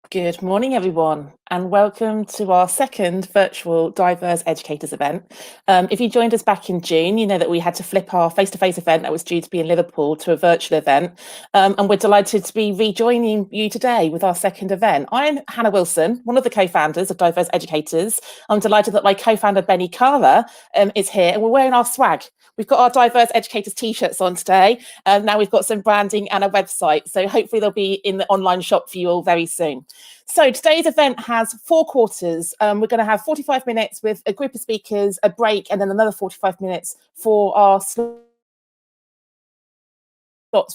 Good morning, everyone, and welcome to our second virtual Diverse Educators event. If you joined us back in June, you know that we had to flip our face-to-face event that was due to be in Liverpool to a virtual event, and we're delighted to be rejoining you today with our second event. I'm Hannah Wilson, one of the co-founders of Diverse Educators. I'm delighted that my co-founder, Benny Carla, is here, and we're wearing our swag. We've got our Diverse Educators t-shirts on today. Now we've got some branding and a website, so hopefully they'll be in the online shop for you all very soon. So today's event has 4 quarters. We're going to have 45 minutes with a group of speakers, a break, and then another 45 minutes for our slots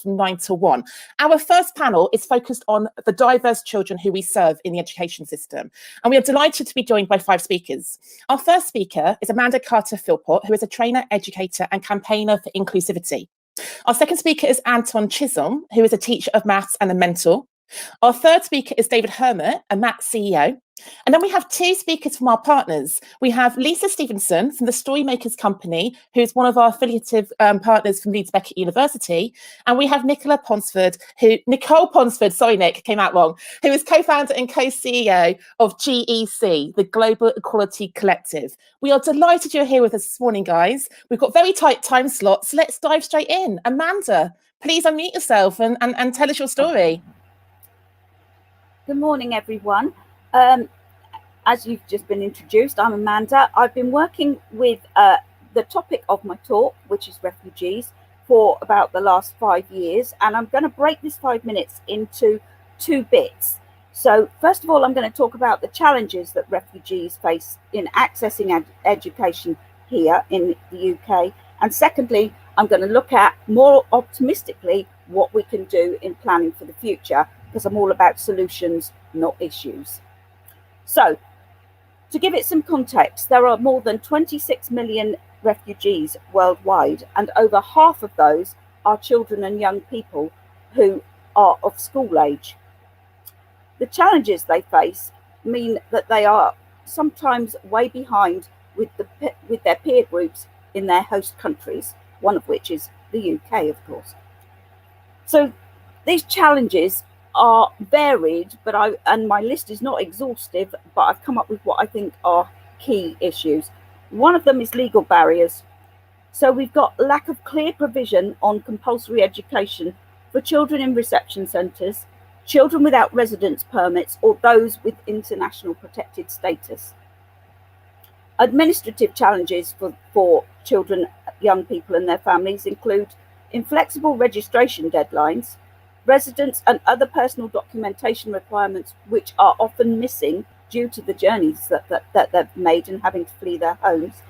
from 9 to 1. Our first panel is focused on the diverse children who we serve in the education system. And we are delighted to be joined by 5 speakers. Our first speaker is Amanda Carter-Philpott, who is a trainer, educator, and campaigner for inclusivity. Our second speaker is Anton Chisholm, who is a teacher of maths and a mentor. Our third speaker is David Hermitt, a MAT CEO. And then we have 2 speakers from our partners. We have Lisa Stephenson from the Storymakers Company, who's one of our affiliative partners from Leeds Beckett University. And we have Nicole Ponsford, sorry, Nick, came out wrong, who is co-founder and co-CEO of GEC, the Global Equality Collective. We are delighted you're here with us this morning, guys. We've got very tight time slots. Let's dive straight in. Amanda, please unmute yourself and tell us your story. Good morning, everyone. As you've just been introduced, I'm Amanda. I've been working with the topic of my talk, which is refugees, for about the last 5 years. And I'm going to break this 5 minutes into 2 bits. So first of all, I'm going to talk about the challenges that refugees face in accessing education here in the UK. And secondly, I'm going to look at more optimistically what we can do in planning for the future, because I'm all about solutions, not issues. So, to give it some context, there are more than 26 million refugees worldwide, and over half of those are children and young people who are of school age. The challenges they face mean that they are sometimes way behind with their peer groups in their host countries, one of which is the UK, of course. So these challenges are varied, and my list is not exhaustive, but I've come up with what I think are key issues. One of them is legal barriers. So we've got lack of clear provision on compulsory education for children in reception centres, children without residence permits, or those with international protected status. Administrative challenges for children, young people and their families include inflexible registration deadlines, residence and other personal documentation requirements which are often missing due to the journeys that they've made and having to flee their homes,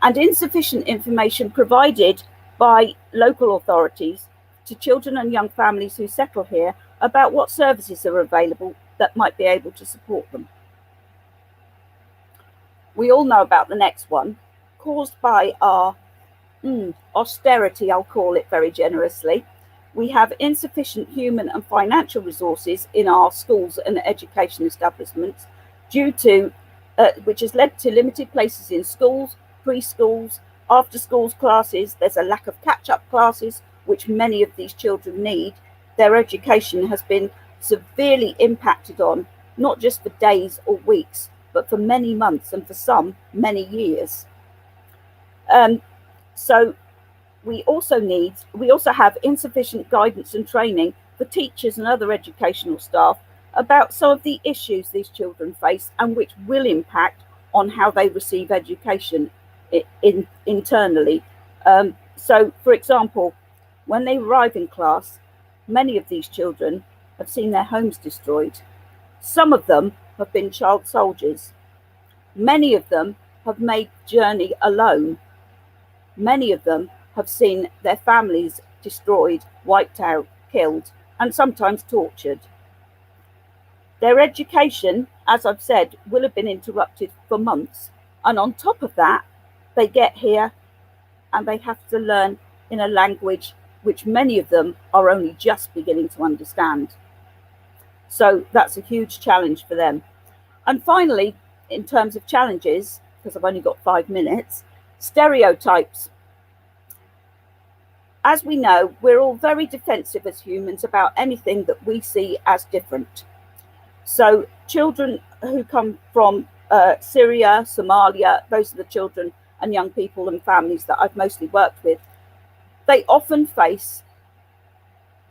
and insufficient information provided by local authorities to children and young families who settle here about what services are available that might be able to support them. We all know about the next one, caused by our austerity, I'll call it very generously. We have insufficient human and financial resources in our schools and education establishments which has led to limited places in schools, preschools, after schools classes. There's a lack of catch-up classes, which many of these children need. Their education has been severely impacted on, not just for days or weeks, but for many months and for some, many years. So we also have insufficient guidance and training for teachers and other educational staff about some of the issues these children face and which will impact on how they receive education internally. So, for example, when they arrive in class, many of these children have seen their homes destroyed. Some of them have been child soldiers. Many of them have made the journey alone. Many of them have seen their families destroyed, wiped out, killed, and sometimes tortured. Their education, as I've said, will have been interrupted for months. And on top of that, they get here and they have to learn in a language which many of them are only just beginning to understand. So that's a huge challenge for them. And finally, in terms of challenges, because I've only got 5 minutes, stereotypes. As we know, we're all very defensive as humans about anything that we see as different. So children who come from Syria, Somalia, those are the children and young people and families that I've mostly worked with. They often face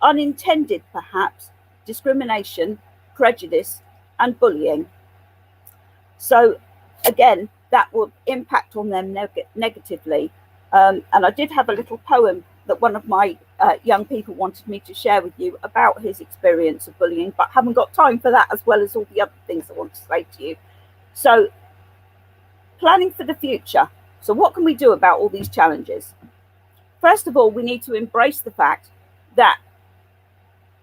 unintended, perhaps, discrimination, prejudice, and bullying. So again, that will impact on them negatively. And I did have a little poem that one of my young people wanted me to share with you about his experience of bullying, but haven't got time for that, as well as all the other things I want to say to you. So, planning for the future. So what can we do about all these challenges? First of all, we need to embrace the fact that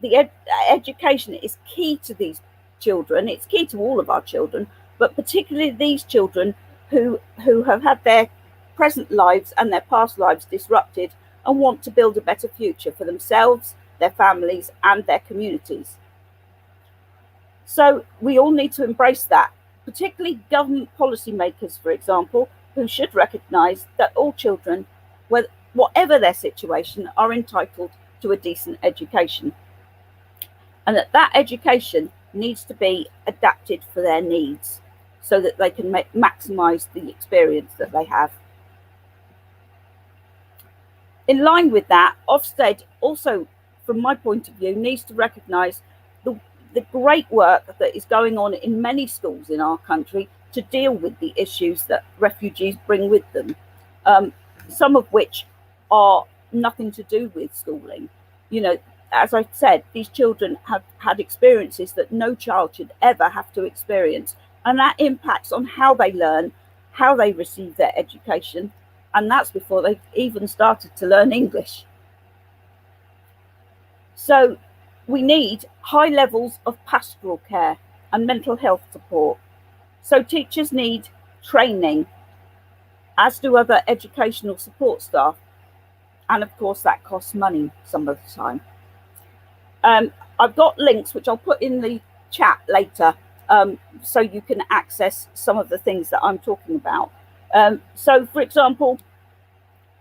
the education is key to these children. It's key to all of our children, but particularly these children who have had their present lives and their past lives disrupted and want to build a better future for themselves, their families, and their communities. So we all need to embrace that, particularly government policymakers, for example, who should recognise that all children, whatever their situation, are entitled to a decent education, and that education needs to be adapted for their needs so that they can maximise the experience that they have. In line with that, Ofsted also, from my point of view, needs to recognise the great work that is going on in many schools in our country to deal with the issues that refugees bring with them, some of which are nothing to do with schooling. You know, as I said, these children have had experiences that no child should ever have to experience, and that impacts on how they learn, how they receive their education, and that's before they've even started to learn English. So we need high levels of pastoral care and mental health support. So teachers need training, as do other educational support staff. And of course, that costs money some of the time. I've got links, which I'll put in the chat later, so you can access some of the things that I'm talking about. So, for example,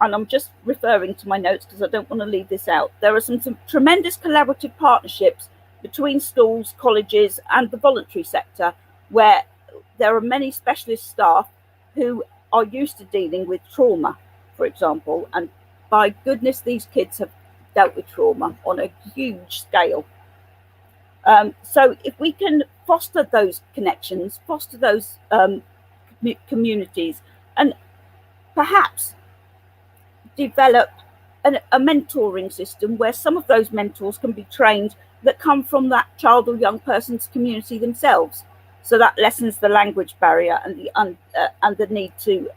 and I'm just referring to my notes because I don't want to leave this out, there are some tremendous collaborative partnerships between schools, colleges, and the voluntary sector, where there are many specialist staff who are used to dealing with trauma, for example, and by goodness, these kids have dealt with trauma on a huge scale. So if we can foster those connections, foster those communities, and perhaps develop a mentoring system where some of those mentors can be trained that come from that child or young person's community themselves. So that lessens the language barrier and the need to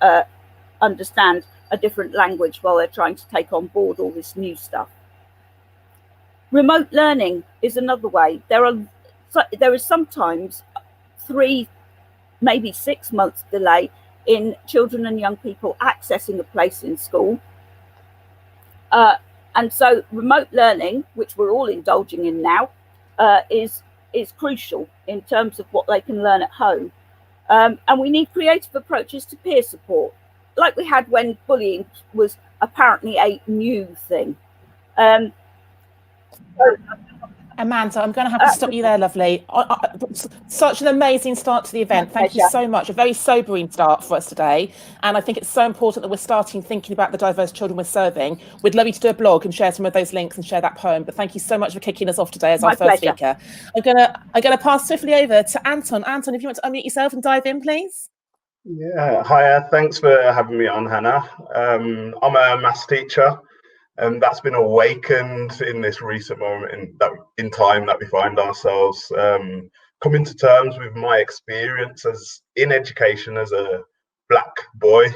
understand a different language while they're trying to take on board all this new stuff. Remote learning is another way. There is sometimes 3, maybe 6 months delay in children and young people accessing a place in school. And so remote learning, which we're all indulging in now, is crucial in terms of what they can learn at home. And we need creative approaches to peer support, like we had when bullying was apparently a new thing. Amanda, I'm going to have to stop you there, lovely. Such an amazing start to the event. Thank you so much. A very sobering start for us today. And I think it's so important that we're starting thinking about the diverse children we're serving. We'd love you to do a blog and share some of those links and share that poem. But thank you so much for kicking us off today as our first speaker. I'm going to pass swiftly over to Anton. Anton, if you want to unmute yourself and dive in, please. Yeah, hiya. Thanks for having me on, Hannah. I'm a maths teacher. That's been awakened in this recent moment in time that we find ourselves, coming to terms with my experience in education as a black boy,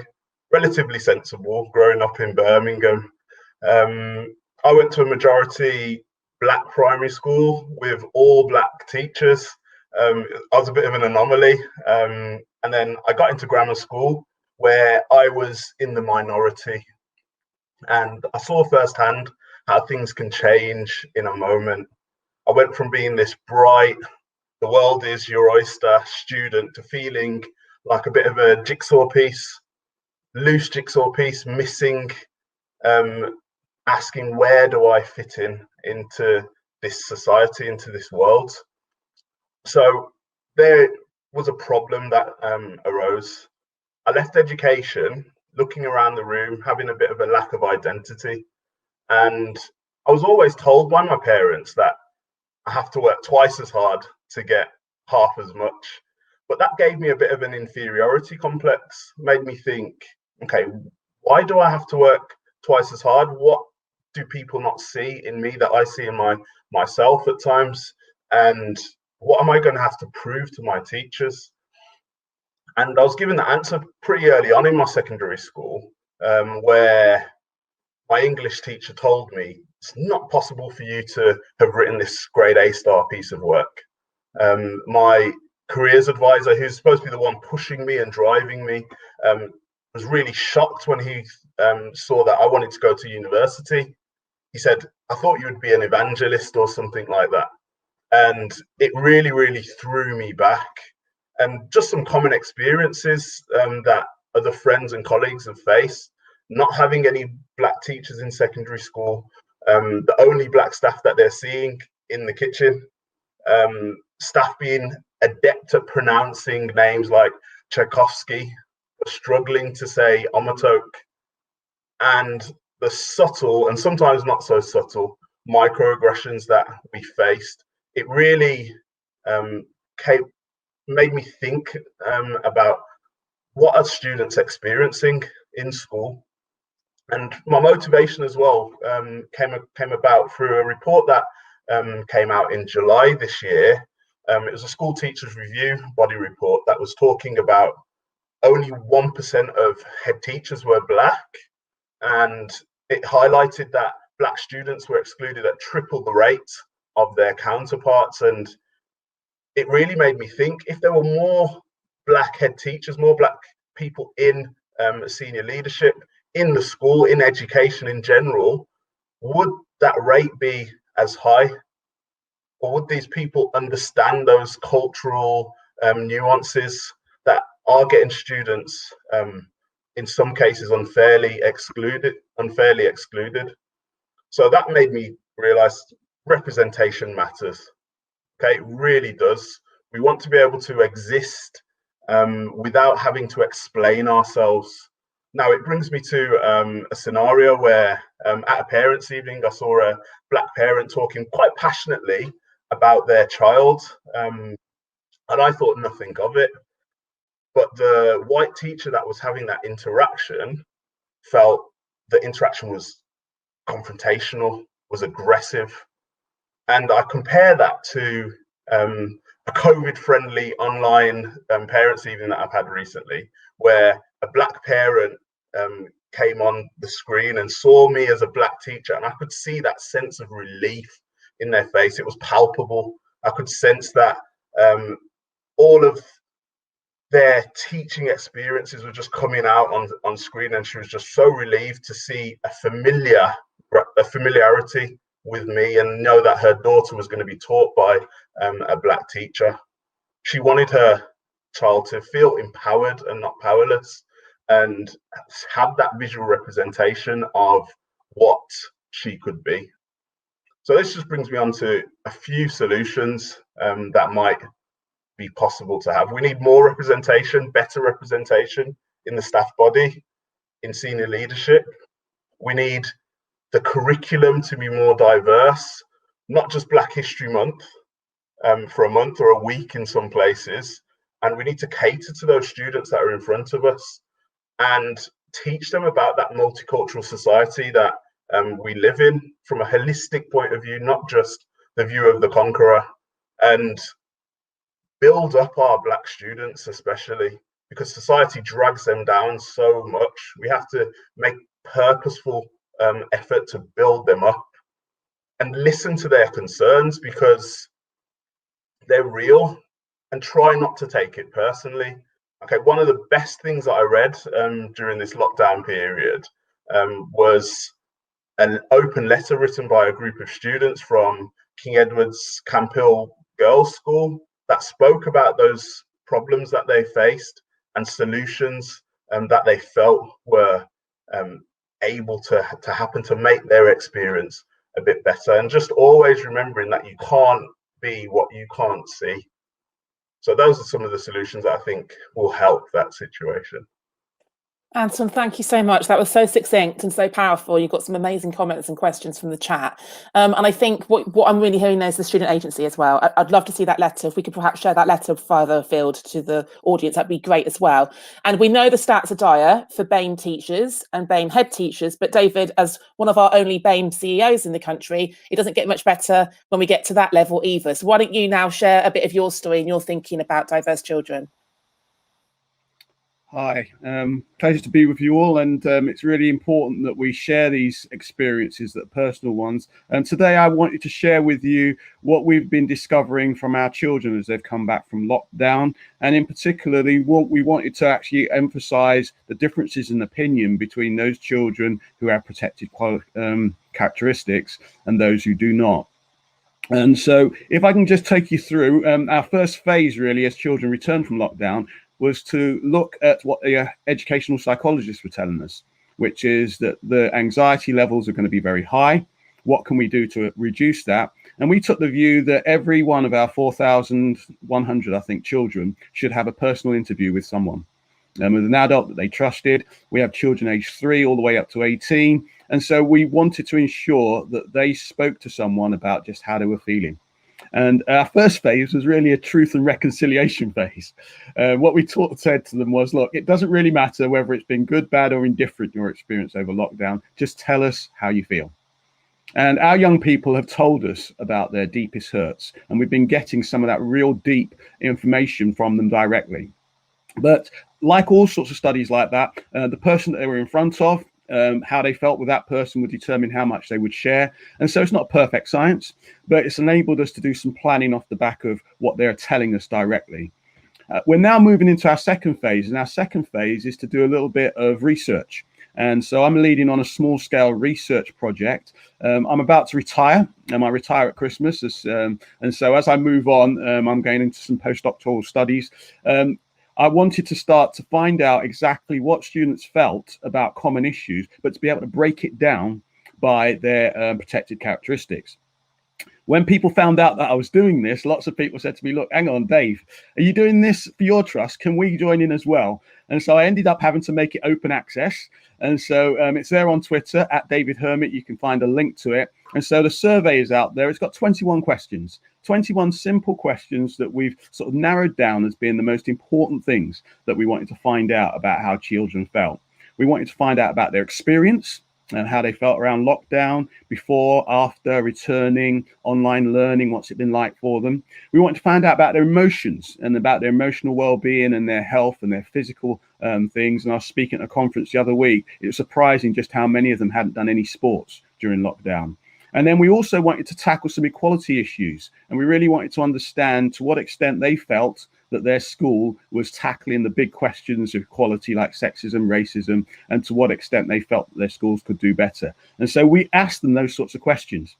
relatively sensible, growing up in Birmingham. I went to a majority black primary school with all black teachers. I was a bit of an anomaly. And then I got into grammar school where I was in the minority. And I saw firsthand how things can change in a moment. I went from being this bright, the world is your oyster student to feeling like a bit of a jigsaw piece, loose jigsaw piece, missing, asking where do I fit into this society, into this world. So there was a problem that arose. I left education, looking around the room, having a bit of a lack of identity. And I was always told by my parents that I have to work twice as hard to get half as much. But that gave me a bit of an inferiority complex, made me think, okay, why do I have to work twice as hard? What do people not see in me that I see in myself at times? And what am I going to have to prove to my teachers? And I was given the answer pretty early on in my secondary school, where my English teacher told me, it's not possible for you to have written this grade A star piece of work. My careers advisor, who's supposed to be the one pushing me and driving me, was really shocked when he saw that I wanted to go to university. He said, I thought you would be an evangelist or something like that. And it really, really threw me back. And just some common experiences that other friends and colleagues have faced. Not having any black teachers in secondary school, the only black staff that they're seeing in the kitchen, staff being adept at pronouncing names like Tchaikovsky, struggling to say El-Metoui, and the subtle and sometimes not so subtle microaggressions that we faced. It really made me think about what are students experiencing in school. And my motivation as well came about through a report that came out in July this year. It was a school teachers review body report that was talking about only 1% of head teachers were black, and it highlighted that black students were excluded at triple the rate of their counterparts. And it really made me think, if there were more black head teachers, more black people in senior leadership, in the school, in education in general, would that rate be as high? Or would these people understand those cultural nuances that are getting students, in some cases, unfairly excluded? So that made me realize representation matters. Okay, it really does. We want to be able to exist without having to explain ourselves. Now, it brings me to a scenario where at a parents' evening, I saw a black parent talking quite passionately about their child, and I thought nothing of it. But the white teacher that was having that interaction felt the interaction was confrontational, was aggressive. And I compare that to a COVID-friendly online parents' evening that I've had recently, where a black parent came on the screen and saw me as a black teacher, and I could see that sense of relief in their face. It was palpable. I could sense that all of their teaching experiences were just coming out on screen, and she was just so relieved to see a familiarity with me and know that her daughter was going to be taught by a black teacher. She wanted her child to feel empowered and not powerless, and have that visual representation of what she could be. So this just brings me on to a few solutions that might be possible to have. We need more representation, better representation in the staff body, in senior leadership. We need the curriculum to be more diverse, not just Black History Month for a month or a week in some places. And we need to cater to those students that are in front of us and teach them about that multicultural society that we live in from a holistic point of view, not just the view of the conqueror, and build up our Black students, especially because society drags them down so much. We have to make purposeful effort to build them up and listen to their concerns, because they're real, and try not to take it personally. Okay, one of the best things that I read during this lockdown period was an open letter written by a group of students from King Edward's Camphill Girls' School that spoke about those problems that they faced and solutions that they felt were able to happen to make their experience a bit better. And just always remembering that you can't be what you can't see. So those are some of the solutions that I think will help that situation. Anton, thank you so much. That was so succinct and so powerful. You've got some amazing comments and questions from the chat. And I think what I'm really hearing there is the student agency as well. I'd love to see that letter. If we could perhaps share that letter further afield to the audience, that'd be great as well. And we know the stats are dire for BAME teachers and BAME head teachers, but David, as one of our only BAME CEOs in the country, it doesn't get much better when we get to that level either. So why don't you now share a bit of your story and your thinking about diverse children? Hi, pleasure to be with you all, and it's really important that we share these experiences, that are personal ones. And today I wanted to share with you what we've been discovering from our children as they've come back from lockdown, and in particularly what we wanted to actually emphasize the differences in opinion between those children who have protected characteristics and those who do not. And so if I can just take you through our first phase really as children return from lockdown was to look at what the educational psychologists were telling us, which is that the anxiety levels are going to be very high. What can we do to reduce that? And we took the view that every one of our 4,100, I think, children should have a personal interview with someone. With an adult that they trusted. We have children aged 3 all the way up to 18. And so we wanted to ensure that they spoke to someone about just how they were feeling. And our first phase was really a truth and reconciliation phase. What we said to them was, look, it doesn't really matter whether it's been good, bad or indifferent, your experience over lockdown. Just tell us how you feel. And our young people have told us about their deepest hurts. And we've been getting some of that real deep information from them directly. But like all sorts of studies like that, the person that they were in front of, how they felt with that person would determine how much they would share. And so it's not perfect science, but it's enabled us to do some planning off the back of what they're telling us directly. We're now moving into our second phase, and our second phase is to do a little bit of research. And so I'm leading on a small scale research project. I'm about to retire, and I retire at Christmas. And so as I move on, I'm going into some postdoctoral studies. I wanted to start to find out exactly what students felt about common issues, but to be able to break it down by their protected characteristics. When people found out that I was doing this, lots of people said to me, look, hang on, Dave, are you doing this for your trust? Can we join in as well? And so I ended up having to make it open access. And so it's there on Twitter at David Hermitt. You can find a link to it. And so the survey is out there. It's got 21 questions, 21 simple questions that we've sort of narrowed down as being the most important things that we wanted to find out about how children felt. We wanted to find out about their experience and how they felt around lockdown, before, after, returning, online learning, what's it been like for them. We wanted to find out about their emotions and about their emotional well-being and their health and their physical things. And I was speaking at a conference the other week. It was surprising just how many of them hadn't done any sports during lockdown. And then we also wanted to tackle some equality issues. And we really wanted to understand to what extent they felt that their school was tackling the big questions of equality like sexism, racism, and to what extent they felt that their schools could do better. And so we asked them those sorts of questions.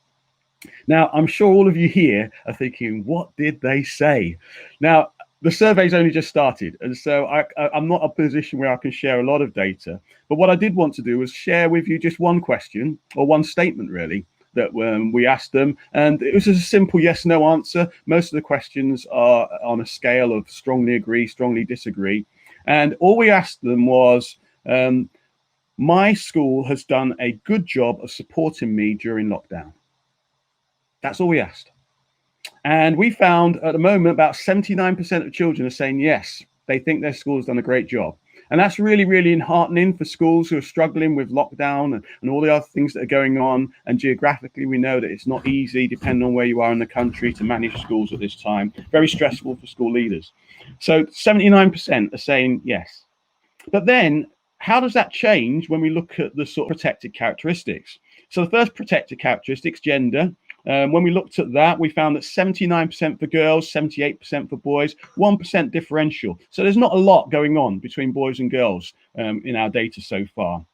Now, I'm sure all of you here are thinking, what did they say? Now, the survey's only just started, and so I'm not in a position where I can share a lot of data. But what I did want to do was share with you just one question, or one statement really, that we asked them, and it was a simple yes no answer. Most of the questions are on a scale of strongly agree, strongly disagree, and all we asked them was, my school has done a good job of supporting me during lockdown. That's all we asked. And we found at the moment about 79% of children are saying yes, they think their school has done a great job. And that's really, really enheartening for schools who are struggling with lockdown and all the other things that are going on. And geographically, we know that it's not easy, depending on where you are in the country, to manage schools at this time. Very stressful for school leaders. So 79% are saying yes. But then how does that change when we look at the sort of protected characteristics? So the first protected characteristics, gender. When we looked at that, we found that 79% for girls, 78% for boys, 1% differential. So there's not a lot going on between boys and girls in our data so far.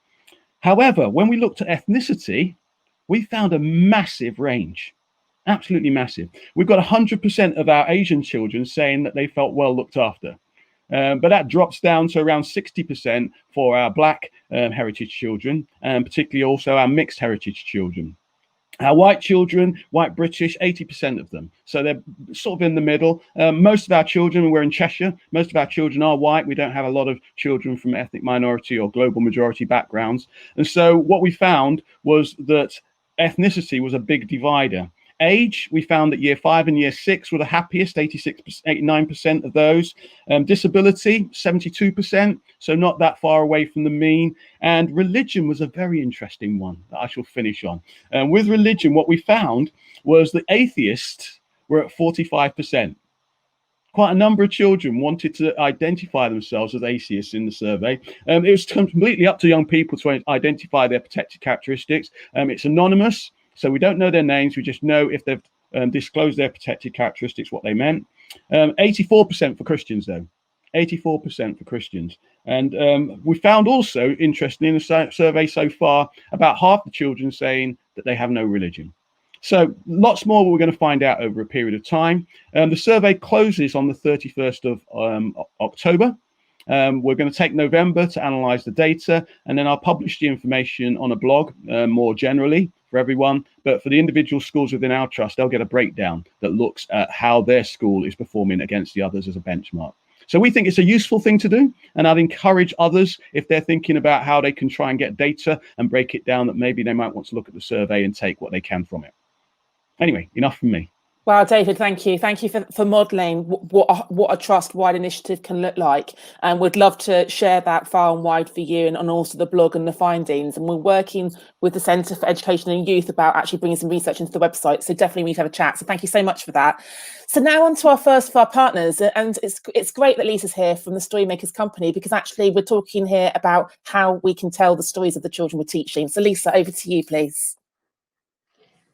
However, when we looked at ethnicity, we found a massive range, absolutely massive. We've got 100% of our Asian children saying that they felt well looked after. But that drops down to around 60% for our Black heritage children, and particularly also our mixed heritage children. Our white children, white British, 80% of them. So they're sort of in the middle. Most of our children, we're in Cheshire, most of our children are white. We don't have a lot of children from ethnic minority or global majority backgrounds. And so what we found was that ethnicity was a big divider. Age, we found that year 5 and year 6 were the happiest, 89% of those. Disability, 72%, so not that far away from the mean. And religion was a very interesting one that I shall finish on. With religion, what we found was that atheists were at 45%. Quite a number of children wanted to identify themselves as atheists in the survey. It was completely up to young people to identify their protected characteristics. It's anonymous, so we don't know their names. We just know if they've disclosed their protected characteristics, what they meant. 84% for Christians, though. 84% for Christians. And we found also, interestingly, in the survey so far, about half the children saying that they have no religion. So lots more we're going to find out over a period of time. The survey closes on the 31st of October. We're going to take November to analyze the data, and then I'll publish the information on a blog more generally for everyone. But for the individual schools within our trust, they'll get a breakdown that looks at how their school is performing against the others as a benchmark. So we think it's a useful thing to do, and I'd encourage others, if they're thinking about how they can try and get data and break it down, that maybe they might want to look at the survey and take what they can from it. Anyway, enough from me. Wow, David, thank you. Thank you for modelling what a trust-wide initiative can look like. And we'd love to share that far and wide for you, and also the blog and the findings. And we're working with the Centre for Education and Youth about actually bringing some research into the website. So definitely we need to have a chat. So thank you so much for that. So now on to our first of our partners. And it's great that Lisa's here from the Storymakers Company, because actually we're talking here about how we can tell the stories of the children we're teaching. So Lisa, over to you, please.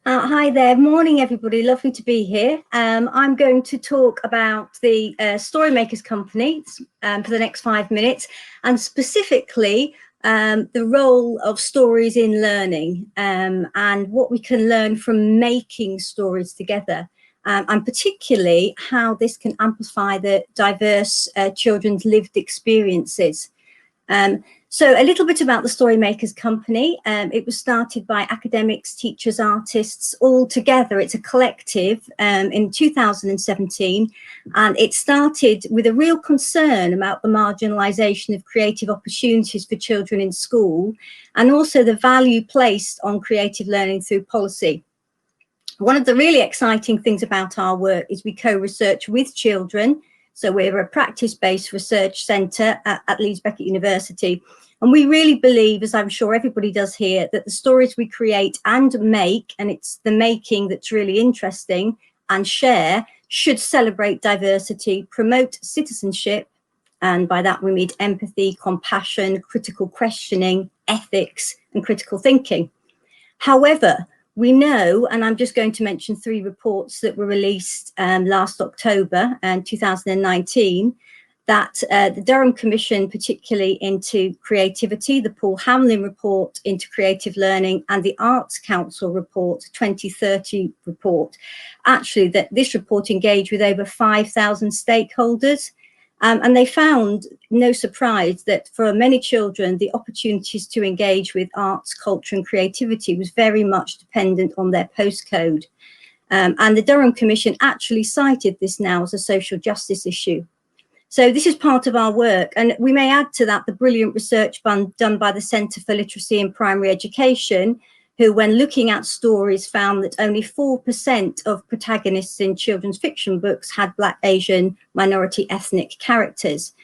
Hi there. Morning, everybody. Lovely to be here. I'm going to talk about the Storymakers Company for the next 5 minutes, and specifically the role of stories in learning and what we can learn from making stories together, and particularly how this can amplify the diverse children's lived experiences. So a little bit about the Storymakers Company. It was started by academics, teachers, artists, all together. It's a collective in 2017, and it started with a real concern about the marginalisation of creative opportunities for children in school, and also the value placed on creative learning through policy. One of the really exciting things about our work is we co-research with children. So we're a practice-based research centre at Leeds Beckett University. And we really believe, as I'm sure everybody does here, that the stories we create and make, and it's the making that's really interesting, and share, should celebrate diversity, promote citizenship, and by that we mean empathy, compassion, critical questioning, ethics, and critical thinking. However, we know, and I'm just going to mention 3 reports that were released last October 2019, that the Durham Commission, particularly into creativity, the Paul Hamlin report into creative learning, and the Arts Council report, 2030 report, actually that this report engaged with over 5,000 stakeholders. And they found, no surprise, that for many children, the opportunities to engage with arts, culture and creativity was very much dependent on their postcode. And the Durham Commission actually cited this now as a social justice issue. So this is part of our work. And we may add to that the brilliant research done by the Centre for Literacy in Primary Education, who, when looking at stories, found that only 4% of protagonists in children's fiction books had Black, Asian, minority ethnic characters.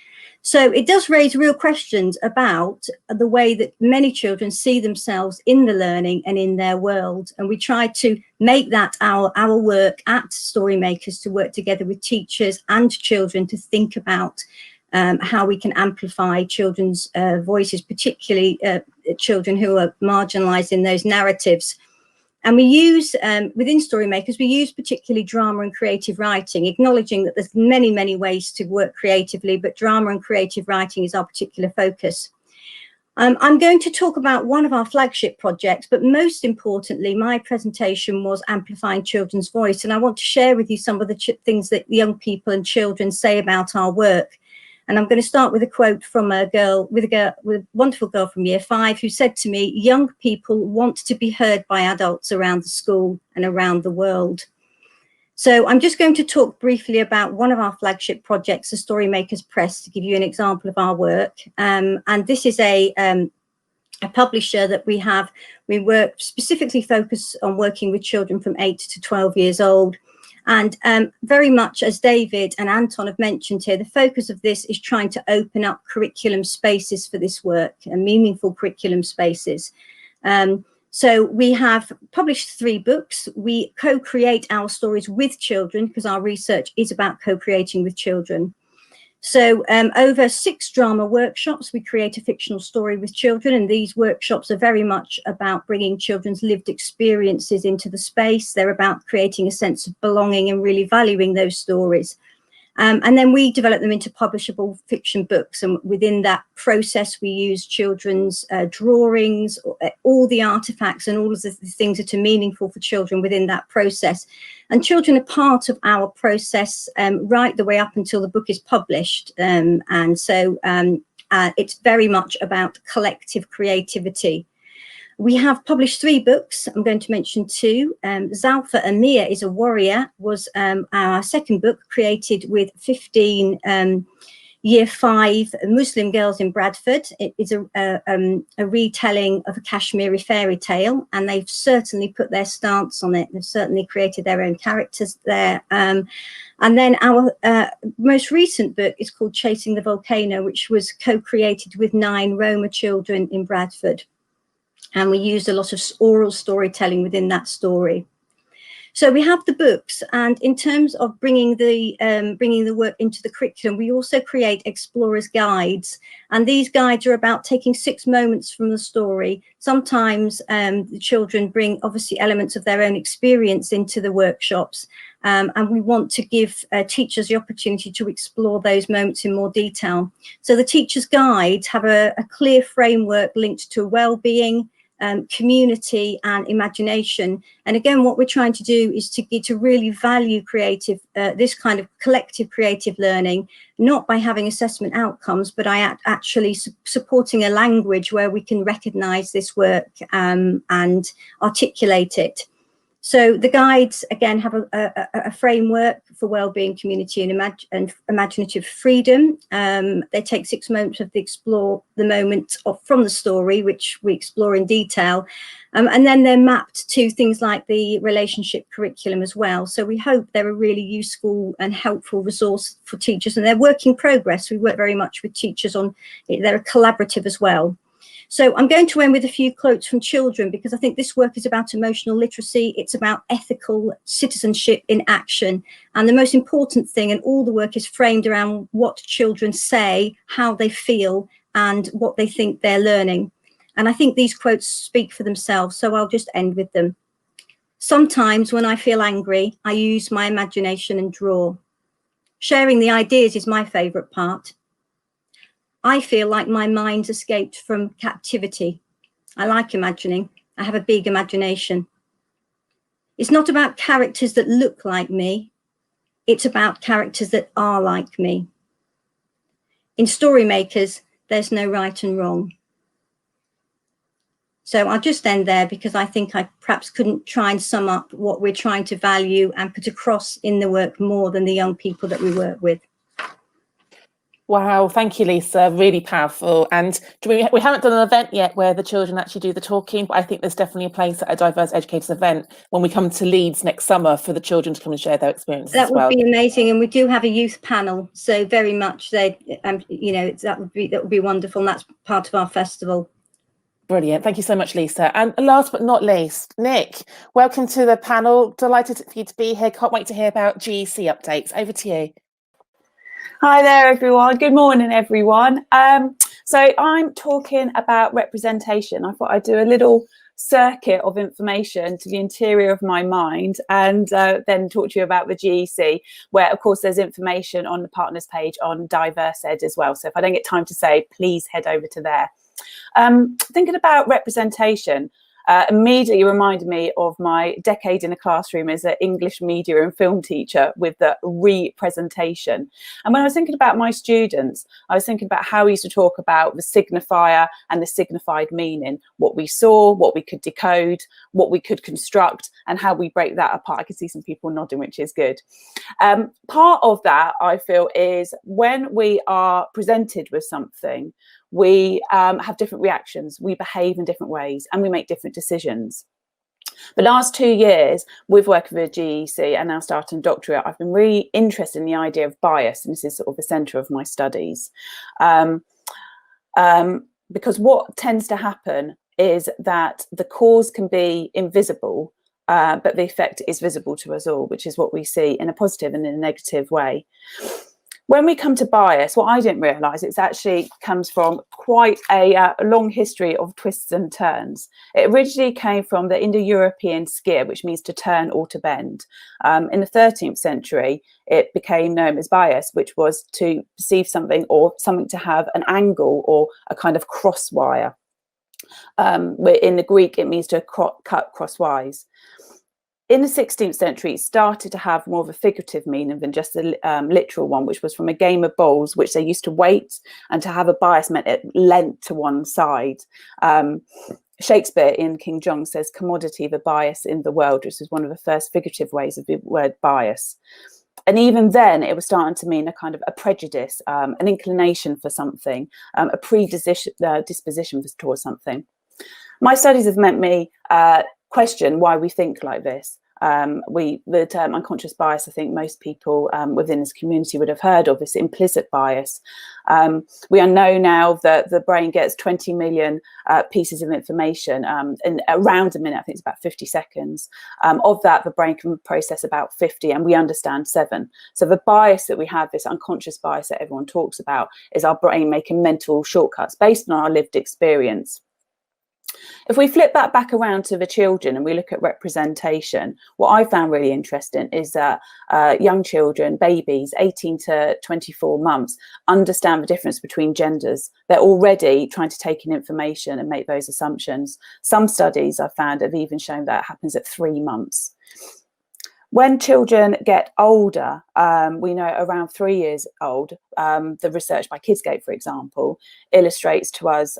So it does raise real questions about the way that many children see themselves in the learning and in their world. And we try to make that our work at Storymakers, to work together with teachers and children to think about how we can amplify children's voices, particularly children who are marginalised in those narratives. And we use, within Storymakers, we use particularly drama and creative writing, acknowledging that there's many, many ways to work creatively, but drama and creative writing is our particular focus. I'm going to talk about one of our flagship projects, but most importantly, my presentation was amplifying children's voice. And I want to share with you some of the things that young people and children say about our work. And I'm going to start with a quote from a wonderful girl from year 5 who said to me, "Young people want to be heard by adults around the school and around the world." So I'm just going to talk briefly about one of our flagship projects, the Storymakers Press, to give you an example of our work. And this is a publisher that we have. We work specifically focused on working with children from 8 to 12 years old. And very much as David and Anton have mentioned here, the focus of this is trying to open up curriculum spaces for this work, and meaningful curriculum spaces. So we have published 3 books. We co-create our stories with children because our research is about co-creating with children. So over 6 drama workshops, we create a fictional story with children, and these workshops are very much about bringing children's lived experiences into the space. They're about creating a sense of belonging and really valuing those stories. And then we develop them into publishable fiction books, and within that process we use children's drawings, all the artifacts and all of the things that are meaningful for children within that process. And children are part of our process right the way up until the book is published, and so it's very much about collective creativity. We have published 3 books. I'm going to mention 2. Zalfa and Mia is a Warrior was our second book, created with 15 year 5 Muslim girls in Bradford. It is a retelling of a Kashmiri fairy tale, and they've certainly put their stance on it. They've certainly created their own characters there. And then our most recent book is called Chasing the Volcano, which was co-created with 9 Roma children in Bradford. And we used a lot of oral storytelling within that story. So we have the books, and in terms of bringing the work into the curriculum, we also create explorers guides, and these guides are about taking 6 moments from the story. Sometimes the children bring obviously elements of their own experience into the workshops, and we want to give teachers the opportunity to explore those moments in more detail. So the teachers' guides have a clear framework linked to well-being, community and imagination. And again, what we're trying to do is to really value creative, this kind of collective creative learning, not by having assessment outcomes, but by actually supporting a language where we can recognize this work and articulate it. So the guides, again, have a framework for wellbeing, community and imaginative freedom. They take 6 moments to explore the moment from the story, which we explore in detail. And then they're mapped to things like the relationship curriculum as well. So we hope they're a really useful and helpful resource for teachers, and they're work in progress. We work very much with teachers on it. They're collaborative as well. So I'm going to end with a few quotes from children, because I think this work is about emotional literacy. It's about ethical citizenship in action. And the most important thing, and all the work is framed around what children say, how they feel, and what they think they're learning. And I think these quotes speak for themselves, so I'll just end with them. Sometimes when I feel angry, I use my imagination and draw. Sharing the ideas is my favourite part. I feel like my mind's escaped from captivity. I like imagining. I have a big imagination. It's not about characters that look like me. It's about characters that are like me. In Storymakers, there's no right and wrong. So I'll just end there, because I think I perhaps couldn't try and sum up what we're trying to value and put across in the work more than the young people that we work with. Wow, thank you, Lisa. Really powerful. And we haven't done an event yet where the children actually do the talking, but I think there's definitely a place at a Diverse Educators event when we come to Leeds next summer for the children to come and share their experiences. That would be amazing, and we do have a youth panel, so very much that would be wonderful, and that's part of our festival. Brilliant. Thank you so much, Lisa. And last but not least, Nick, welcome to the panel. Delighted for you to be here. Can't wait to hear about GEC updates. Over to you. Hi there, everyone. Good morning, everyone. So I'm talking about representation. I thought I'd do a little circuit of information to the interior of my mind, and then talk to you about the GEC, where, of course, there's information on the partners page on Diverse Ed as well. So if I don't get time to say, please head over to there. Thinking about representation, immediately reminded me of my decade in a classroom as an English media and film teacher with the representation. And when I was thinking about my students, I was thinking about how we used to talk about the signifier and the signified meaning, what we saw, what we could decode, what we could construct, and how we break that apart. I can see some people nodding, which is good. Part of that, I feel, is when we are presented with something, we have different reactions, we behave in different ways, and we make different decisions. The last 2 years, with working with GEC and now starting doctorate, I've been really interested in the idea of bias, and this is sort of the centre of my studies. Because what tends to happen is that the cause can be invisible, but the effect is visible to us all, which is what we see in a positive and in a negative way. When we come to bias, what I didn't realise, it actually comes from quite a long history of twists and turns. It originally came from the Indo-European skier, which means to turn or to bend. In the 13th century, it became known as bias, which was to perceive something or something to have an angle or a kind of cross wire. Where in the Greek, it means to cut crosswise. In the 16th century, it started to have more of a figurative meaning than just the literal one, which was from a game of bowls, which they used to weight, and to have a bias meant it leant to one side. Shakespeare in King John says, "Commodity, the bias in the world," which is one of the first figurative ways of the word bias. And even then, it was starting to mean a kind of a prejudice, an inclination for something, a predisposition towards something. My studies have meant me question why we think like this. The term unconscious bias, I think most people within this community would have heard of, this implicit bias. We know now that the brain gets 20 million pieces of information in around a minute. I think it's about 50 seconds. Of that, the brain can process about 50, and we understand 7. So the bias that we have, this unconscious bias that everyone talks about, is our brain making mental shortcuts based on our lived experience. If we flip that back around to the children and we look at representation, what I found really interesting is that young children, babies, 18 to 24 months, understand the difference between genders. They're already trying to take in information and make those assumptions. Some studies I've found have even shown that happens at 3 months. When children get older, we know around 3 years old, the research by Kidsgate, for example, illustrates to us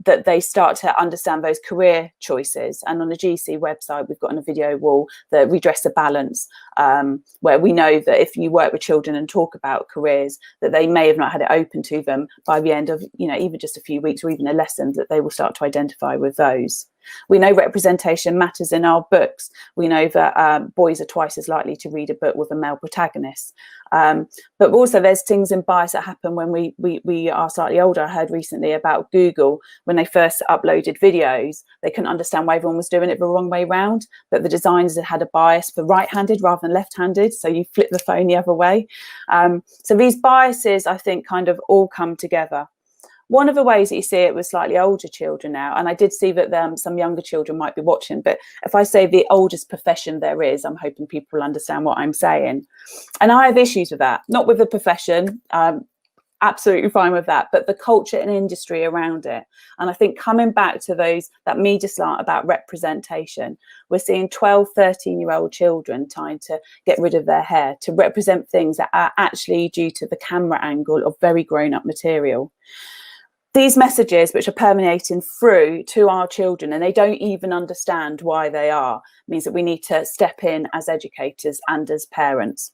that they start to understand those career choices. And on the GC website, we've got on a video wall the Redress the Balance, where we know that if you work with children and talk about careers, that they may have not had it open to them by the end of, even just a few weeks or even a lesson, that they will start to identify with those. We know representation matters in our books. We know that boys are twice as likely to read a book with a male protagonist. But also there's things in bias that happen when we are slightly older. I heard recently about Google, when they first uploaded videos, they couldn't understand why everyone was doing it the wrong way round, but the designers had a bias for right-handed rather than left-handed, so you flip the phone the other way. So these biases, I think, kind of all come together. One of the ways that you see it with slightly older children now, and I did see that some younger children might be watching, but if I say the oldest profession there is, I'm hoping people understand what I'm saying. And I have issues with that, not with the profession, absolutely fine with that, but the culture and industry around it. And I think coming back to that media slant about representation, we're seeing 12, 13-year-old children trying to get rid of their hair to represent things that are actually due to the camera angle of very grown-up material. These messages, which are permeating through to our children, and they don't even understand why they are, means that we need to step in as educators and as parents.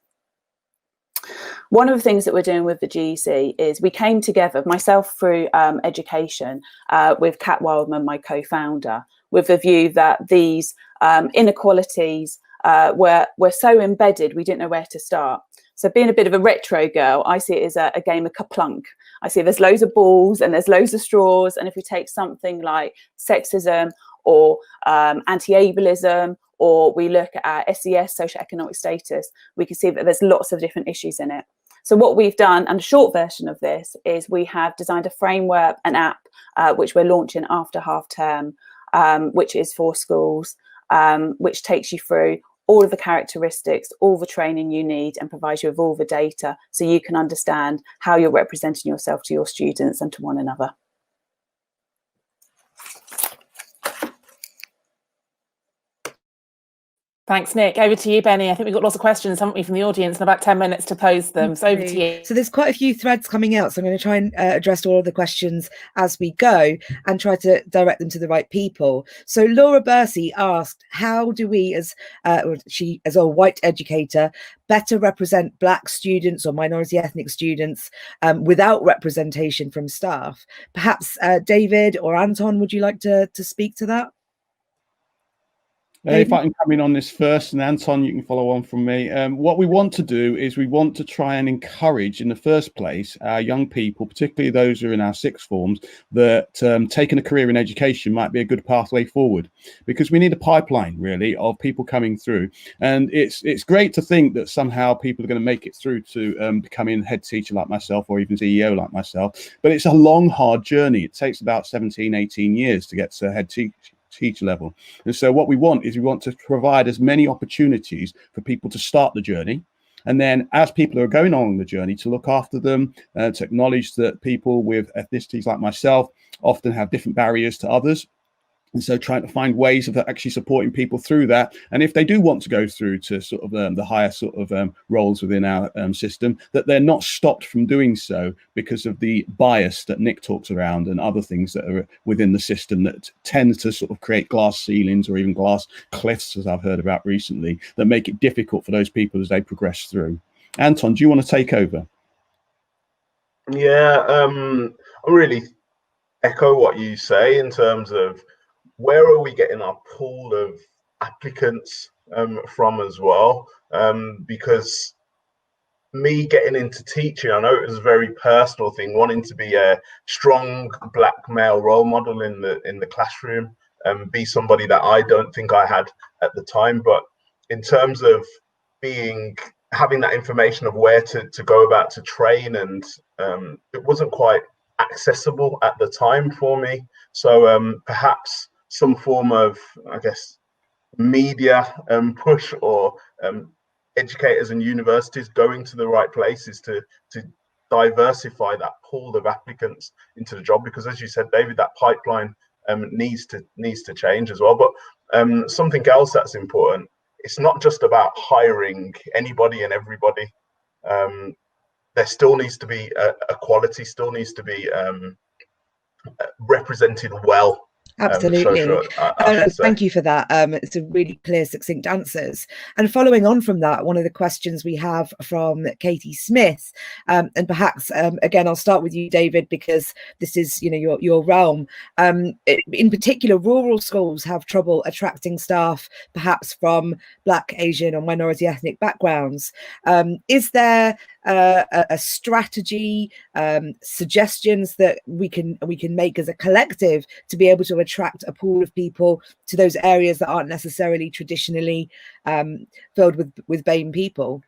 One of the things that we're doing with the GEC is we came together, myself through education, with Kat Wildman, my co-founder, with the view that these inequalities were so embedded we didn't know where to start. So being a bit of a retro girl, I see it as a game of Kaplunk. I see there's loads of balls and there's loads of straws. And if we take something like sexism or anti-ableism, or we look at SES, socioeconomic status, we can see that there's lots of different issues in it. So what we've done, and a short version of this, is we have designed a framework, an app, which we're launching after half term, which is for schools, which takes you through all of the characteristics, all the training you need, and provides you with all the data so you can understand how you're representing yourself to your students and to one another. Thanks, Nick. Over to you, Benny. I think we've got lots of questions, haven't we, from the audience, and about 10 minutes to pose them. So over to you. So there's quite a few threads coming out. So I'm going to try and address all of the questions as we go and try to direct them to the right people. So Laura Bursey asked, how do we as a white educator better represent Black students or minority ethnic students without representation from staff? Perhaps David or Anton, would you like to speak to that? If I can come in on this first, and Anton, you can follow on from me. What we want to do is we want to try and encourage, in the first place, our young people, particularly those who are in our sixth forms, that taking a career in education might be a good pathway forward, because we need a pipeline, really, of people coming through. And it's great to think that somehow people are going to make it through to becoming head teacher like myself, or even CEO like myself. But it's a long, hard journey. It takes about 17, 18 years to get to head teacher level. And so what we want is we want to provide as many opportunities for people to start the journey, and then as people are going on the journey, to look after them, to acknowledge that people with ethnicities like myself often have different barriers to others. And so trying to find ways of actually supporting people through that. And if they do want to go through to sort of the higher sort of roles within our system, that they're not stopped from doing so because of the bias that Nick talks around and other things that are within the system that tend to sort of create glass ceilings or even glass cliffs, as I've heard about recently, that make it difficult for those people as they progress through. Anton, do you want to take over? Yeah, I really echo what you say in terms of where are we getting our pool of applicants from as well? Because me getting into teaching, I know it was a very personal thing, wanting to be a strong Black male role model in the classroom, be somebody that I don't think I had at the time. But in terms of having that information of where to go about to train, and it wasn't quite accessible at the time for me. So perhaps some form of, I guess, media push, or educators and universities going to the right places to diversify that pool of applicants into the job. Because as you said, David, that pipeline needs to change as well. But something else that's important, it's not just about hiring anybody and everybody. There still needs to be a quality, still needs to be represented well. Absolutely. Thank you for that. It's a really clear, succinct answers. And following on from that, one of the questions we have from Katie Smith, and perhaps again, I'll start with you, David, because this is your realm. In particular, rural schools have trouble attracting staff, perhaps from Black, Asian, or minority ethnic backgrounds. Is there a strategy, suggestions that we can make as a collective to be able to attract a pool of people to those areas that aren't necessarily traditionally filled with BAME people?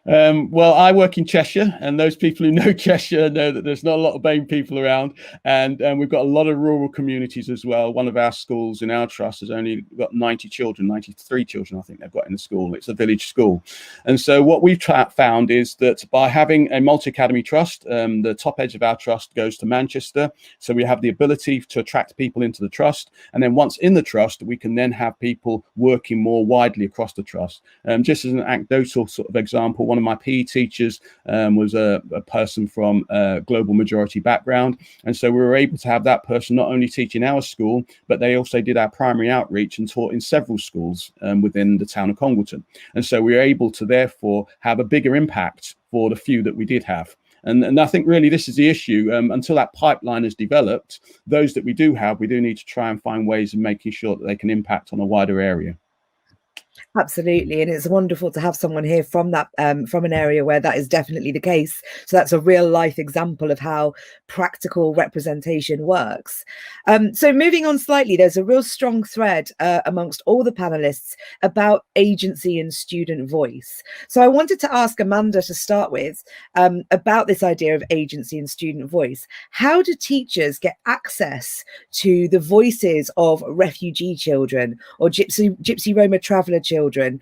Well, I work in Cheshire, and those people who know Cheshire know that there's not a lot of BAME people around, and we've got a lot of rural communities as well. One of our schools in our trust has only got 93 children, I think they've got in the school. It's a village school. And so what we've found is that by having a multi-academy trust, the top edge of our trust goes to Manchester. So we have the ability to attract people into the trust. And then once in the trust, we can then have people working more widely across the trust. Just as an anecdotal sort of example, one of my PE teachers was a person from a global majority background. And so we were able to have that person not only teach in our school, but they also did our primary outreach and taught in several schools within the town of Congleton. And so we were able to therefore have a bigger impact for the few that we did have. And I think really this is the issue. Until that pipeline is developed, those that we do have, we do need to try and find ways of making sure that they can impact on a wider area. Absolutely, and it's wonderful to have someone here from that from an area where that is definitely the case. So that's a real life example of how practical representation works. So moving on slightly, there's a real strong thread amongst all the panelists about agency and student voice. So I wanted to ask Amanda to start with about this idea of agency and student voice. How do teachers get access to the voices of refugee children or Gypsy Roma traveller children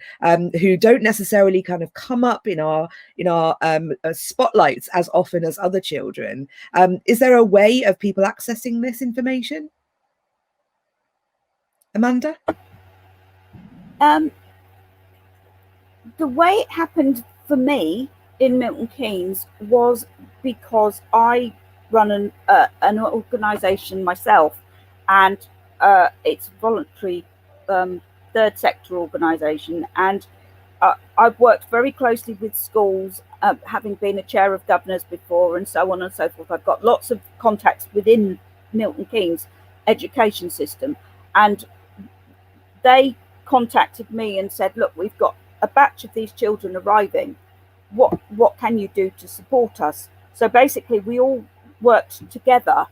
who don't necessarily kind of come up in our spotlights as often as other children? Is there a way of people accessing this information? Amanda? The way it happened for me in Milton Keynes was because I run an organisation myself, and it's a voluntary third sector organisation, and I've worked very closely with schools, having been a chair of governors before and so on and so forth. I've got lots of contacts within Milton Keynes education system, and they contacted me and said, look, we've got a batch of these children arriving. What can you do to support us? So basically we all worked together,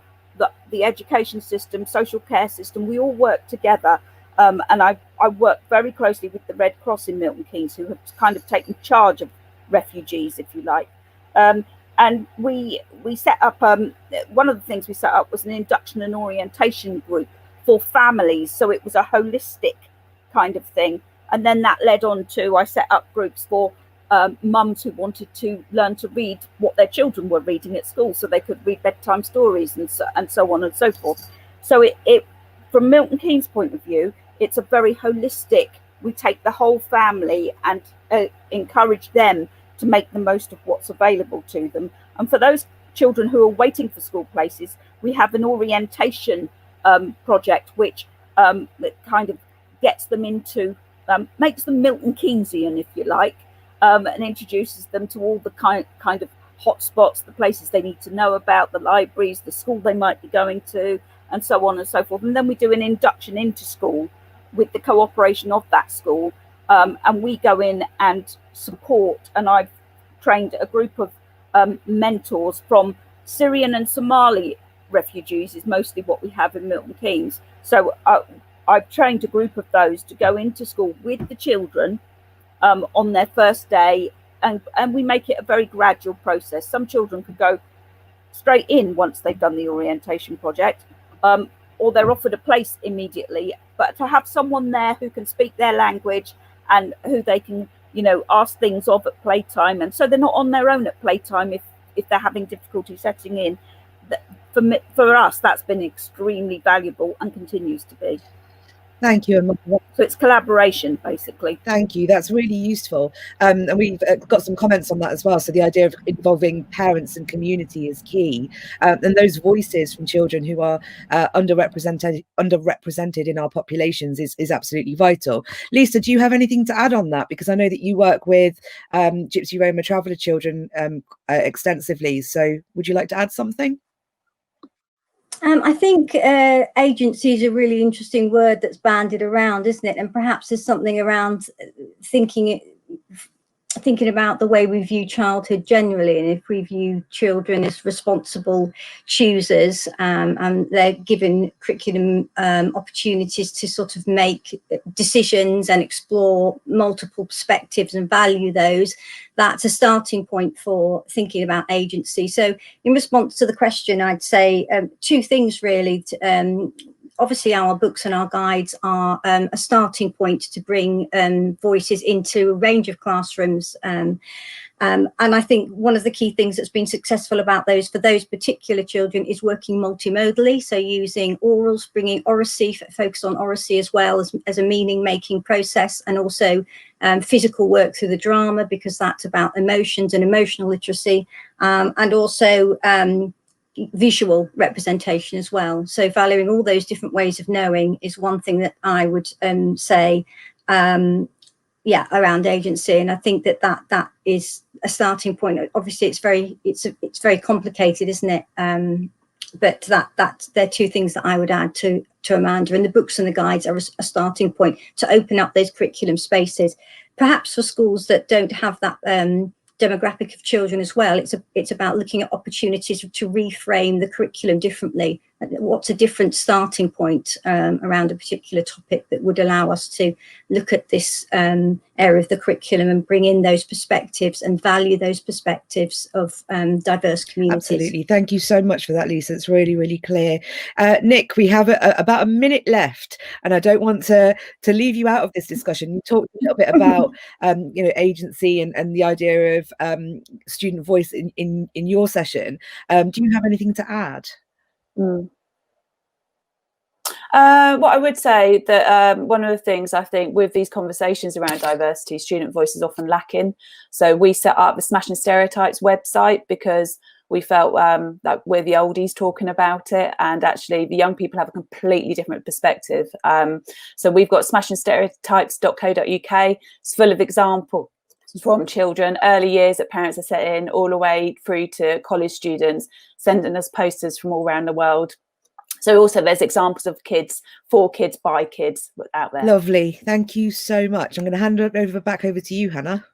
the education system, social care system, we all worked together. And I work very closely with the Red Cross in Milton Keynes, who have kind of taken charge of refugees, if you like. And we set up, one of the things we set up was an induction and orientation group for families. So it was a holistic kind of thing. And then that led on to, I set up groups for mums who wanted to learn to read what their children were reading at school, so they could read bedtime stories and so on and so forth. So it from Milton Keynes' point of view, it's a very holistic, we take the whole family and encourage them to make the most of what's available to them. And for those children who are waiting for school places, we have an orientation project, which kind of gets them into, makes them Milton Keynesian, if you like, and introduces them to all the kind of hotspots, the places they need to know about, the libraries, the school they might be going to, and so on and so forth. And then we do an induction into school with the cooperation of that school, and we go in and support. And I've trained a group of mentors from Syrian and Somali refugees, is mostly what we have in Milton Keynes. So I've trained a group of those to go into school with the children on their first day, and we make it a very gradual process. Some children could go straight in once they've done the orientation project, or they're offered a place immediately, but to have someone there who can speak their language and who they can, you know, ask things of at playtime, and so they're not on their own at playtime if they're having difficulty setting in. For us, that's been extremely valuable and continues to be. Thank you. So it's collaboration, basically. Thank you. That's really useful. And we've got some comments on that as well. So the idea of involving parents and community is key. And those voices from children who are underrepresented in our populations is absolutely vital. Lisa, do you have anything to add on that? Because I know that you work with Gypsy Roma traveller children extensively. So would you like to add something? I think agency is a really interesting word that's bandied around, isn't it? And perhaps there's something around thinking about the way we view childhood generally, and if we view children as responsible choosers, and they're given curriculum opportunities to sort of make decisions and explore multiple perspectives and value those, that's a starting point for thinking about agency. So in response to the question, I'd say two things really. Obviously, our books and our guides are a starting point to bring voices into a range of classrooms. And I think one of the key things that's been successful about those for those particular children is working multimodally. So using orals, bringing oracy, focus on oracy as well as a meaning-making process, and also physical work through the drama, because that's about emotions and emotional literacy, and also visual representation as well. So valuing all those different ways of knowing is one thing that I would say around agency. And I think that is a starting point. Obviously it's very complicated, isn't it? But they're two things that I would add to Amanda. And the books and the guides are a starting point to open up those curriculum spaces, perhaps for schools that don't have that demographic of children as well. It's about looking at opportunities to reframe the curriculum differently. What's a different starting point around a particular topic that would allow us to look at this area of the curriculum and bring in those perspectives and value those perspectives of diverse communities. Absolutely. Thank you so much for that, Lisa. It's really, really clear. Nick, we have about a minute left, and I don't want to leave you out of this discussion. You talked a little bit about agency and the idea of student voice in your session. Do you have anything to add? What I would say that one of the things I think with these conversations around diversity, student voice is often lacking. So we set up the Smashing Stereotypes website because we felt that we're the oldies talking about it, and actually the young people have a completely different perspective. So we've got smashingstereotypes.co.uk. It's full of examples from children, early years that parents are setting, all the way through to college students, sending us posters from all around the world. So also there's examples of kids, for kids, by kids out there. Lovely. Thank you so much. I'm going to hand it back over to you, Hannah.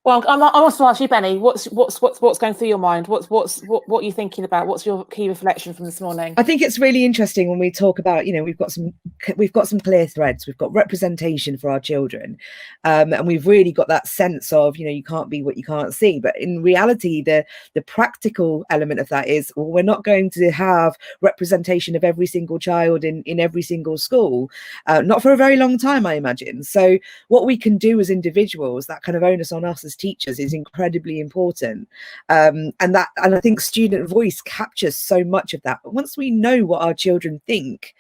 Well, I want to ask you, Benny, what's going through your mind? What are you thinking about? What's your key reflection from this morning? I think it's really interesting when we talk about, we've got some clear threads. We've got representation for our children, and we've really got that sense of, you can't be what you can't see. But in reality, the practical element of that is, well, we're not going to have representation of every single child in every single school, not for a very long time, I imagine. So what we can do as individuals, that kind of onus on us as teachers, is incredibly important, and I think student voice captures so much of that. But once we know what our children think,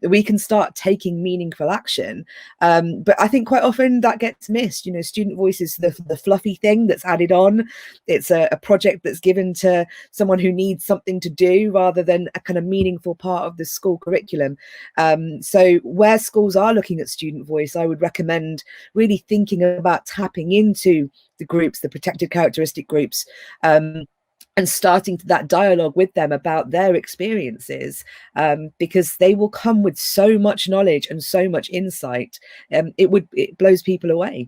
we can start taking meaningful action, but I think quite often that gets missed. Student voice is the fluffy thing that's added on. It's a project that's given to someone who needs something to do rather than a kind of meaningful part of the school curriculum. So where schools are looking at student voice, I would recommend really thinking about tapping into the groups, the protected characteristic groups, and starting that dialogue with them about their experiences, because they will come with so much knowledge and so much insight. It blows people away.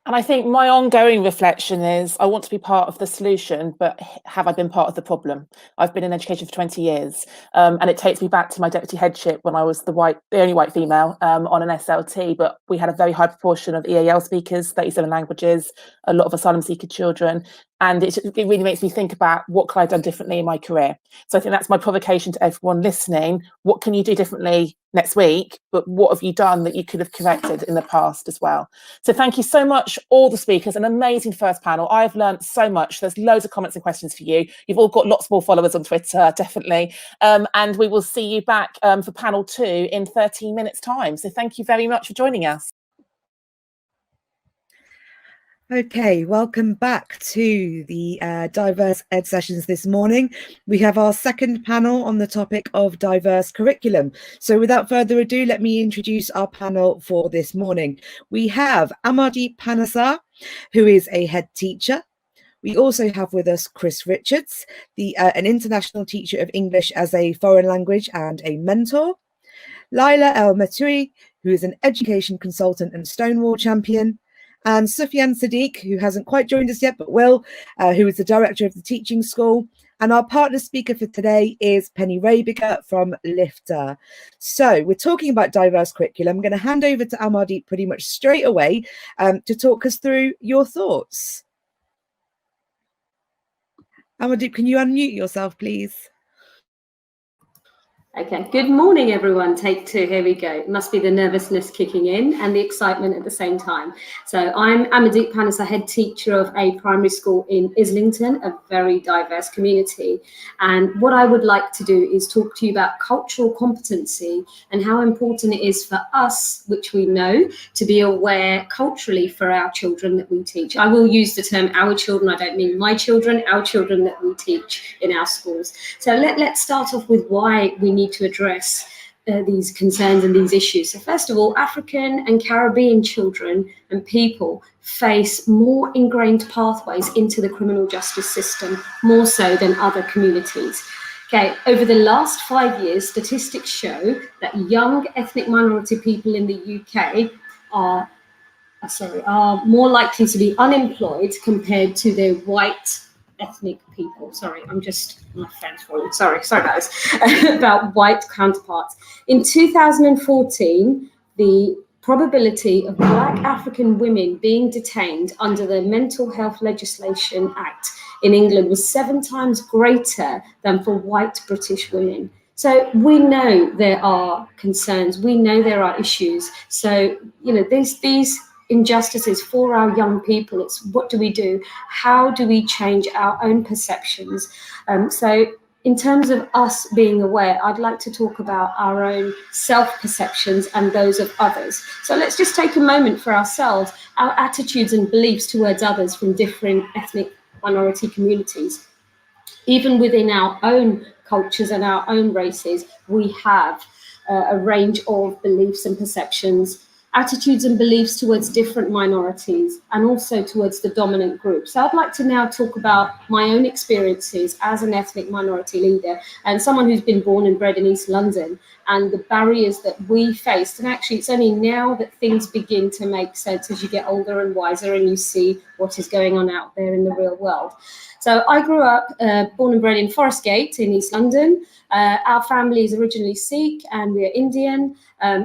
And I think my ongoing reflection is, I want to be part of the solution, but have I been part of the problem? I've been in education for 20 years, and it takes me back to my deputy headship when I was the only white female on an SLT, but we had a very high proportion of EAL speakers, 37 languages, a lot of asylum seeker children. And it really makes me think about what could I have done differently in my career. So I think that's my provocation to everyone listening. What can you do differently next week? But what have you done that you could have corrected in the past as well? So thank you so much, all the speakers. An amazing first panel. I've learned so much. There's loads of comments and questions for you. You've all got lots more followers on Twitter, definitely. And we will see you back for panel 2 in 13 minutes time. So thank you very much for joining us. Okay, welcome back to the Diverse Ed sessions this morning. We have our second panel on the topic of diverse curriculum. So without further ado, let me introduce our panel for this morning. We have Amardeep Panesar, who is a head teacher. We also have with us Chris Richards, an international teacher of English as a foreign language and a mentor. Laila El-Metoui, who is an education consultant and Stonewall champion. And Sufian Sadiq, who hasn't quite joined us yet, but will, who is the director of the teaching school. And our partner speaker for today is Penny Rabiger from Lifter. So we're talking about diverse curriculum. I'm going to hand over to Amardeep pretty much straight away to talk us through your thoughts. Amardeep, can you unmute yourself, please? Okay, good morning, everyone. Take 2, here we go. It must be the nervousness kicking in and the excitement at the same time. So I'm Amardeep Panesar, head teacher of a primary school in Islington, a very diverse community. And what I would like to do is talk to you about cultural competency and how important it is for us, which we know, to be aware culturally for our children that we teach. I will use the term our children. I don't mean my children, our children that we teach in our schools. So let's start off with why we need to address these concerns and these issues. So first of all, African and Caribbean children and people face more ingrained pathways into the criminal justice system, more so than other communities. Okay, over the last 5 years, statistics show that young ethnic minority people in the UK are more likely to be unemployed compared to their white ethnic people. Sorry, my phone's falling. Sorry guys, about white counterparts. In 2014, the probability of Black African women being detained under the Mental Health Legislation Act in England was 7 times greater than for white British women. So we know there are concerns, we know there are issues. So, these injustices for our young people, it's what do we do? How do we change our own perceptions? So in terms of us being aware, I'd like to talk about our own self-perceptions and those of others. So let's just take a moment for ourselves, our attitudes and beliefs towards others from different ethnic minority communities. Even within our own cultures and our own races, we have a range of beliefs and perceptions, attitudes and beliefs towards different minorities, and also towards the dominant group. So I'd like to now talk about my own experiences as an ethnic minority leader and someone who's been born and bred in East London, and the barriers that we faced. And actually, it's only now that things begin to make sense as you get older and wiser and you see what is going on out there in the real world. So I grew up, born and bred in Forest Gate in East London. Our family is originally Sikh and we are Indian.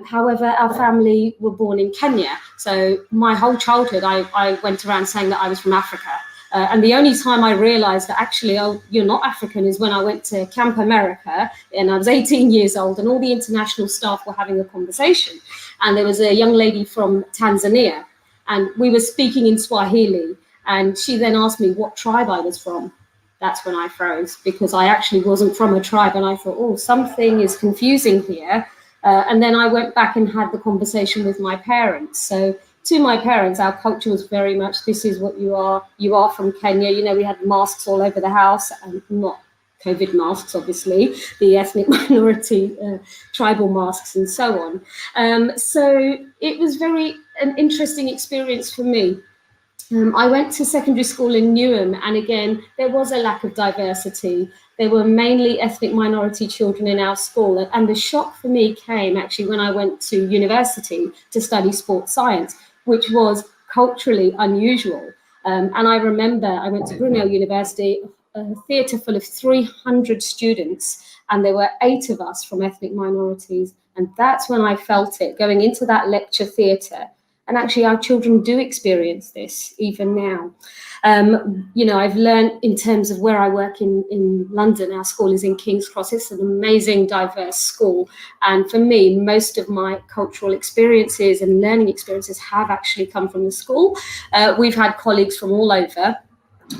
However, our family were born in Kenya. So my whole childhood, I went around saying that I was from Africa. And the only time I realized that actually, oh, you're not African is when I went to Camp America and I was 18 years old and all the international staff were having a conversation. And there was a young lady from Tanzania and we were speaking in Swahili. And she then asked me what tribe I was from. That's when I froze, because I actually wasn't from a tribe. And I thought, oh, something is confusing here. And then I went back and had the conversation with my parents. So to my parents, our culture was very much, this is what you are. You are from Kenya. You know, we had masks all over the house, and not COVID masks, obviously, the ethnic minority tribal masks and so on. So it was an interesting experience for me. I went to secondary school in Newham, and again, there was a lack of diversity. There were mainly ethnic minority children in our school. And the shock for me came actually when I went to university to study sports science, which was culturally unusual. And I remember I went to Brunel University, a theatre full of 300 students, and there were 8 of us from ethnic minorities. And that's when I felt it, going into that lecture theatre. And actually, our children do experience this even now. You know, I've learned in terms of where I work in London, our school is in King's Cross. It's an amazing, diverse school. And for me, most of my cultural experiences and learning experiences have actually come from the school. We've had colleagues from all over.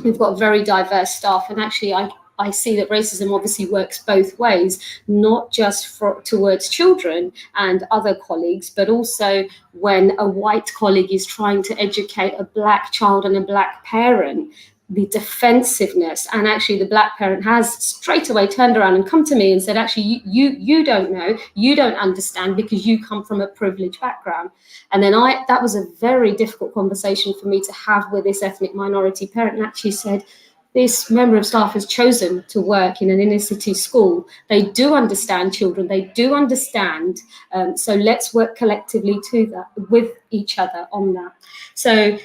We've got very diverse staff. And actually, I see that racism obviously works both ways, not just towards children and other colleagues, but also when a white colleague is trying to educate a black child and a black parent, the defensiveness. And actually the black parent has straight away turned around and come to me and said, actually, you don't know, you don't understand because you come from a privileged background. And then that was a very difficult conversation for me to have with this ethnic minority parent, and actually said, this member of staff has chosen to work in an inner city school. They do understand children, they do understand. So let's work collectively with each other on that. So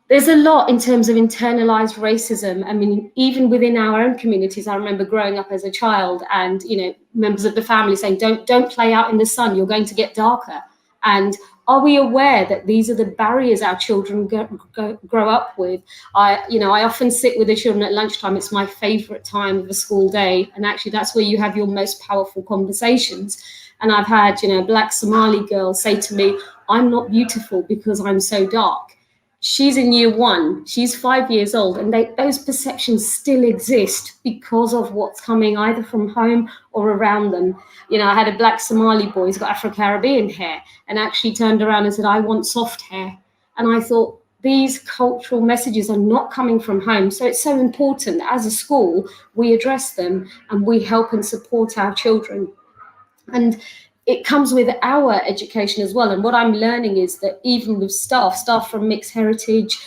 there's a lot in terms of internalized racism. I mean, even within our own communities, I remember growing up as a child and, you know, members of the family saying, don't play out in the sun, you're going to get darker. And are we aware that these are the barriers our children grow up with? I often sit with the children at lunchtime. It's my favorite time of a school day. And actually that's where you have your most powerful conversations. And I've had, a black Somali girl say to me, I'm not beautiful because I'm so dark. She's in year 1, she's 5 years old, and those perceptions still exist because of what's coming either from home or around them. I had a black Somali boy, he's got Afro-Caribbean hair, and actually turned around and said, I want soft hair. And I thought, these cultural messages are not coming from home. So it's so important that as a school, we address them and we help and support our children. And it comes with our education as well. And what I'm learning is that even with staff from mixed heritage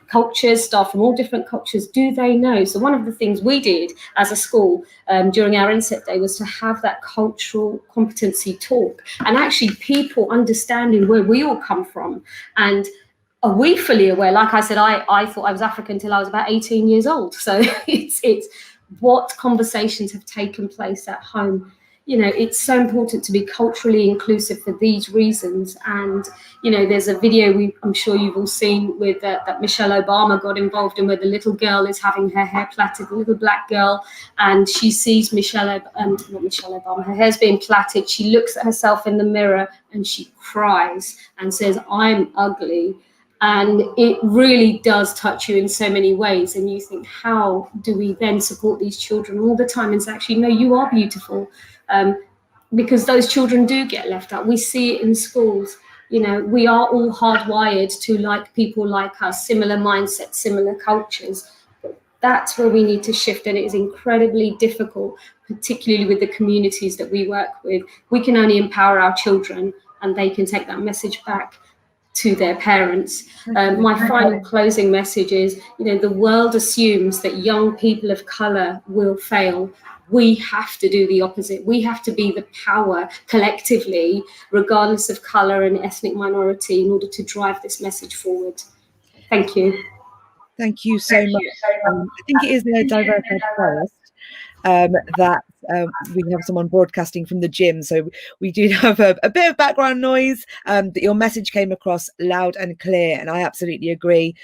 cultures, staff from all different cultures, do they know? So one of the things we did as a school during our inset day was to have that cultural competency talk, and actually people understanding where we all come from. And are we fully aware? Like I said, I thought I was African until I was about 18 years old. So it's what conversations have taken place at home. It's so important to be culturally inclusive for these reasons. And, there's a video I'm sure you've all seen with that Michelle Obama got involved in, where the little girl is having her hair plaited, the little black girl, and she sees not Michelle Obama, her hair's being plaited. She looks at herself in the mirror and she cries and says, I'm ugly. And it really does touch you in so many ways. And you think, how do we then support these children all the time and say, actually, no, you are beautiful? Because those children do get left out. We see it in schools. You know, we are all hardwired to like people like us, similar mindsets, similar cultures. But that's where we need to shift. And it is incredibly difficult, particularly with the communities that we work with. We can only empower our children, and they can take that message back to their parents. My final closing message is, you know, the world assumes that young people of colour will fail. We have to do the opposite. We have to be the power collectively, regardless of colour and ethnic minority, in order to drive this message forward. Thank you. Thank you so much. I think it is the Diverse Ed First that we have someone broadcasting from the gym, so we do have a bit of background noise, but your message came across loud and clear, and I absolutely agree.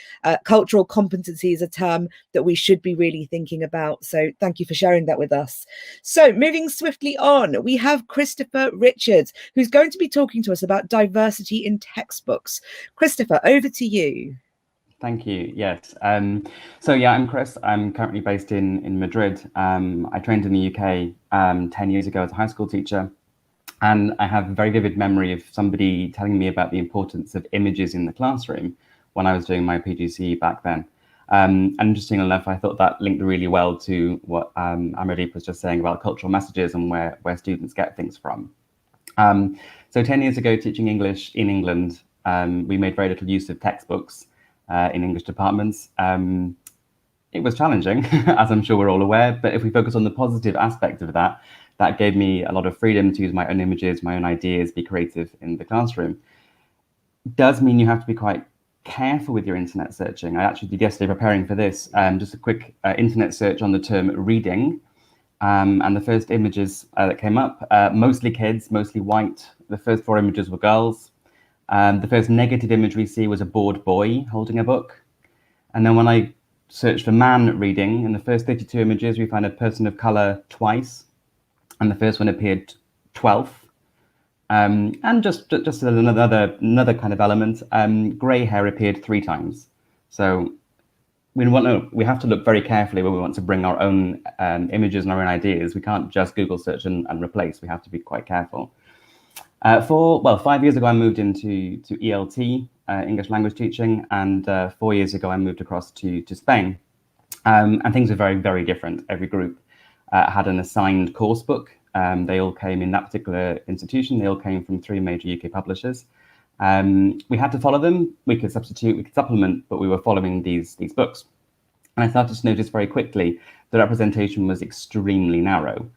Cultural competency is a term that we should be really thinking about, so thank you for sharing that with us. So moving swiftly on, we have Christopher Richards, who's going to be talking to us about diversity in textbooks. Christopher, over to you. Thank you. Yes. So yeah, I'm Chris. I'm currently based in Madrid. I trained in the UK 10 years ago as a high school teacher, and I have a very vivid memory of somebody telling me about the importance of images in the classroom when I was doing my PGCE back then. And interestingly enough, I thought that linked really well to what Amardeep was just saying about cultural messages and where students get things from. So 10 years ago, teaching English in England, we made very little use of textbooks in English departments. It was challenging, as I'm sure we're all aware, but if we focus on the positive aspect of that, that gave me a lot of freedom to use my own images, my own ideas, be creative in the classroom. It does mean you have to be quite careful with your internet searching. I actually did yesterday, preparing for this, just a quick internet search on the term reading, and the first images that came up, mostly kids, mostly white. The first 4 images were girls. The first negative image we see was a bored boy holding a book. And then when I searched for man reading, in the first 32 images, we find a person of colour twice. And the first one appeared 12th. And just another kind of element, grey hair appeared 3 times. So we have to look very carefully when we want to bring our own images and our own ideas. We can't just Google search and replace. We have to be quite careful. 5 years ago, I moved into ELT, English language teaching, and 4 years ago, I moved across to Spain. And things are very, very different. Every group had an assigned course book. They all came in that particular institution. They all came from 3 major UK publishers. We had to follow them. We could substitute, we could supplement, but we were following these books. And I started to notice very quickly the representation was extremely narrow.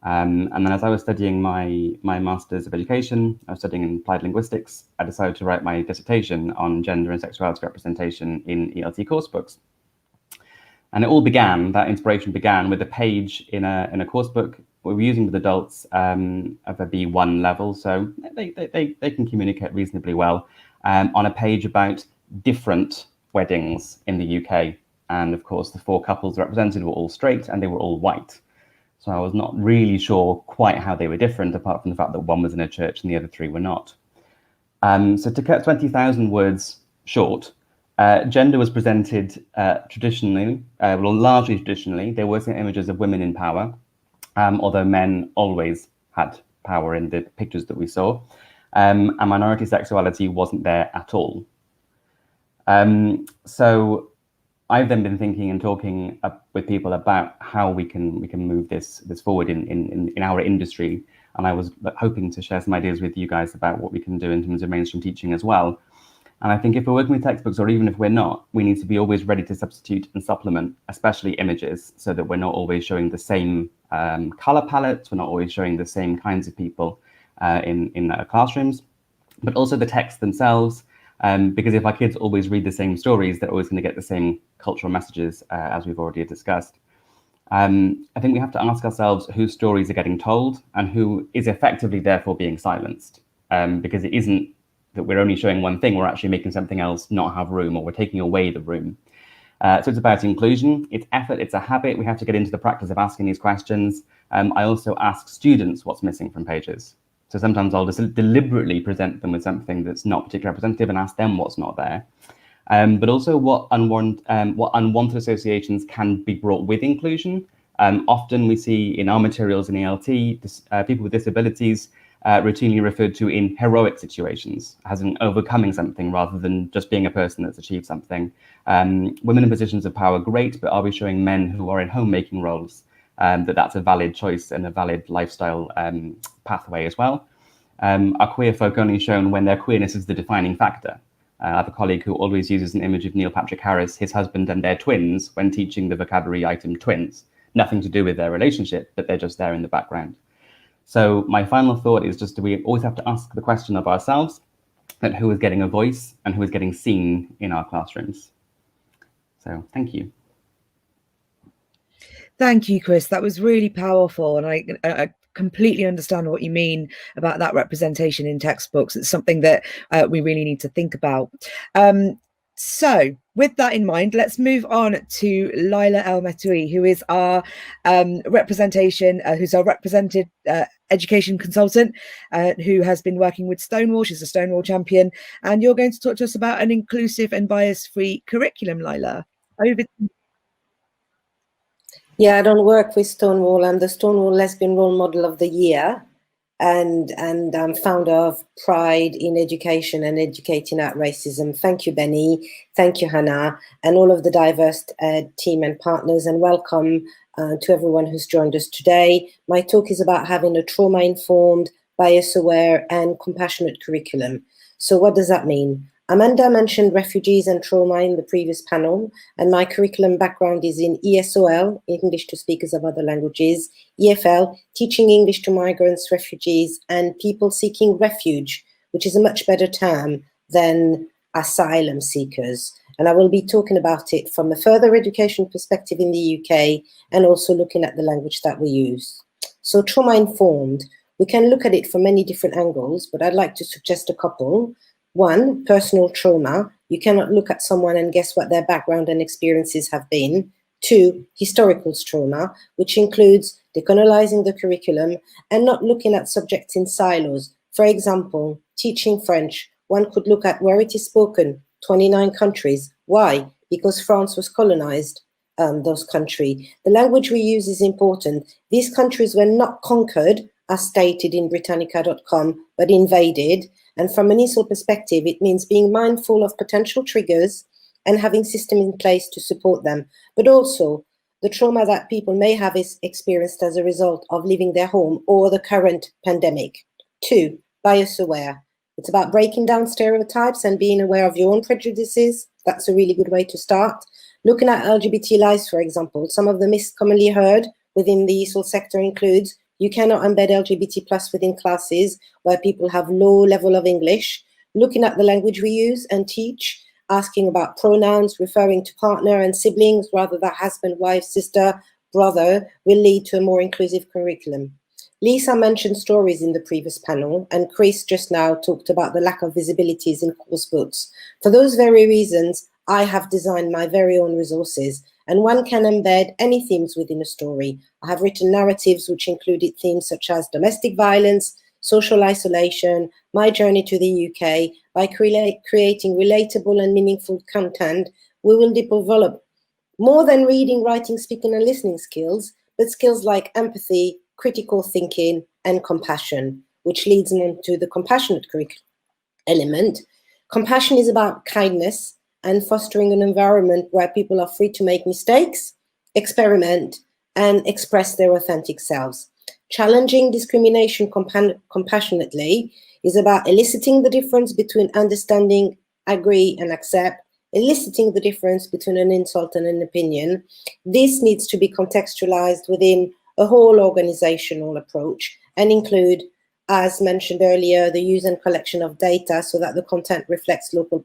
And then as I was studying my Master's of Education, I was studying in Applied Linguistics, I decided to write my dissertation on gender and sexuality representation in ELT coursebooks. And it all began, that inspiration began with a page in a coursebook we were using with adults of a B1 level, so they can communicate reasonably well, on a page about different weddings in the UK. And of course, the 4 couples represented were all straight and they were all white. So I was not really sure quite how they were different, apart from the fact that one was in a church and the other 3 were not. So to cut 20,000 words short, gender was presented traditionally, largely traditionally. There were some images of women in power, although men always had power in the pictures that we saw. And minority sexuality wasn't there at all. So I've then been thinking and talking with people about how we can move this forward in our industry, and I was hoping to share some ideas with you guys about what we can do in terms of mainstream teaching as well. And I think if we're working with textbooks, or even if we're not, we need to be always ready to substitute and supplement, especially images, so that we're not always showing the same color palettes, we're not always showing the same kinds of people in our classrooms, but also the texts themselves. Because if our kids always read the same stories, they're always going to get the same cultural messages, as we've already discussed. I think we have to ask ourselves whose stories are getting told and who is effectively therefore being silenced. Because it isn't that we're only showing one thing, we're actually making something else not have room, or we're taking away the room. So it's about inclusion, it's effort, it's a habit. We have to get into the practice of asking these questions. I also ask students what's missing from pages. So sometimes I'll just deliberately present them with something that's not particularly representative and ask them what's not there. but also what unwanted associations can be brought with inclusion. Often we see in our materials in ELT, people with disabilities routinely referred to in heroic situations, as in overcoming something rather than just being a person that's achieved something. Women in positions of power, great, but are we showing men who are in homemaking roles that's a valid choice and a valid lifestyle pathway as well? Are queer folk only shown when their queerness is the defining factor? I have a colleague who always uses an image of Neil Patrick Harris, his husband, and their twins when teaching the vocabulary item twins. Nothing to do with their relationship, but they're just there in the background. So my final thought is just we always have to ask the question of ourselves that who is getting a voice and who is getting seen in our classrooms. So thank you. Thank you, Chris. That was really powerful. And I completely understand what you mean about that representation in textbooks. It's something that we really need to think about. So with that in mind, let's move on to Laila El-Metoui, who is our who's our represented education consultant, who has been working with Stonewall. She's a Stonewall champion. And you're going to talk to us about an inclusive and bias-free curriculum, Laila. Over to you. Yeah, I don't work with Stonewall. I'm the Stonewall Lesbian Role Model of the Year, and I'm founder of Pride in Education and Educating Out Racism. Thank you, Benny. Thank you, Hannah, and all of the diverse team and partners, and welcome to everyone who's joined us today. My talk is about having a trauma-informed, bias-aware, and compassionate curriculum. So what does that mean? Amanda mentioned refugees and trauma in the previous panel, and my curriculum background is in ESOL, English to Speakers of Other Languages, EFL, Teaching English to Migrants, Refugees, and People Seeking Refuge, which is a much better term than asylum seekers. And I will be talking about it from a further education perspective in the UK, and also looking at the language that we use. So trauma-informed, we can look at it from many different angles, but I'd like to suggest a couple. One, personal trauma. You cannot look at someone and guess what their background and experiences have been. Two, historical trauma, which includes decolonizing the curriculum and not looking at subjects in silos. For example, teaching French, one could look at where it is spoken, 29 countries. Why? Because France was colonized, those countries. The language we use is important. These countries were not conquered, as stated in Britannica.com, but invaded. And from an ESOL perspective, it means being mindful of potential triggers and having systems in place to support them, but also the trauma that people may have experienced as a result of leaving their home or the current pandemic. Two, bias aware. It's about breaking down stereotypes and being aware of your own prejudices. That's a really good way to start. Looking at LGBT lives, for example, some of the myths commonly heard within the ESOL sector includes you cannot embed LGBT plus within classes where people have low level of English. Looking at the language we use and teach, asking about pronouns, referring to partner and siblings rather than husband, wife, sister, brother will lead to a more inclusive curriculum. Lisa mentioned stories in the previous panel, and Chris just now talked about the lack of visibilities in course books. For those very reasons, I have designed my very own resources, and one can embed any themes within a story. I have written narratives which included themes such as domestic violence, social isolation, my journey to the UK. By creating relatable and meaningful content, we will develop more than reading, writing, speaking, and listening skills, but skills like empathy, critical thinking, and compassion, which leads me to the compassionate curriculum element. Compassion is about kindness and fostering an environment where people are free to make mistakes, experiment, and express their authentic selves. Challenging discrimination compassionately is about eliciting the difference between understanding, agree, and accept, eliciting the difference between an insult and an opinion. This needs to be contextualized within a whole organizational approach and include, as mentioned earlier, the use and collection of data so that the content reflects local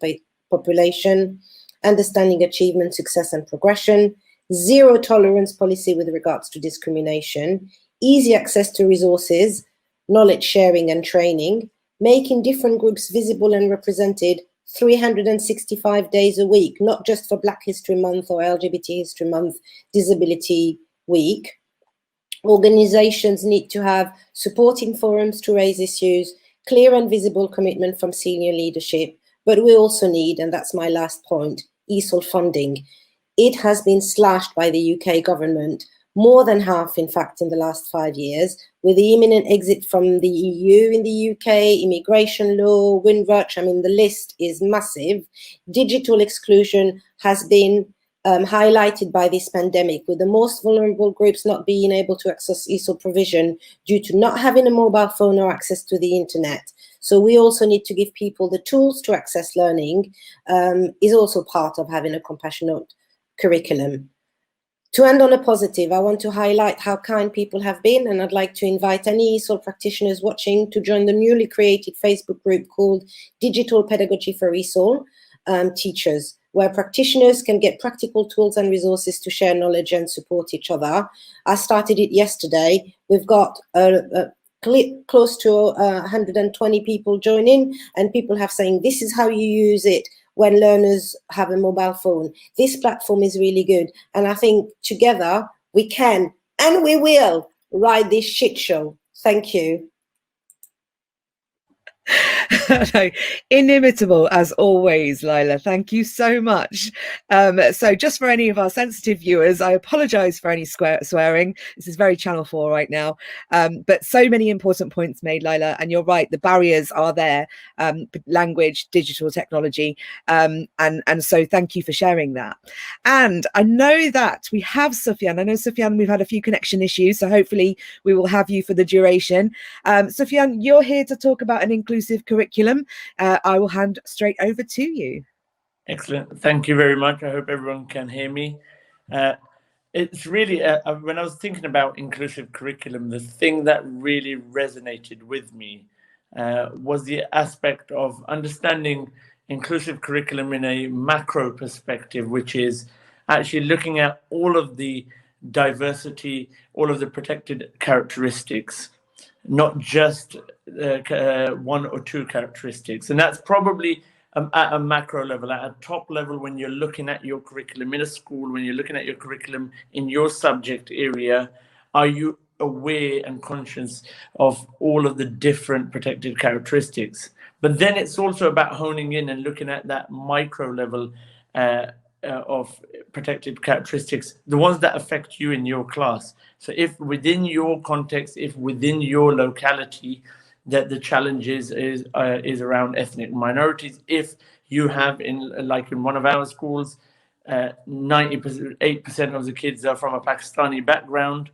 population, understanding achievement, success, and progression, zero tolerance policy with regards to discrimination, easy access to resources, knowledge sharing and training, making different groups visible and represented 365 days a week, not just for Black History Month or LGBT History Month, Disability Week. Organizations need to have supporting forums to raise issues, clear and visible commitment from senior leadership, But we also need, and that's my last point, ESOL funding. It has been slashed by the UK government, more than half, in fact, in the last 5 years, with the imminent exit from the EU in the UK, immigration law, Windrush, I mean, the list is massive. Digital exclusion has been highlighted by this pandemic, with the most vulnerable groups not being able to access ESOL provision due to not having a mobile phone or access to the internet. So we also need to give people the tools to access learning, is also part of having a compassionate curriculum. To end on a positive, I want to highlight how kind people have been, and I'd like to invite any ESOL practitioners watching to join the newly created Facebook group called Digital Pedagogy for ESOL Teachers, where practitioners can get practical tools and resources to share knowledge and support each other. I started it yesterday. We've got close to 120 people joining, and people have saying this is how you use it when learners have a mobile phone. This platform is really good. And I think together we can, and we will, ride this shit show. Thank you. No, inimitable as always, Laila. Thank you so much. So just for any of our sensitive viewers, I apologize for any swearing. This is very Channel 4 right now. But so many important points made, Laila, and you're right, the barriers are there, language, digital technology, and so thank you for sharing that. And I know that we have Sufian. I know, Sufian, we've had a few connection issues, so hopefully we will have you for the duration. Sufian, you're here to talk about an inclusive curriculum. I will hand straight over to you. Excellent. Thank you very much. I hope everyone can hear me. It's really, when I was thinking about inclusive curriculum, the thing that really resonated with me was the aspect of understanding inclusive curriculum in a macro perspective, which is actually looking at all of the diversity, all of the protected characteristics, not just one or two characteristics. And that's probably at a macro level. At a top level, when you're looking at your curriculum in a school, when you're looking at your curriculum in your subject area, are you aware and conscious of all of the different protected characteristics? But then it's also about honing in and looking at that micro level of protected characteristics, the ones that affect you in your class. So if within your context, if within your locality, that the challenge is around ethnic minorities. If you have, like in one of our schools, 98% of the kids are from a Pakistani background,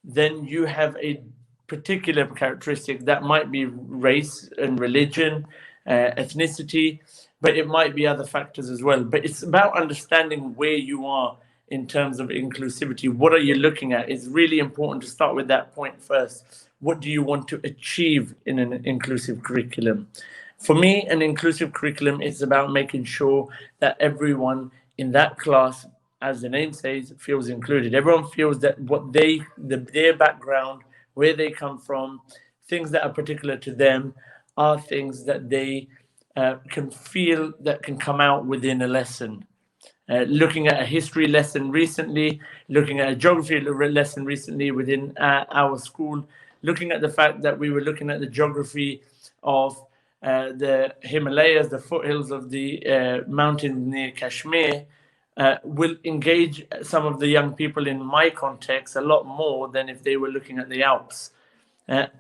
then you have a particular characteristic that might be race and religion, ethnicity, but it might be other factors as well. But it's about understanding where you are in terms of inclusivity. What are you looking at? It's really important to start with that point first. What do you want to achieve in an inclusive curriculum? For me, an inclusive curriculum is about making sure that everyone in that class, as the name says, feels included. Everyone feels that their background, where they come from, things that are particular to them are things that they can feel that can come out within a lesson. Looking at a history lesson recently, looking at a geography lesson recently within our school, looking at the fact that we were looking at the geography of the Himalayas, the foothills of the mountains near Kashmir, will engage some of the young people in my context a lot more than if they were looking at the Alps.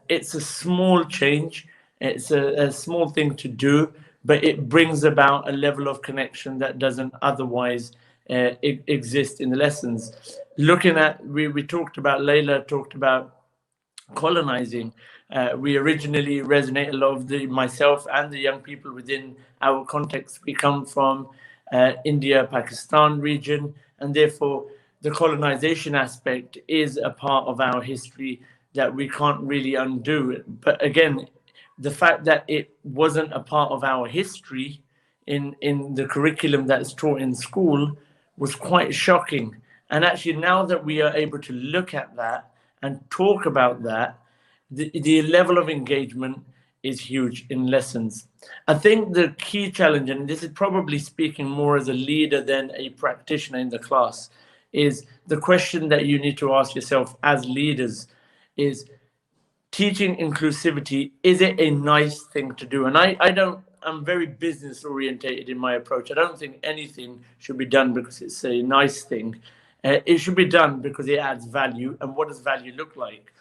It's a small change, it's a small thing to do, but it brings about a level of connection that doesn't otherwise exist in the lessons. Looking at, we talked about, Laila talked about colonizing. We originally resonate a lot of myself and the young people within our context. We come from India, Pakistan region, and therefore the colonization aspect is a part of our history that we can't really undo. But again, the fact that it wasn't a part of our history in the curriculum that's taught in school was quite shocking. And actually, now that we are able to look at that and talk about that, the level of engagement is huge in lessons. I think the key challenge, and this is probably speaking more as a leader than a practitioner in the class, is the question that you need to ask yourself as leaders is, teaching inclusivity, is it a nice thing to do? And I don't I'm very business orientated in my approach. I don't think anything should be done because it's a nice thing. It should be done because it adds value. And what does value look like?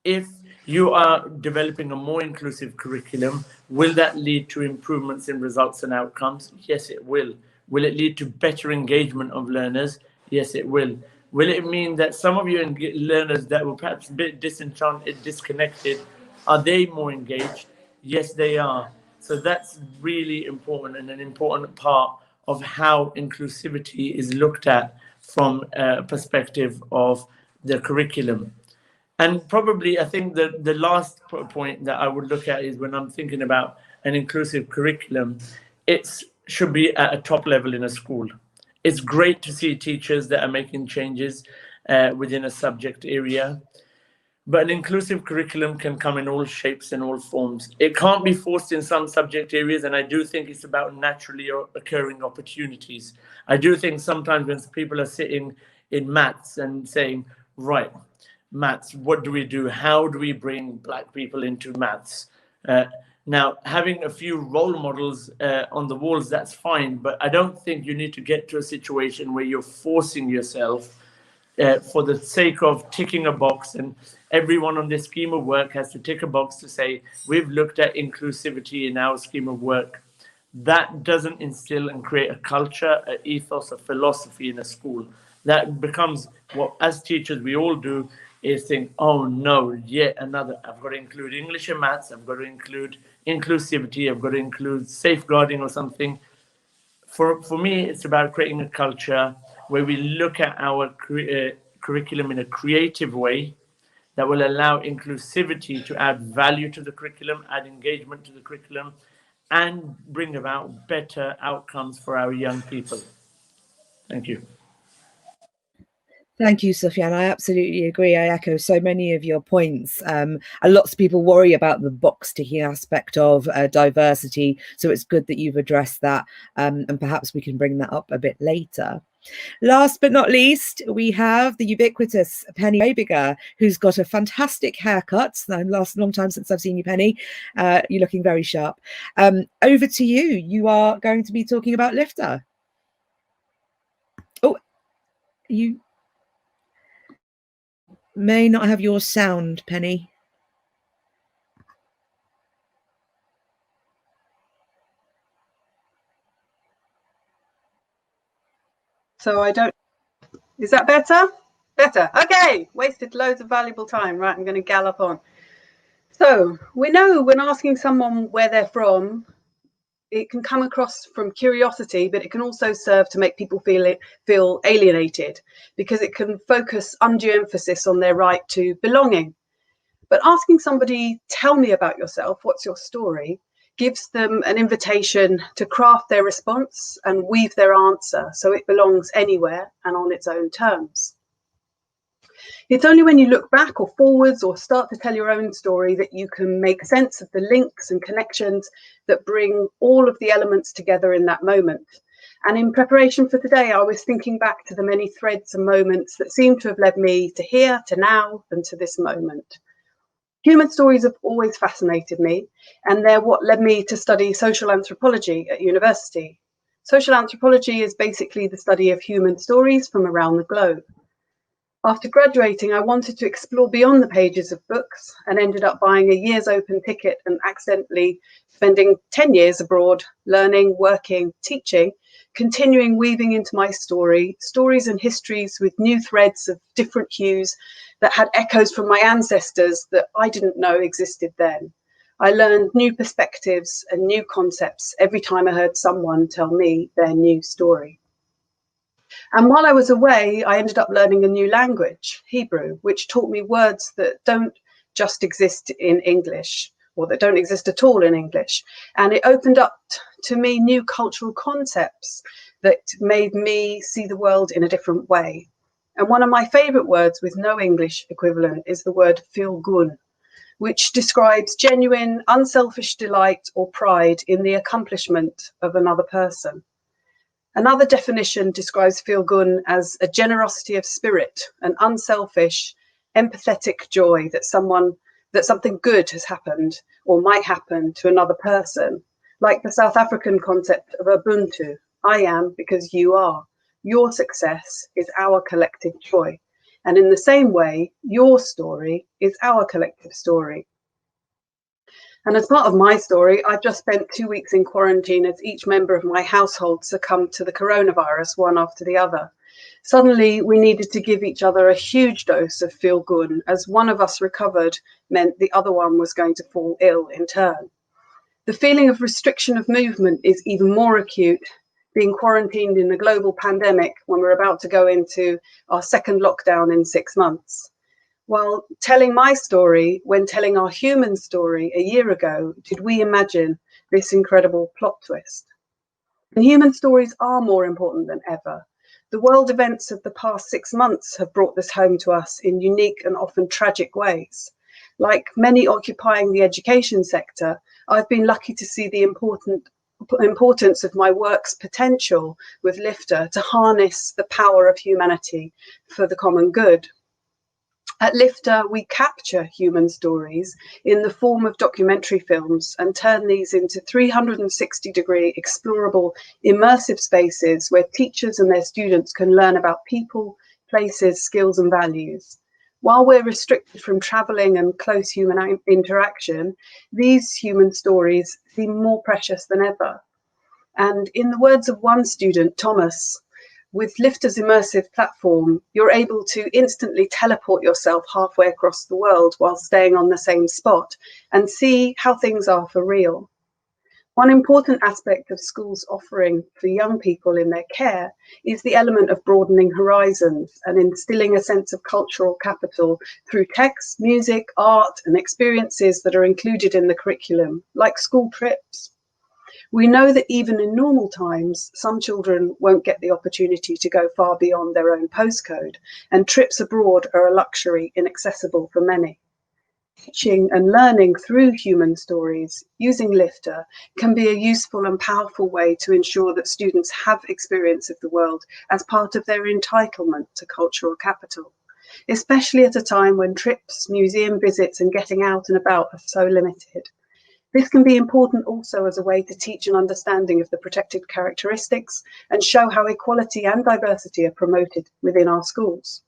If you are developing a more inclusive curriculum, will that lead to improvements in results and outcomes? Yes, it will. Will it lead to better engagement of learners? Yes, it will. Will it mean that some of your learners that were perhaps a bit disenchanted, disconnected, are they more engaged? Yes, they are. So that's really important and an important part of how inclusivity is looked at from a perspective of the curriculum. And probably, I think the last point that I would look at is when I'm thinking about an inclusive curriculum, it should be at a top level in a school. It's great to see teachers that are making changes within a subject area, but an inclusive curriculum can come in all shapes and all forms. It can't be forced in some subject areas, and I do think it's about naturally occurring opportunities. I do think sometimes when people are sitting in maths and saying, right, maths, what do we do? How do we bring Black people into maths? Now, having a few role models on the walls, that's fine, but I don't think you need to get to a situation where you're forcing yourself for the sake of ticking a box, and everyone on this scheme of work has to tick a box to say, we've looked at inclusivity in our scheme of work. That doesn't instill and create a culture, an ethos, a philosophy in a school. That becomes what, as teachers, we all do, is think, oh no, yet another, I've got to include English and maths, I've got to include inclusivity, I've got to include safeguarding or something. For me, it's about creating a culture where we look at our curriculum in a creative way that will allow inclusivity to add value to the curriculum, add engagement to the curriculum, and bring about better outcomes for our young people. Thank you. Thank you, Sufian. I absolutely agree. I echo so many of your points. And lots of people worry about the box ticking aspect of diversity. So it's good that you've addressed that. And perhaps we can bring that up a bit later. Last but not least, we have the ubiquitous Penny Rabiger, who's got a fantastic haircut. Last long time since I've seen you, Penny. You're looking very sharp. Over to you. You are going to be talking about Lifter. Oh, you may not have your sound, Penny. So I don't, is that better? Better, okay, wasted loads of valuable time. Right, I'm going to gallop on. So we know when asking someone where they're from, it can come across from curiosity, but it can also serve to make people feel alienated, because it can focus undue emphasis on their right to belonging. But asking somebody, tell me about yourself, what's your story, gives them an invitation to craft their response and weave their answer so it belongs anywhere and on its own terms. It's only when you look back or forwards or start to tell your own story that you can make sense of the links and connections that bring all of the elements together in that moment. And in preparation for today, I was thinking back to the many threads and moments that seem to have led me to here, to now, and to this moment. Human stories have always fascinated me, and they're what led me to study social anthropology at university. Social anthropology is basically the study of human stories from around the globe. After graduating, I wanted to explore beyond the pages of books and ended up buying a year's open ticket and accidentally spending 10 years abroad, learning, working, teaching, continuing weaving into my story, stories and histories with new threads of different hues that had echoes from my ancestors that I didn't know existed then. I learned new perspectives and new concepts every time I heard someone tell me their new story. And while I was away, I ended up learning a new language, Hebrew, which taught me words that don't just exist in English, or that don't exist at all in English. And it opened up to me new cultural concepts that made me see the world in a different way. And one of my favorite words with no English equivalent is the word filgun, which describes genuine, unselfish delight or pride in the accomplishment of another person. Another definition describes filgun as a generosity of spirit, an unselfish, empathetic joy that something good has happened or might happen to another person, like the South African concept of Ubuntu. I am because you are. Your success is our collective joy. And in the same way, your story is our collective story. And as part of my story, I've just spent 2 weeks in quarantine as each member of my household succumbed to the coronavirus, one after the other. Suddenly, we needed to give each other a huge dose of feel-good, as one of us recovered meant the other one was going to fall ill in turn. The feeling of restriction of movement is even more acute being quarantined in a global pandemic when we're about to go into our second lockdown in 6 months. While telling my story, when telling our human story a year ago, did we imagine this incredible plot twist? And human stories are more important than ever. The world events of the past 6 months have brought this home to us in unique and often tragic ways. Like many occupying the education sector, I've been lucky to see the importance of my work's potential with Lifter to harness the power of humanity for the common good. At Lifter, we capture human stories in the form of documentary films and turn these into 360-degree explorable, immersive spaces where teachers and their students can learn about people, places, skills and values. While we're restricted from travelling and close human interaction, these human stories seem more precious than ever. And in the words of one student, Thomas, with Lifter's immersive platform, you're able to instantly teleport yourself halfway across the world while staying on the same spot and see how things are for real. One important aspect of schools' offering for young people in their care is the element of broadening horizons and instilling a sense of cultural capital through text, music, art, and experiences that are included in the curriculum, like school trips. We know that even in normal times, some children won't get the opportunity to go far beyond their own postcode, and trips abroad are a luxury inaccessible for many. Teaching and learning through human stories using Lifter can be a useful and powerful way to ensure that students have experience of the world as part of their entitlement to cultural capital, especially at a time when trips, museum visits and getting out and about are so limited. This can be important also as a way to teach an understanding of the protected characteristics and show how equality and diversity are promoted within our schools.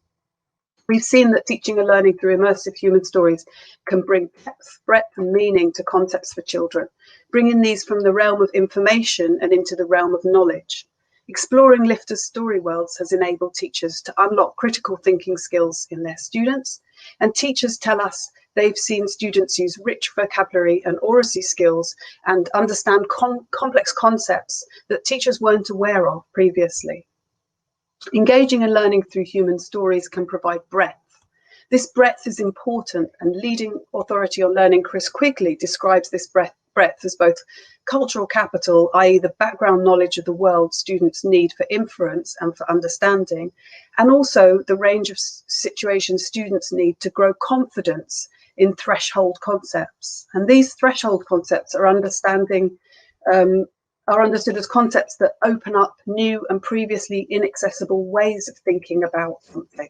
We've seen that teaching and learning through immersive human stories can bring depth, breadth and meaning to concepts for children, bringing these from the realm of information and into the realm of knowledge. Exploring Lifter's story worlds has enabled teachers to unlock critical thinking skills in their students, and teachers tell us they've seen students use rich vocabulary and oracy skills and understand complex concepts that teachers weren't aware of previously. Engaging and learning through human stories can provide breadth. This breadth is important, and leading authority on learning, Chris Quigley, describes this breadth as both cultural capital, i.e. the background knowledge of the world students need for inference and for understanding, and also the range of situations students need to grow confidence in threshold concepts. And these threshold concepts are understood as concepts that open up new and previously inaccessible ways of thinking about something.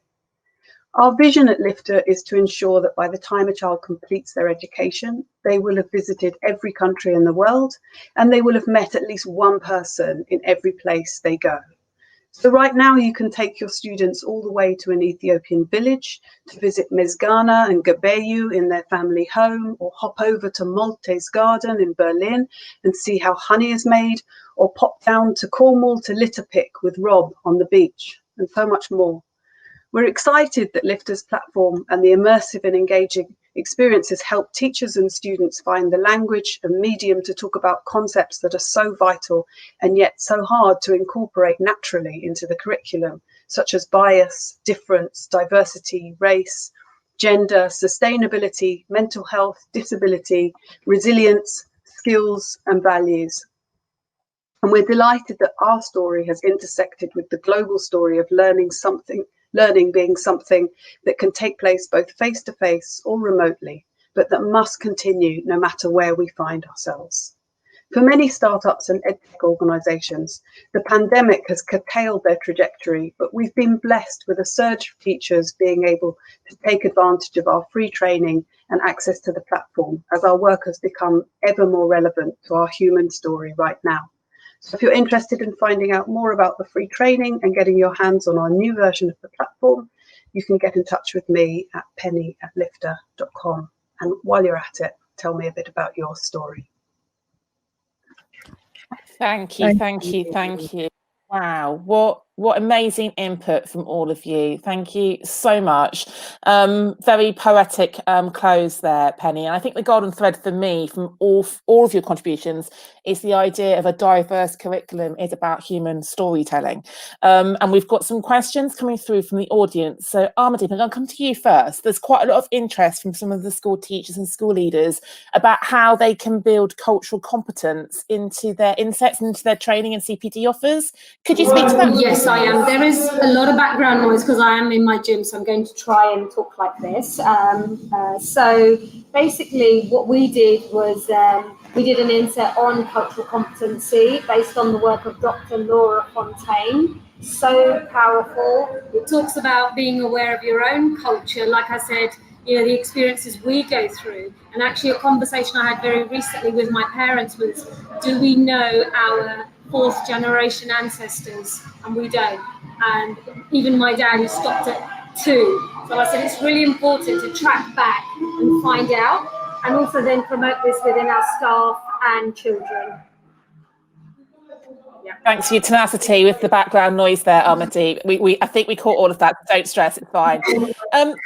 Our vision at Lifter is to ensure that by the time a child completes their education, they will have visited every country in the world, and they will have met at least one person in every place they go. So right now you can take your students all the way to an Ethiopian village to visit Mezgana and Gabeyu in their family home, or hop over to Molte's garden in Berlin and see how honey is made, or pop down to Cornwall to litter pick with Rob on the beach, and so much more. We're excited that Lifter's platform and the immersive and engaging experiences help teachers and students find the language and medium to talk about concepts that are so vital and yet so hard to incorporate naturally into the curriculum, such as bias, difference, diversity, race, gender, sustainability, mental health, disability, resilience, skills and values. And we're delighted that our story has intersected with the global story of learning being something that can take place both face-to-face or remotely, but that must continue no matter where we find ourselves. For many startups and edtech organisations, the pandemic has curtailed their trajectory, but we've been blessed with a surge of teachers being able to take advantage of our free training and access to the platform as our work has become ever more relevant to our human story right now. So if you're interested in finding out more about the free training and getting your hands on our new version of the platform, you can get in touch with me at penny@lifter.com. And while you're at it, tell me a bit about your story. Thank you. Wow, what amazing input from all of you. Thank you so much. Very poetic close there, Penny. And I think the golden thread for me from all of your contributions is the idea of a diverse curriculum is about human storytelling. And we've got some questions coming through from the audience. So Amardeep, I'm going to come to you first. There's quite a lot of interest from some of the school teachers and school leaders about how they can build cultural competence into their insets, into their training and CPD offers. Could you speak to that? Yes, I am. There is a lot of background noise because I am in my gym, so I'm going to try and talk like this. So basically what we did was we did an inset on cultural competency based on the work of Dr. Laura Fontaine. So powerful. It talks about being aware of your own culture. Like I said, you know, the experiences we go through. And actually a conversation I had very recently with my parents was, do we know our fourth generation ancestors? And we don't. And even my dad, who stopped at 2. So I said it's really important to track back and find out, and also then promote this within our staff and children. Yeah. Thanks for your tenacity with the background noise there, Amardeep. I think we caught all of that. Don't stress, it's fine.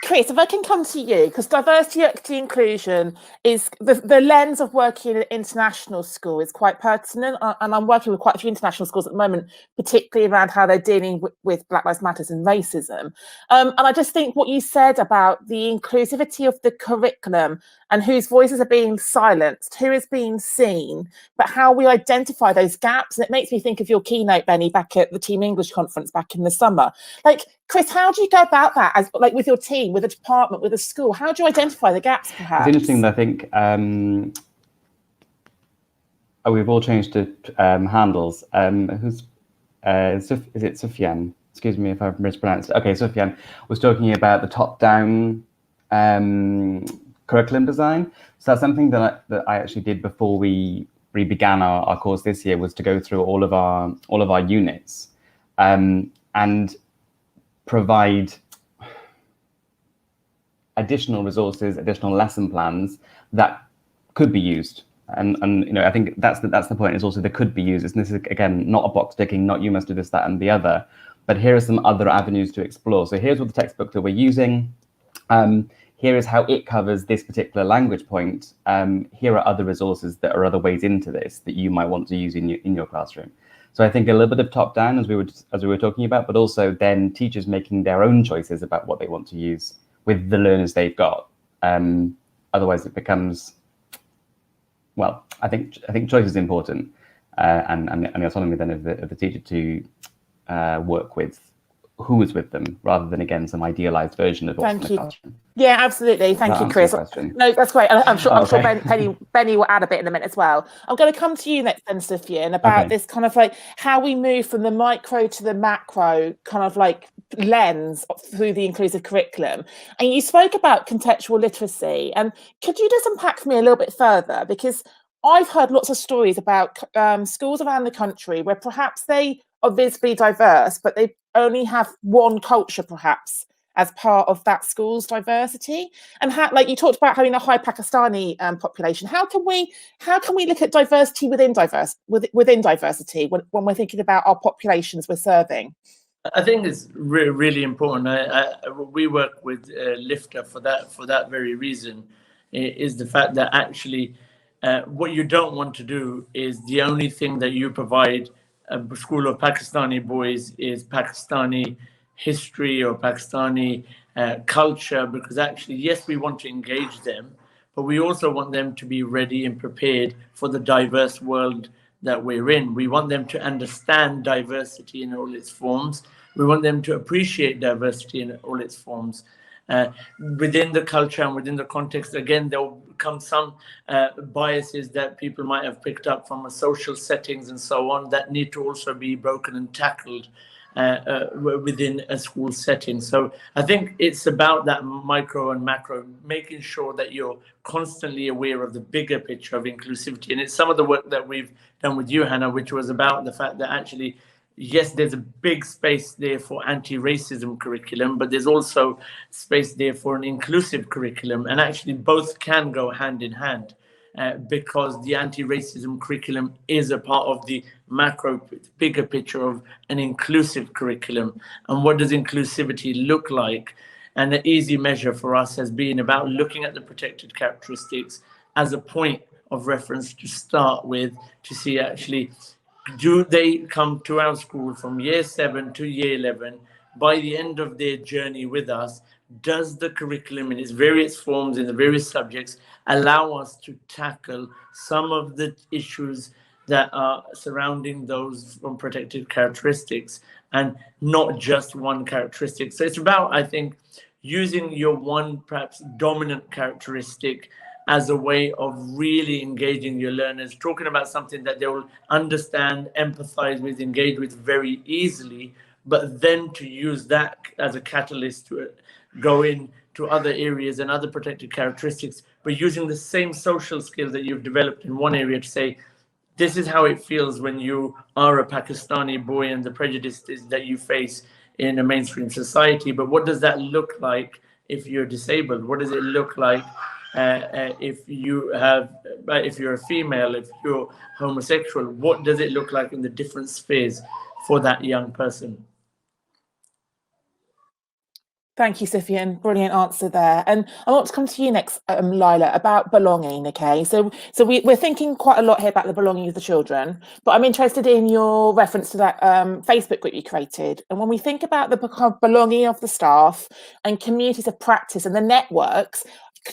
Chris, if I can come to you, because diversity, equity, inclusion is the lens of working in an international school is quite pertinent, and I'm working with quite a few international schools at the moment, particularly around how they're dealing with Black Lives Matter and racism. And I just think what you said about the inclusivity of the curriculum and whose voices are being silenced, who is being seen, but how we identify those gaps. And it makes me think of your keynote, Benny, back at the Team English conference back in the summer. Like, Chris, how do you go about that, as like with your team, with a department, with a school? How do you identify the gaps, perhaps? It's interesting that I think we've all changed to handles. Is it Sufian? Excuse me if I've mispronounced it. Okay, Sufian was talking about the top-down curriculum design. So that's something that I actually did before we began our course this year, was to go through all of our units and provide additional resources, additional lesson plans that could be used. And you know, I think that's the point. Is also they could be used. This is again not a box ticking, not you must do this, that, and the other. But here are some other avenues to explore. So here's what the textbook that we're using. Here is how it covers this particular language point. Here are other resources that are other ways into this that you might want to use in your classroom. So I think a little bit of top down, as we were talking about, but also then teachers making their own choices about what they want to use with the learners they've got. Otherwise, it becomes, well, I think choice is important, and the autonomy then of the teacher to work with who is with them, rather than again some idealized version of what's in the classroom. Yeah, absolutely. Thank you, Chris. No, that's great. I'm sure Benny will add a bit in a minute as well. I'm going to come to you next then, Sufian, about this kind of like how we move from the micro to the macro kind of like lens through the inclusive curriculum. And you spoke about contextual literacy. And could you just unpack for me a little bit further? Because I've heard lots of stories about schools around the country where perhaps they are visibly diverse, but they only have one culture perhaps as part of that school's diversity. And how, like you talked about having a high Pakistani population, how can we look at diversity within diversity when we're thinking about our populations we're serving? I think it's really important. We work with Lifter for that very reason, is the fact that actually what you don't want to do is the only thing that you provide a school of Pakistani boys is Pakistani history or Pakistani culture, because actually, yes, we want to engage them, but we also want them to be ready and prepared for the diverse world that we're in. We want them to understand diversity in all its forms. We want them to appreciate diversity in all its forms. Within the culture and within the context, again, there will come some biases that people might have picked up from a social settings and so on that need to also be broken and tackled within a school setting. So I think it's about that micro and macro, making sure that you're constantly aware of the bigger picture of inclusivity. And it's some of the work that we've done with you, Hannah, which was about the fact that actually, yes, there's a big space there for anti-racism curriculum, but there's also space there for an inclusive curriculum. And actually both can go hand in hand. Because the anti-racism curriculum is a part of the macro, bigger picture of an inclusive curriculum. And what does inclusivity look like? And the easy measure for us has been about looking at the protected characteristics as a point of reference to start with, to see actually, do they come to our school from year 7 to year 11? By the end of their journey with us, does the curriculum in its various forms, in the various subjects, allow us to tackle some of the issues that are surrounding those from protected characteristics, and not just one characteristic? So it's about, I think, using your one perhaps dominant characteristic as a way of really engaging your learners, talking about something that they will understand, empathize with, engage with very easily, but then to use that as a catalyst to go into other areas and other protected characteristics, but using the same social skills that you've developed in one area to say, this is how it feels when you are a Pakistani boy and the prejudices that you face in a mainstream society. But what does that look like if you're disabled? What does it look like if you're a female, if you're homosexual? What does it look like in the different spheres for that young person? Thank you, Sufian. Brilliant answer there. And I want to come to you next, Laila, about belonging. Okay, so we're thinking quite a lot here about the belonging of the children, but I'm interested in your reference to that Facebook group you created. And when we think about the belonging of the staff and communities of practice and the networks,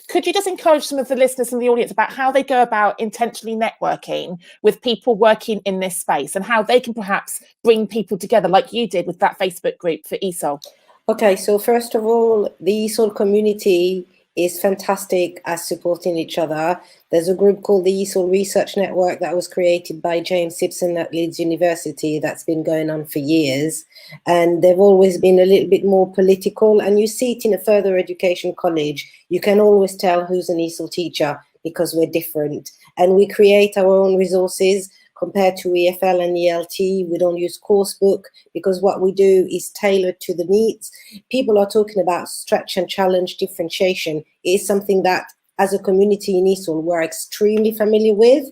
could you just encourage some of the listeners and the audience about how they go about intentionally networking with people working in this space and how they can perhaps bring people together like you did with that Facebook group for ESOL? Okay, so first of all, the ESOL community is fantastic at supporting each other. There's a group called the ESOL Research Network that was created by James Simpson at Leeds University that's been going on for years. And they've always been a little bit more political. And you see it in a further education college. You can always tell who's an ESOL teacher because we're different. And we create our own resources. Compared to EFL and ELT, we don't use coursebook because what we do is tailored to the needs. People are talking about stretch and challenge differentiation. It is something that, as a community in ESOL, we're extremely familiar with.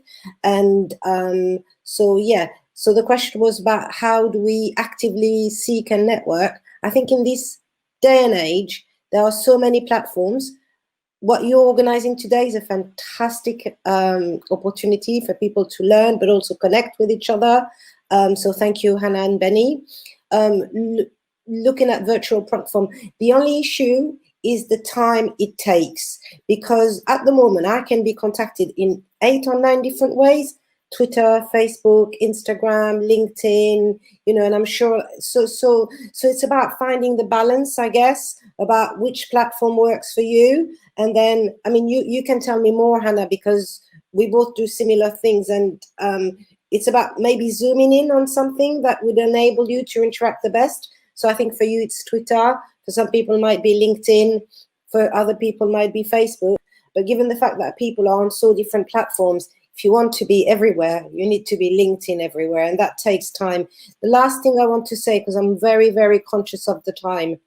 And so the question was about how do we actively seek and network? I think in this day and age, there are so many platforms. What you're organizing today is a fantastic opportunity for people to learn, but also connect with each other. So thank you, Hannah and Benny. Looking at virtual platform, the only issue is the time it takes, because at the moment I can be contacted in 8 or 9 different ways: Twitter, Facebook, Instagram, LinkedIn, and I'm sure, so it's about finding the balance, I guess, about which platform works for you. And then, I mean, you can tell me more, Hannah, because we both do similar things, and it's about maybe zooming in on something that would enable you to interact the best. So I think for you, it's Twitter. For some people, it might be LinkedIn. For other people, it might be Facebook. But given the fact that people are on so different platforms, if you want to be everywhere, you need to be linked in everywhere, and that takes time. The last thing I want to say, because I'm very, very conscious of the time,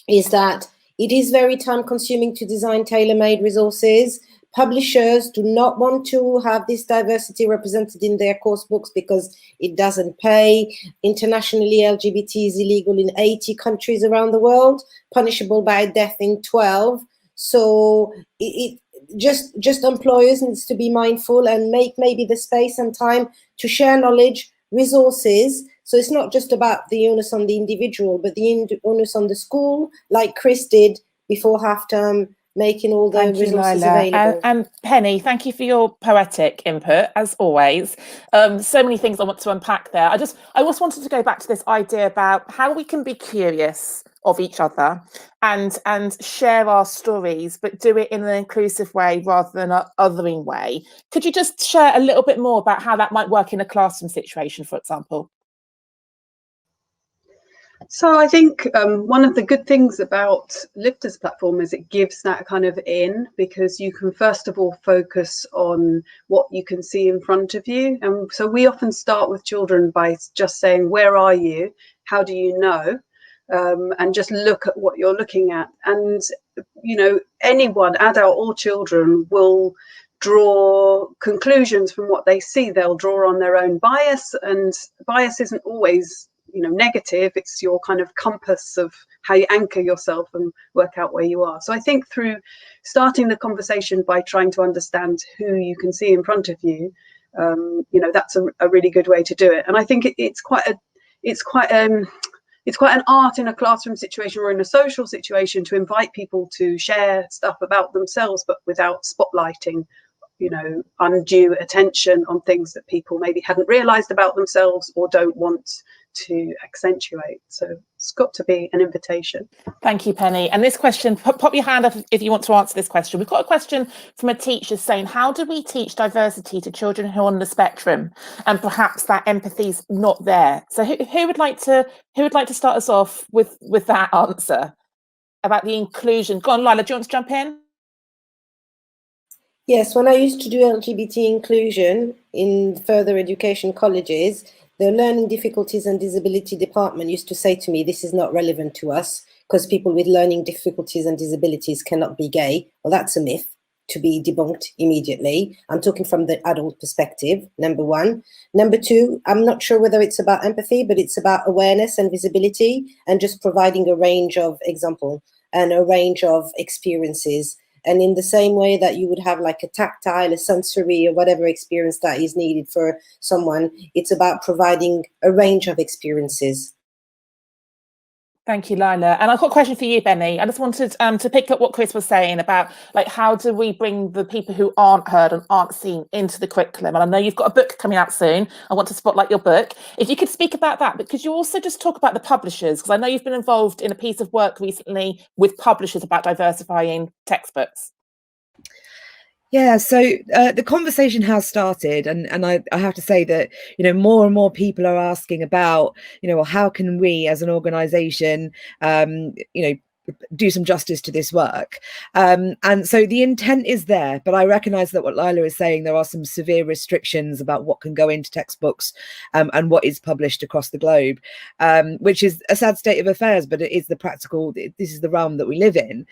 is that it is very time-consuming to design tailor-made resources. Publishers do not want to have this diversity represented in their course books because it doesn't pay. Internationally, LGBT is illegal in 80 countries around the world, punishable by death in 12. So just employers needs to be mindful and make maybe the space and time to share knowledge, resources. So it's not just about the onus on the individual, but the onus on the school, like Chris did before half term, making all the resources available. And Penny, thank you for your poetic input, as always. So many things I want to unpack there. I just wanted to go back to this idea about how we can be curious of each other and share our stories, but do it in an inclusive way rather than an othering way. Could you just share a little bit more about how that might work in a classroom situation, for example? So I think one of the good things about Lifter's platform is it gives that kind of in, because you can first of all focus on what you can see in front of you. And so we often start with children by just saying, where are you? How do you know? And just look at what you're looking at. And, you know, anyone, adult or children, will draw conclusions from what they see. They'll draw on their own bias, and bias isn't always, you know, negative. It's your kind of compass of how you anchor yourself and work out where you are. So I think through starting the conversation by trying to understand who you can see in front of you, you know, that's a really good way to do it. And I think it's quite an art in a classroom situation or in a social situation to invite people to share stuff about themselves, but without spotlighting, you know, undue attention on things that people maybe hadn't realized about themselves or don't want to accentuate. So it's got to be an invitation. Thank you, Penny. And this question, pop your hand up if you want to answer this question. We've got a question from a teacher saying, how do we teach diversity to children who are on the spectrum and perhaps that empathy's not there? So who would like to start us off with that answer about the inclusion? Go on, Laila, do you want to jump in? Yes, when I used to do LGBT inclusion in further education colleges, the learning difficulties and disability department used to say to me, this is not relevant to us because people with learning difficulties and disabilities cannot be gay. Well, that's a myth to be debunked immediately. I'm talking from the adult perspective, number one. Number two, I'm not sure whether it's about empathy, but it's about awareness and visibility and just providing a range of example and a range of experiences. And in the same way that you would have like a tactile, a sensory, or whatever experience that is needed for someone, it's about providing a range of experiences. Thank you, Laila. And I've got a question for you, Benny. I just wanted to pick up what Chris was saying about, like, how do we bring the people who aren't heard and aren't seen into the curriculum? And I know you've got a book coming out soon. I want to spotlight your book. If you could speak about that, but could you also just talk about the publishers? Because I know you've been involved in a piece of work recently with publishers about diversifying textbooks. Yeah, so the conversation has started, and I have to say that, you know, more and more people are asking about, you know, well, how can we as an organisation, you know, do some justice to this work. And so the intent is there, but I recognise that what Laila is saying, there are some severe restrictions about what can go into textbooks and what is published across the globe, which is a sad state of affairs, but it is the practical, this is the realm that we live in.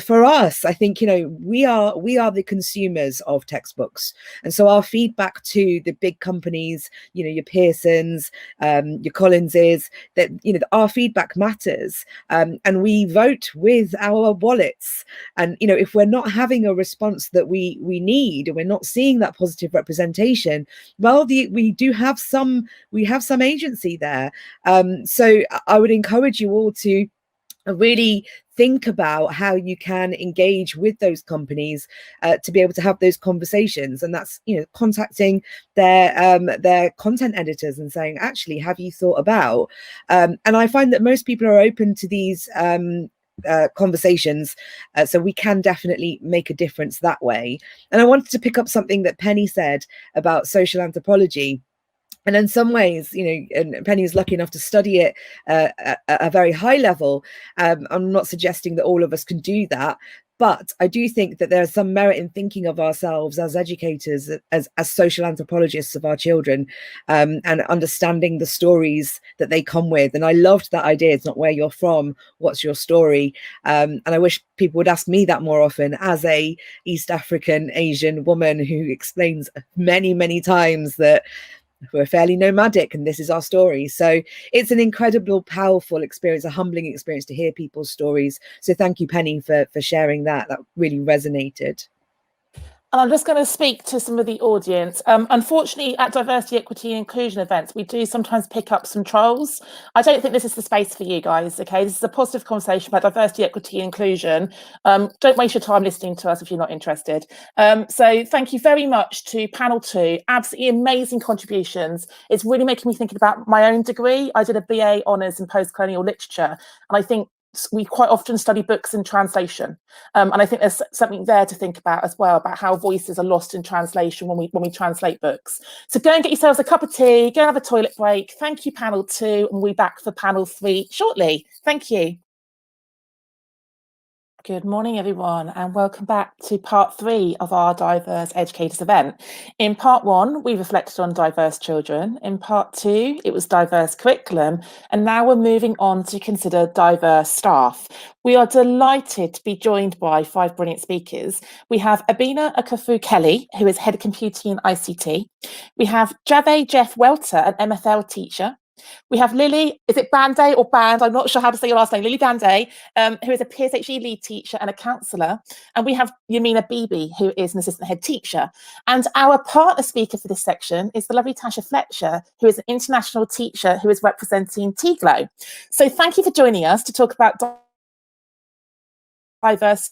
For us, I think, you know, we are the consumers of textbooks. And so our feedback to the big companies, you know, your Pearsons, your Collinses, that, you know, our feedback matters. And we vote with our wallets, and you know, if we're not having a response that we need, and we're not seeing that positive representation, well, we have some agency there. So I would encourage you all to really think about how you can engage with those companies to be able to have those conversations, and that's, you know, contacting their content editors and saying, actually, have you thought about, and I find that most people are open to these conversations, so we can definitely make a difference that way. And I wanted to pick up something that Penny said about social anthropology. And in some ways, you know, and Penny was lucky enough to study it at a very high level. I'm not suggesting that all of us can do that, but I do think that there's some merit in thinking of ourselves as educators, as social anthropologists of our children, and understanding the stories that they come with. And I loved that idea. It's not where you're from, what's your story? And I wish people would ask me that more often, as a East African Asian woman who explains many, many times that we're fairly nomadic and this is our story. So it's an incredible, powerful experience, a humbling experience to hear people's stories. So thank you, Penny, for sharing that. That really resonated. And I'm just going to speak to some of the audience. Unfortunately, at diversity, equity and inclusion events, we do sometimes pick up some trolls. I don't think this is the space for you guys, okay? This is a positive conversation about diversity, equity and inclusion. Don't waste your time listening to us if you're not interested. So thank you very much to panel 2. Absolutely amazing contributions. It's really making me think about my own degree. I did a BA Honours in Post-Colonial Literature, and I think we quite often study books in translation, and I think there's something there to think about as well, about how voices are lost in translation when we translate books. So go and get yourselves a cup of tea, go and have a toilet break. Thank you, panel 2, and we'll be back for panel 3 shortly. Thank you. Good morning, everyone, and welcome back to part 3 of our Diverse Educators event. In part 1, we reflected on diverse children. In part 2, it was diverse curriculum. And now we're moving on to consider diverse staff. We are delighted to be joined by 5 brilliant speakers. We have Abena Akuffo-Kelly, who is Head of Computing and ICT. We have Javay Jeff Welter, an MFL teacher. We have Lily, is it Bande or Band? I'm not sure how to say your last name. Lily Bande, who is a PSHE lead teacher and a counsellor. And we have Yamina Bibi, who is an assistant head teacher. And our partner speaker for this section is the lovely Tasha Fletcher, who is an international teacher who is representing TGLO. So thank you for joining us to talk about diverse.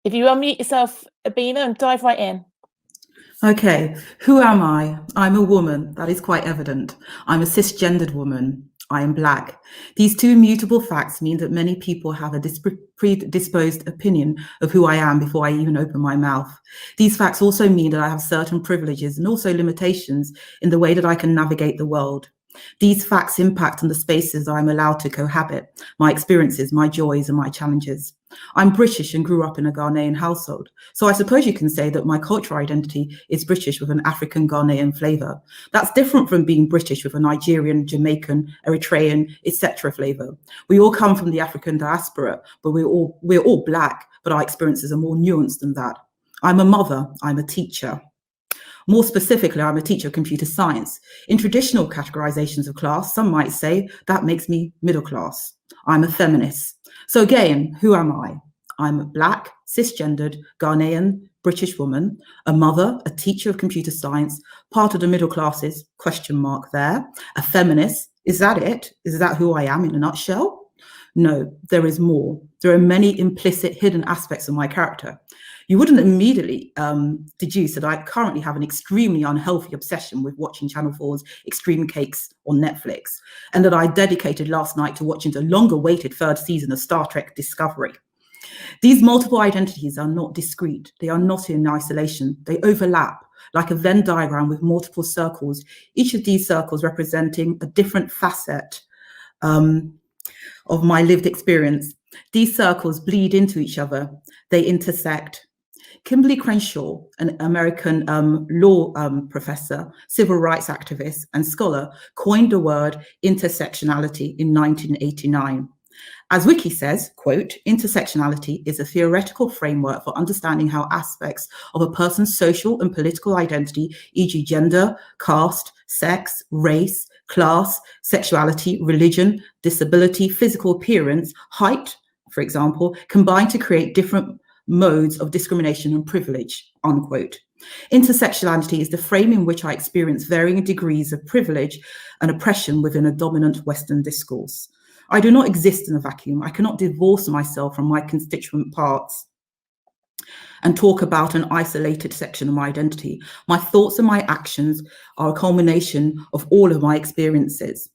If you unmute yourself, Abena, and dive right in. Okay, who am I? I'm a woman, that is quite evident. I'm a cisgendered woman. I am Black. These two immutable facts mean that many people have a predisposed opinion of who I am before I even open my mouth. These facts also mean that I have certain privileges and also limitations in the way that I can navigate the world. These facts impact on the spaces I'm allowed to cohabit, my experiences, my joys and my challenges. I'm British and grew up in a Ghanaian household, so I suppose you can say that my cultural identity is British with an African Ghanaian flavour. That's different from being British with a Nigerian, Jamaican, Eritrean, etc. flavour. We all come from the African diaspora, but we're all Black, but our experiences are more nuanced than that. I'm a mother, I'm a teacher. More specifically, I'm a teacher of computer science. In traditional categorizations of class, some might say that makes me middle class. I'm a feminist. So again, who am I? I'm a Black, cisgendered, Ghanaian, British woman, a mother, a teacher of computer science, part of the middle classes, question mark there, a feminist. Is that it? Is that who I am in a nutshell? No, there is more. There are many implicit hidden aspects of my character. You wouldn't immediately deduce that I currently have an extremely unhealthy obsession with watching Channel 4's Extreme Cakes on Netflix, and that I dedicated last night to watching the longer-awaited 3rd season of Star Trek Discovery. These multiple identities are not discrete. They are not in isolation. They overlap like a Venn diagram with multiple circles, each of these circles representing a different facet of my lived experience. These circles bleed into each other. They intersect. Kimberly Crenshaw, an American law professor, civil rights activist and scholar, coined the word intersectionality in 1989. As Wiki says, quote, intersectionality is a theoretical framework for understanding how aspects of a person's social and political identity, e.g. gender, caste, sex, race, class, sexuality, religion, disability, physical appearance, height, for example, combine to create different modes of discrimination and privilege, unquote. Intersectionality is the frame in which I experience varying degrees of privilege and oppression within a dominant Western discourse. I do not exist in a vacuum. I cannot divorce myself from my constituent parts and talk about an isolated section of my identity. My thoughts and my actions are a culmination of all of my experiences.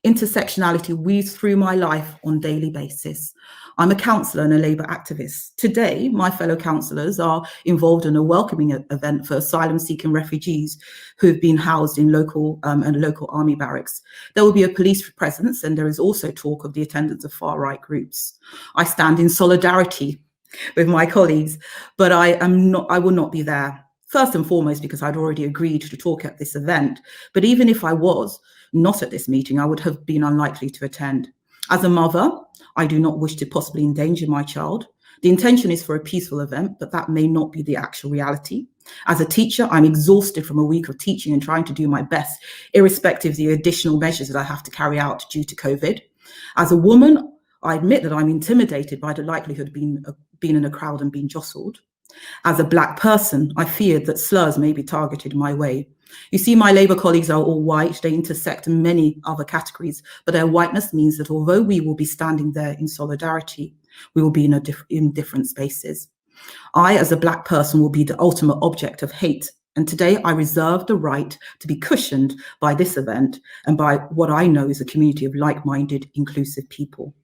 Intersectionality weaves through my life on a daily basis. I'm a counsellor and a Labour activist. Today, my fellow counsellors are involved in a welcoming event for asylum-seeking refugees who have been housed in local army barracks. There will be a police presence, and there is also talk of the attendance of far-right groups. I stand in solidarity with my colleagues, but I will not be there. First and foremost, because I'd already agreed to talk at this event. But even if I was not at this meeting, I would have been unlikely to attend. As a mother, I do not wish to possibly endanger my child. The intention is for a peaceful event, but that may not be the actual reality. As a teacher, I'm exhausted from a week of teaching and trying to do my best, irrespective of the additional measures that I have to carry out due to COVID. As a woman, I admit that I'm intimidated by the likelihood of being in a crowd and being jostled. As a Black person, I feared that slurs may be targeted my way. You see, my Labour colleagues are all white. They intersect in many other categories, but their whiteness means that although we will be standing there in solidarity, we will be in different spaces. I, as a Black person, will be the ultimate object of hate. And today I reserve the right to be cushioned by this event and by what I know is a community of like-minded, inclusive people.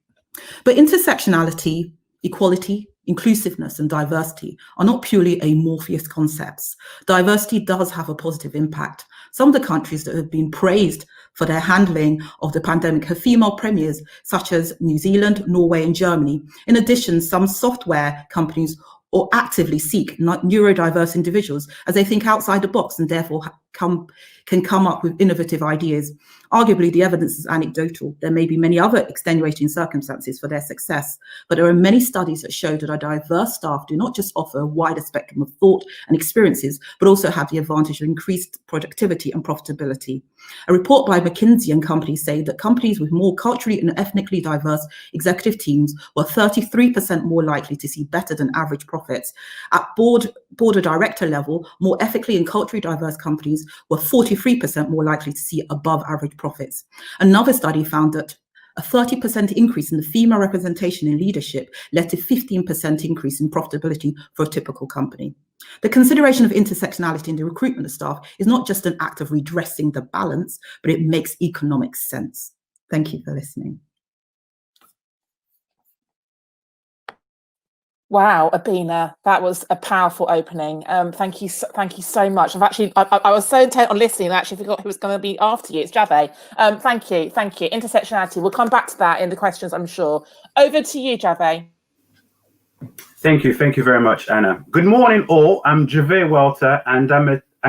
But intersectionality, equality, inclusiveness and diversity are not purely amorphous concepts. Diversity does have a positive impact. Some of the countries that have been praised for their handling of the pandemic have female premiers, such as New Zealand, Norway and Germany. In addition, some software companies or actively seek neurodiverse individuals as they think outside the box and therefore can come up with innovative ideas. Arguably, the evidence is anecdotal. There may be many other extenuating circumstances for their success, but there are many studies that show that our diverse staff do not just offer a wider spectrum of thought and experiences, but also have the advantage of increased productivity and profitability. A report by McKinsey and Company say that companies with more culturally and ethnically diverse executive teams were 33% more likely to see better than average profits. At board of director level, more ethically and culturally diverse companies were 43% more likely to see above average profits. Another study found that a 30% increase in the female representation in leadership led to 15% increase in profitability for a typical company. The consideration of intersectionality in the recruitment of staff is not just an act of redressing the balance, but it makes economic sense. Thank you for listening. Wow, Abena, that was a powerful opening. Thank you so much. I was so intent on listening, I actually forgot who was going to be after you. It's Javay. Thank you. Intersectionality. We'll come back to that in the questions, I'm sure. Over to you, Javay. Thank you very much, Anna. Good morning, all. I'm Javay Welter, and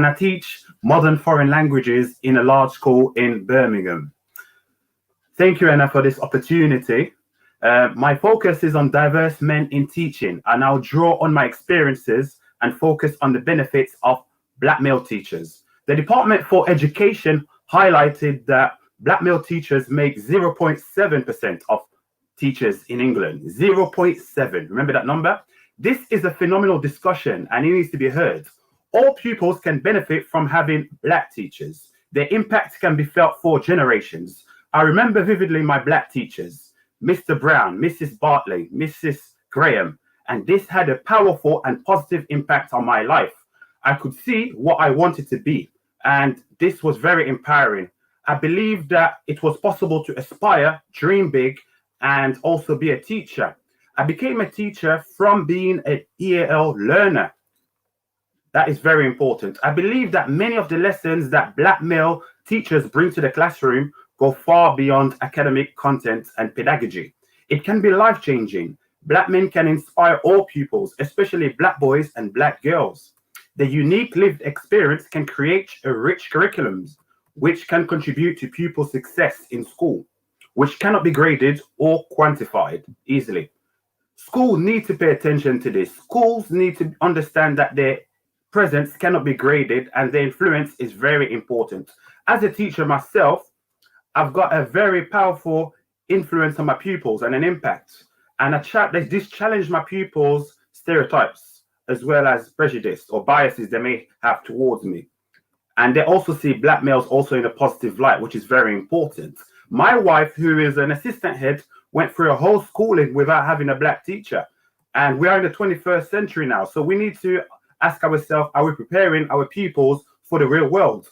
I teach modern foreign languages in a large school in Birmingham. Thank you, Anna, for this opportunity. My focus is on diverse men in teaching, and I'll draw on my experiences and focus on the benefits of Black male teachers. The Department for Education highlighted that Black male teachers make 0.7% of teachers in England. 0.7. Remember that number? This is a phenomenal discussion and it needs to be heard. All pupils can benefit from having Black teachers. Their impact can be felt for generations. I remember vividly my Black teachers. Mr. Brown, Mrs. Bartley, Mrs. Graham, and this had a powerful and positive impact on my life. I could see what I wanted to be, and this was very empowering. I believed that it was possible to aspire, dream big, and also be a teacher. I became a teacher from being an EAL learner. That is very important. I believe that many of the lessons that Black male teachers bring to the classroom go far beyond academic content and pedagogy. It can be life-changing. Black men can inspire all pupils, especially Black boys and Black girls. The unique lived experience can create a rich curriculum, which can contribute to pupil success in school, which cannot be graded or quantified easily. Schools need to pay attention to this. Schools need to understand that their presence cannot be graded and their influence is very important. As a teacher myself, I've got a very powerful influence on my pupils and an impact. And this challenged my pupils' stereotypes as well as prejudice or biases they may have towards me. And they also see Black males also in a positive light, which is very important. My wife, who is an assistant head, went through a whole schooling without having a Black teacher. And we are in the 21st century now. So we need to ask ourselves, are we preparing our pupils for the real world?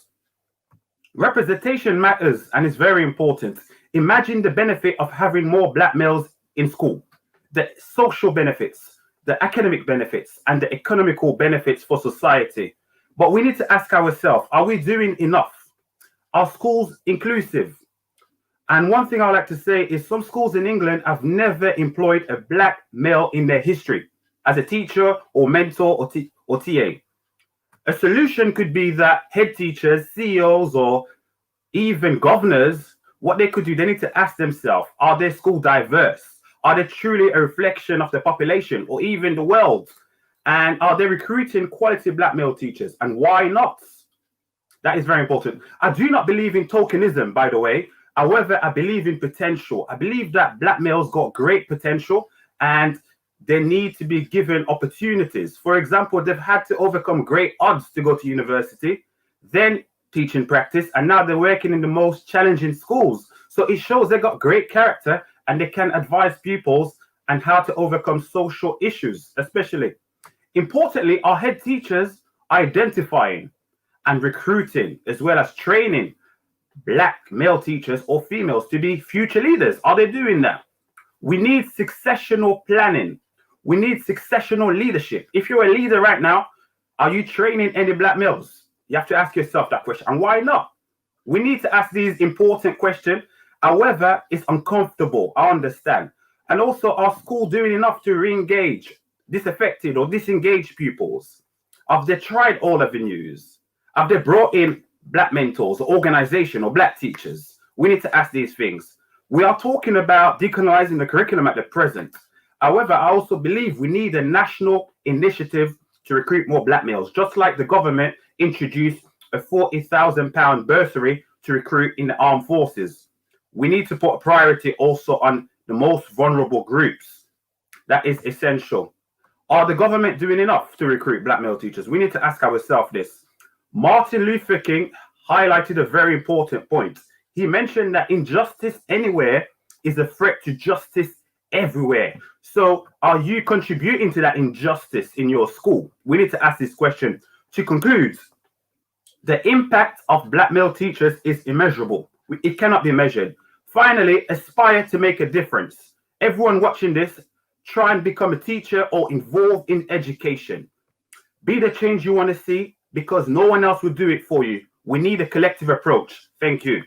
Representation matters and is very important. Imagine the benefit of having more Black males in school, the social benefits, the academic benefits, and the economical benefits for society. But we need to ask ourselves, are we doing enough? Are schools inclusive? And one thing I like to say is some schools in England have never employed a Black male in their history as a teacher or mentor or TA. A solution could be that head teachers, CEOs, or even governors, what they could do, they need to ask themselves, are their schools diverse? Are they truly a reflection of the population or even the world? And are they recruiting quality Black male teachers? And why not? That is very important. I do not believe in tokenism, by the way. However, I believe in potential. I believe that black males got great potential and they need to be given opportunities. For example, they've had to overcome great odds to go to university, then teaching practice, and now they're working in the most challenging schools. So it shows they got great character and they can advise pupils on how to overcome social issues, especially. Importantly, our head teachers are identifying and recruiting as well as training black male teachers or females to be future leaders. Are they doing that? We need successional planning. We need successional leadership. If you're a leader right now, are you training any black males? You have to ask yourself that question. And why not? We need to ask these important questions. However, it's uncomfortable. I understand. And also, are schools doing enough to re-engage disaffected or disengaged pupils? Have they tried all avenues? Have they brought in black mentors or organization or black teachers? We need to ask these things. We are talking about decolonizing the curriculum at the present. However, I also believe we need a national initiative to recruit more black males, just like the government introduced a £40,000 bursary to recruit in the armed forces. We need to put a priority also on the most vulnerable groups. That is essential. Are the government doing enough to recruit black male teachers? We need to ask ourselves this. Martin Luther King highlighted a very important point. He mentioned that injustice anywhere is a threat to justice everywhere. So are you contributing to that injustice in your school? We need to ask this question. To conclude, the impact of black male teachers is immeasurable. It cannot be measured. Finally, aspire to make a difference. Everyone watching this, try and become a teacher or involved in education. Be the change you want to see, because no one else will do it for you. We need a collective approach. Thank you.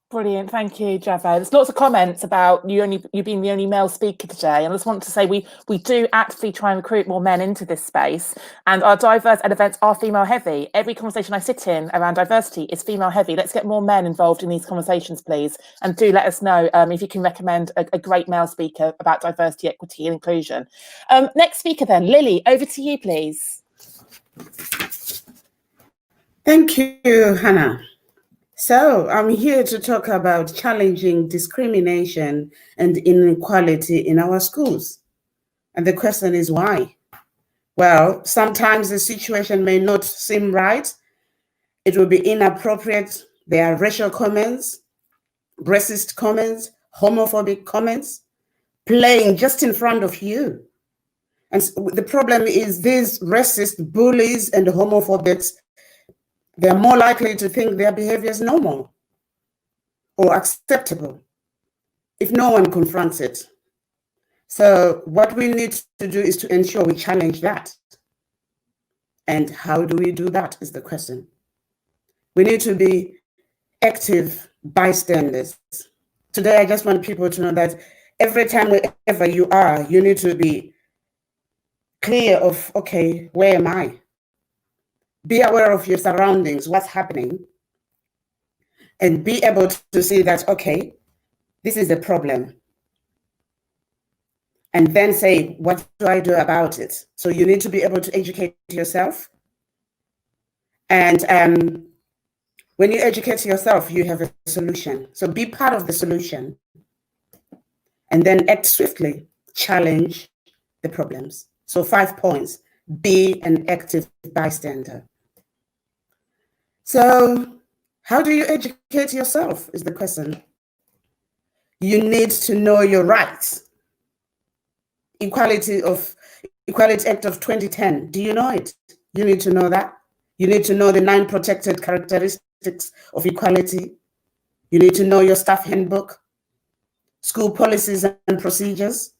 Brilliant, thank you, Javay. There's lots of comments about you being the only male speaker today, and I just want to say we do actively try and recruit more men into this space, and our diverse ed events are female heavy. Every conversation I sit in around diversity is female heavy. Let's get more men involved in these conversations, please, and do let us know if you can recommend a great male speaker about diversity, equity and inclusion. Next speaker then, Lily, over to you, please. Thank you, Hannah. So I'm here to talk about challenging discrimination and inequality in our schools. And the question is why? Well, sometimes the situation may not seem right. It will be inappropriate. There are racial comments, racist comments, homophobic comments playing just in front of you. And the problem is these racist bullies and homophobes, they're more likely to think their behavior is normal or acceptable if no one confronts it. So what we need to do is to ensure we challenge that. And how do we do that is the question. We need to be active bystanders. Today, I just want people to know that every time, wherever you are, you need to be clear of, okay, where am I? Be aware of your surroundings, what's happening, and be able to see that, okay, this is a problem. And then say, what do I do about it? So you need to be able to educate yourself. And when you educate yourself, you have a solution. So be part of the solution. And then act swiftly, challenge the problems. So 5 points, be an active bystander. So how do you educate yourself is the question. You need to know your rights. Equality Act of 2010, do you know it? You need to know that. You need to know the 9 protected characteristics of equality. You need to know your staff handbook, school policies and procedures.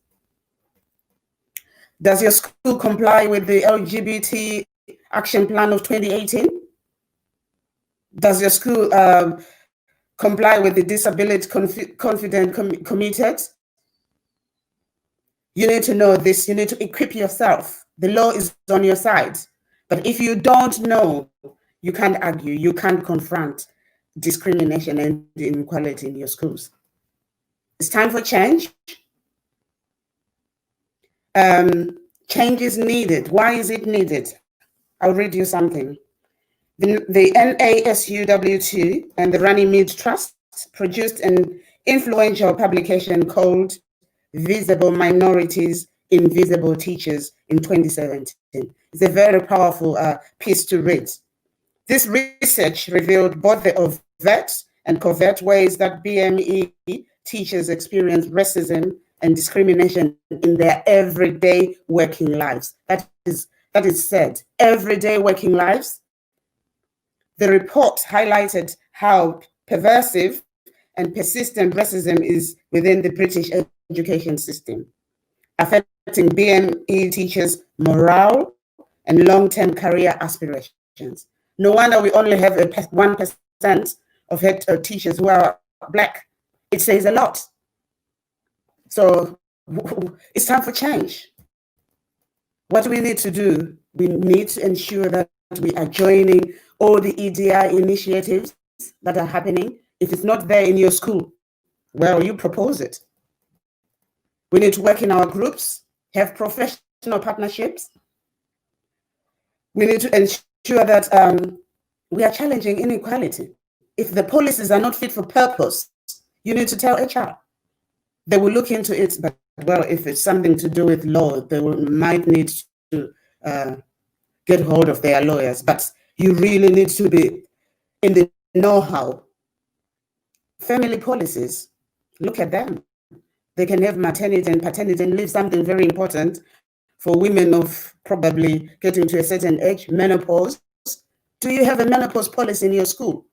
Does your school comply with the LGBT Action Plan of 2018? Does your school comply with the Disability Confident Committed? You need to know this. You need to equip yourself. The law is on your side. But if you don't know, you can't argue, you can't confront discrimination and inequality in your schools. It's time for change. Change is needed. Why is it needed? I'll read you something. The NASUW2 and the Runnymede Trust produced an influential publication called Visible Minorities, Invisible Teachers in 2017. It's a very powerful piece to read. This research revealed both the overt and covert ways that BME teachers experience racism and discrimination in their everyday working lives. That is said, everyday working lives. The report highlighted how pervasive and persistent racism is within the British education system, affecting BME teachers' morale and long-term career aspirations. No wonder we only have 1% of head teachers who are Black. It says a lot. So it's time for change. What we need to do, we need to ensure that we are joining all the EDI initiatives that are happening. If it's not there in your school, well, you propose it. We need to work in our groups, have professional partnerships. We need to ensure that we are challenging inequality. If the policies are not fit for purpose, you need to tell HR. They will look into it, but well, if it's something to do with law, they might need to get hold of their lawyers. But you really need to be in the know-how. Family policies, look at them. They can have maternity and paternity leave, something very important for women of probably getting to a certain age, menopause. Do you have a menopause policy in your school?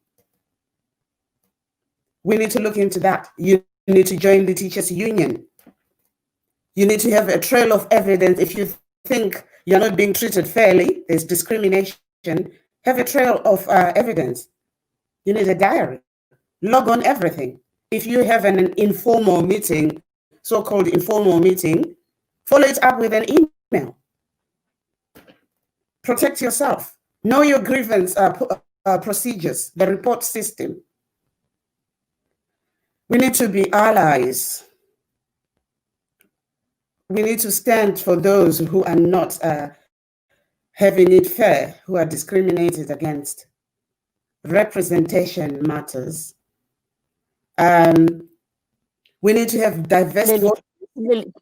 We need to look into that. You need to join the teachers' union. You need to have a trail of evidence. If you think you're not being treated fairly, there's discrimination, have a trail of evidence. You need a diary. Log on everything. If you have an informal meeting, so-called informal meeting, follow it up with an email. Protect yourself. Know your grievance procedures, the report system. We need to be allies. We need to stand for those who are not having it fair, who are discriminated against. Representation matters. We need to have diverse. Lily,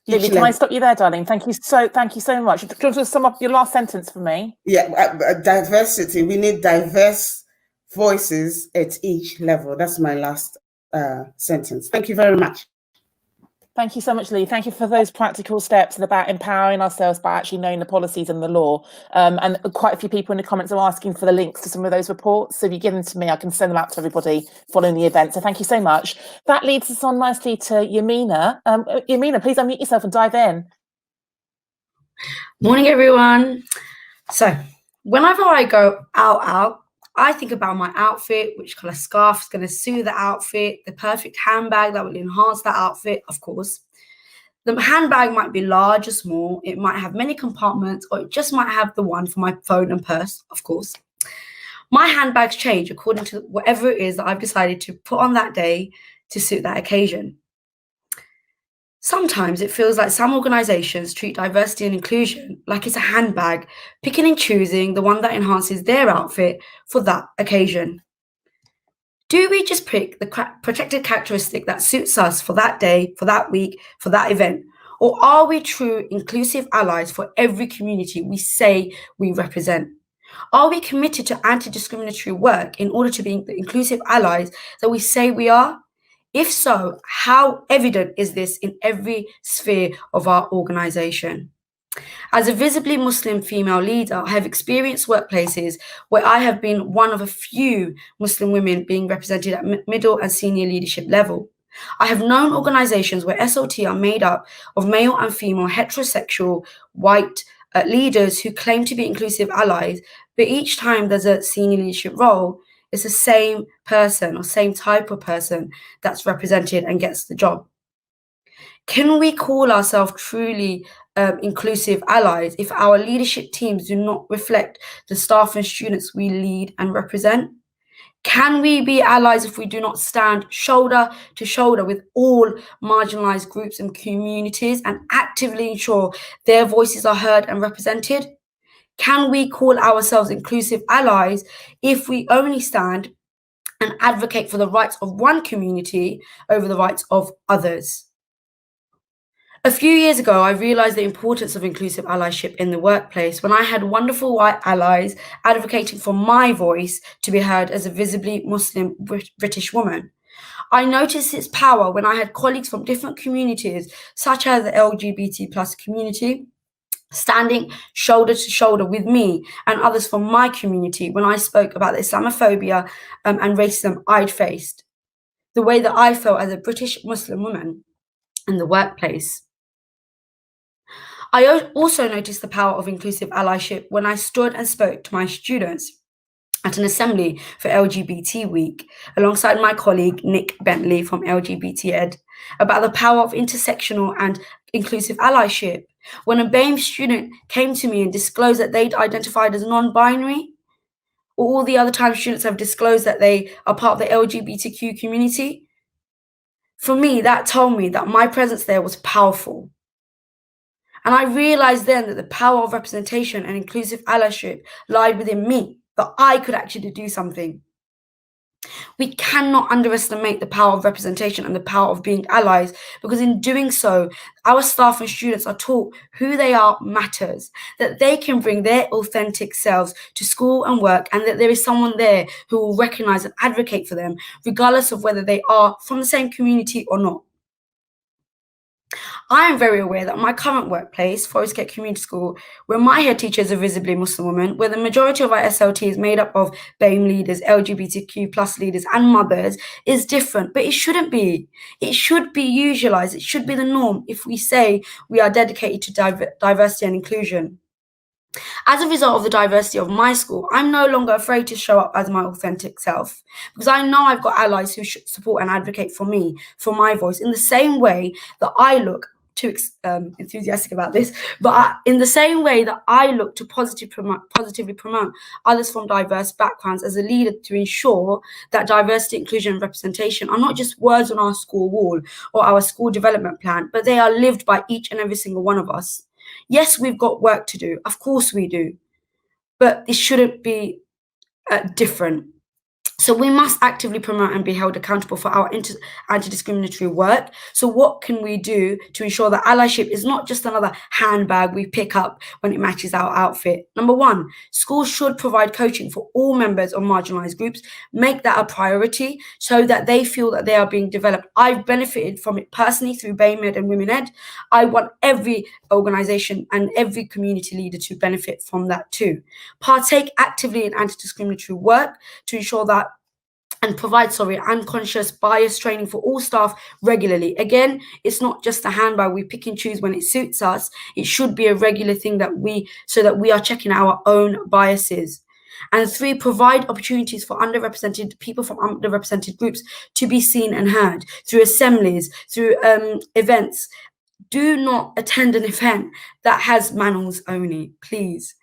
can I stop you there, darling? Thank you so much. Could you just sum up your last sentence for me? Yeah, diversity. We need diverse voices at each level. That's my last sentence. Thank you very much. Thank you so much, Lee. Thank you for those practical steps and about empowering ourselves by actually knowing the policies and the law. And quite a few people in the comments are asking for the links to some of those reports. So if you give them to me, I can send them out to everybody following the event. So thank you so much. That leads us on nicely to Yamina. Yamina, please unmute yourself and dive in. Morning, everyone. So whenever I go out, I think about my outfit, which colour scarf is going to suit the outfit, the perfect handbag that will enhance that outfit, of course. The handbag might be large or small, it might have many compartments, or it just might have the one for my phone and purse, of course. My handbags change according to whatever it is that I've decided to put on that day to suit that occasion. Sometimes it feels like some organisations treat diversity and inclusion like it's a handbag, picking and choosing the one that enhances their outfit for that occasion. Do we just pick the protected characteristic that suits us for that day, for that week, for that event? Or are we true inclusive allies for every community we say we represent? Are we committed to anti-discriminatory work in order to be the inclusive allies that we say we are? If so, how evident is this in every sphere of our organisation? As a visibly Muslim female leader, I have experienced workplaces where I have been one of a few Muslim women being represented at middle and senior leadership level. I have known organisations where SOT are made up of male and female heterosexual white leaders who claim to be inclusive allies, but each time there's a senior leadership role, it's the same person or same type of person that's represented and gets the job. Can we call ourselves truly inclusive allies if our leadership teams do not reflect the staff and students we lead and represent? Can we be allies if we do not stand shoulder to shoulder with all marginalised groups and communities and actively ensure their voices are heard and represented? Can we call ourselves inclusive allies if we only stand and advocate for the rights of one community over the rights of others? A few years ago, I realized the importance of inclusive allyship in the workplace when I had wonderful white allies advocating for my voice to be heard as a visibly Muslim British woman. I noticed its power when I had colleagues from different communities, such as the LGBT+ community, standing shoulder to shoulder with me and others from my community when I spoke about the Islamophobia and racism I'd faced, the way that I felt as a British Muslim woman in the workplace. I also noticed the power of inclusive allyship when I stood and spoke to my students at an assembly for LGBT Week alongside my colleague Nick Bentley from LGBT Ed about the power of intersectional and inclusive allyship. When a BAME student came to me and disclosed that they'd identified as non-binary, or all the other times students have disclosed that they are part of the LGBTQ community, for me, that told me that my presence there was powerful. And I realized then that the power of representation and inclusive allyship lied within me, that I could actually do something. We cannot underestimate the power of representation and the power of being allies, because in doing so, our staff and students are taught who they are matters, that they can bring their authentic selves to school and work, and that there is someone there who will recognize and advocate for them, regardless of whether they are from the same community or not. I am very aware that my current workplace, Forest Gate Community School, where my head teacher is a visibly Muslim woman, where the majority of our SLT is made up of BAME leaders, LGBTQ+ leaders and mothers, is different, but it shouldn't be. It should be usualized. It should be the norm if we say we are dedicated to diversity and inclusion. As a result of the diversity of my school, I'm no longer afraid to show up as my authentic self, because I know I've got allies who support and advocate for me, for my voice, in the same way that I look too enthusiastic about this, but in the same way that I look to positively promote others from diverse backgrounds as a leader to ensure that diversity, inclusion and representation are not just words on our school wall or our school development plan, but they are lived by each and every single one of us. Yes, we've got work to do. Of course we do. But it shouldn't be different. So we must actively promote and be held accountable for our anti-discriminatory work. So what can we do to ensure that allyship is not just another handbag we pick up when it matches our outfit? Number one, schools should provide coaching for all members of marginalised groups. Make that a priority so that they feel that they are being developed. I've benefited from it personally through BAME Ed and Women Ed. I want every organisation and every community leader to benefit from that too. Partake actively in anti-discriminatory work to ensure that and provide unconscious bias training for all staff regularly. Again, it's not just a handbag we pick and choose when it suits us. It should be a regular thing so that we are checking our own biases. And three, provide opportunities for underrepresented people from underrepresented groups to be seen and heard through assemblies, through events. Do not attend an event that has manuals only, please.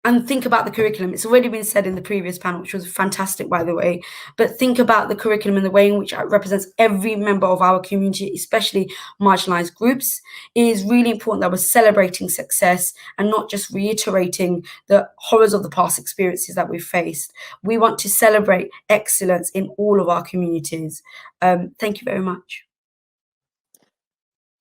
And think about the curriculum. It's already been said in the previous panel, which was fantastic, by the way. But think about the curriculum and the way in which it represents every member of our community, especially marginalised groups. It is really important that we're celebrating success and not just reiterating the horrors of the past experiences that we've faced. We want to celebrate excellence in all of our communities. Thank you very much.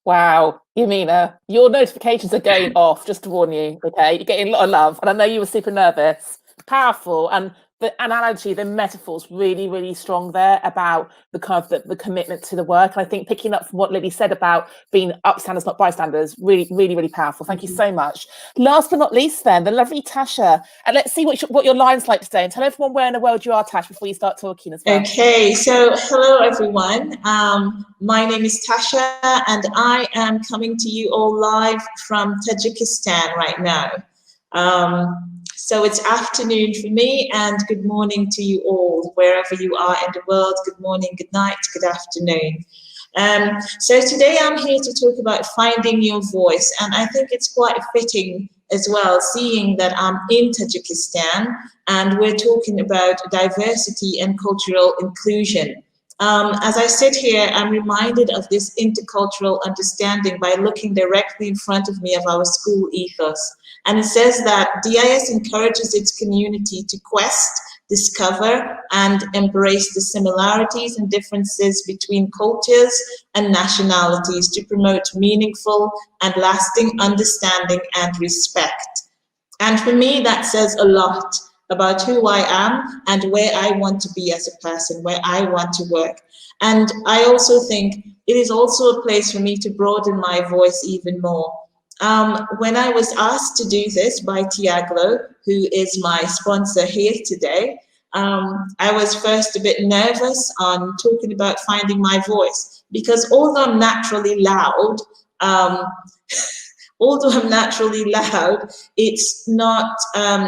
Wow, Yamina, your notifications are going off, just to warn you, okay? You're getting a lot of love, and I know you were super nervous. Powerful, and the analogy, the metaphor's really, really strong there about the kind of the commitment to the work. And I think picking up from what Lily said about being upstanders, not bystanders, really, really, really powerful. Thank you so much. Last but not least then, the lovely Tasha. And let's see what your line's like today. And tell everyone where in the world you are, Tash, before you start talking as well. Okay, so hello everyone. My name is Tasha and I am coming to you all live from Tajikistan right now. So it's afternoon for me, and good morning to you all, wherever you are in the world. Good morning, good night, good afternoon. So today I'm here to talk about finding your voice, and I think it's quite fitting as well, seeing that I'm in Tajikistan and we're talking about diversity and cultural inclusion. As I sit here, I'm reminded of this intercultural understanding by looking directly in front of me of our school ethos. And it says that DIS encourages its community to quest, discover, and embrace the similarities and differences between cultures and nationalities to promote meaningful and lasting understanding and respect. And for me, that says a lot about who I am and where I want to be as a person, where I want to work. And I also think it is also a place for me to broaden my voice even more. When I was asked to do this by Tiaglo, who is my sponsor here today, I was first a bit nervous on talking about finding my voice, because although I'm naturally loud, it's not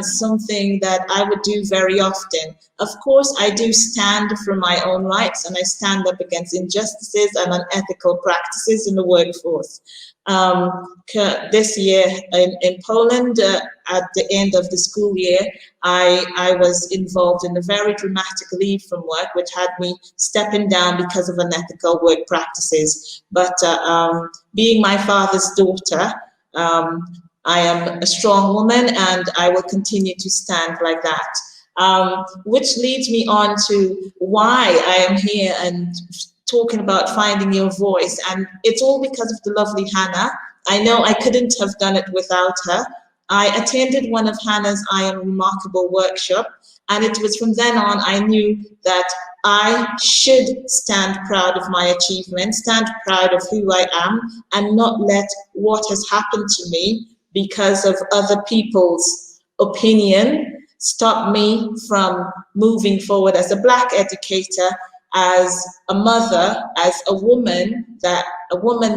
something that I would do very often. Of course, I do stand for my own rights, and I stand up against injustices and unethical practices in the workforce. This year in Poland, at the end of the school year, I was involved in a very dramatic leave from work, which had me stepping down because of unethical work practices. But being my father's daughter, I am a strong woman, and I will continue to stand like that. Which leads me on to why I am here and talking about finding your voice. And it's all because of the lovely Hannah. I know I couldn't have done it without her. I attended one of Hannah's I Am Remarkable workshop, and it was from then on I knew that I should stand proud of my achievements, stand proud of who I am, and not let what has happened to me because of other people's opinion stop me from moving forward as a Black educator, as a mother, as a woman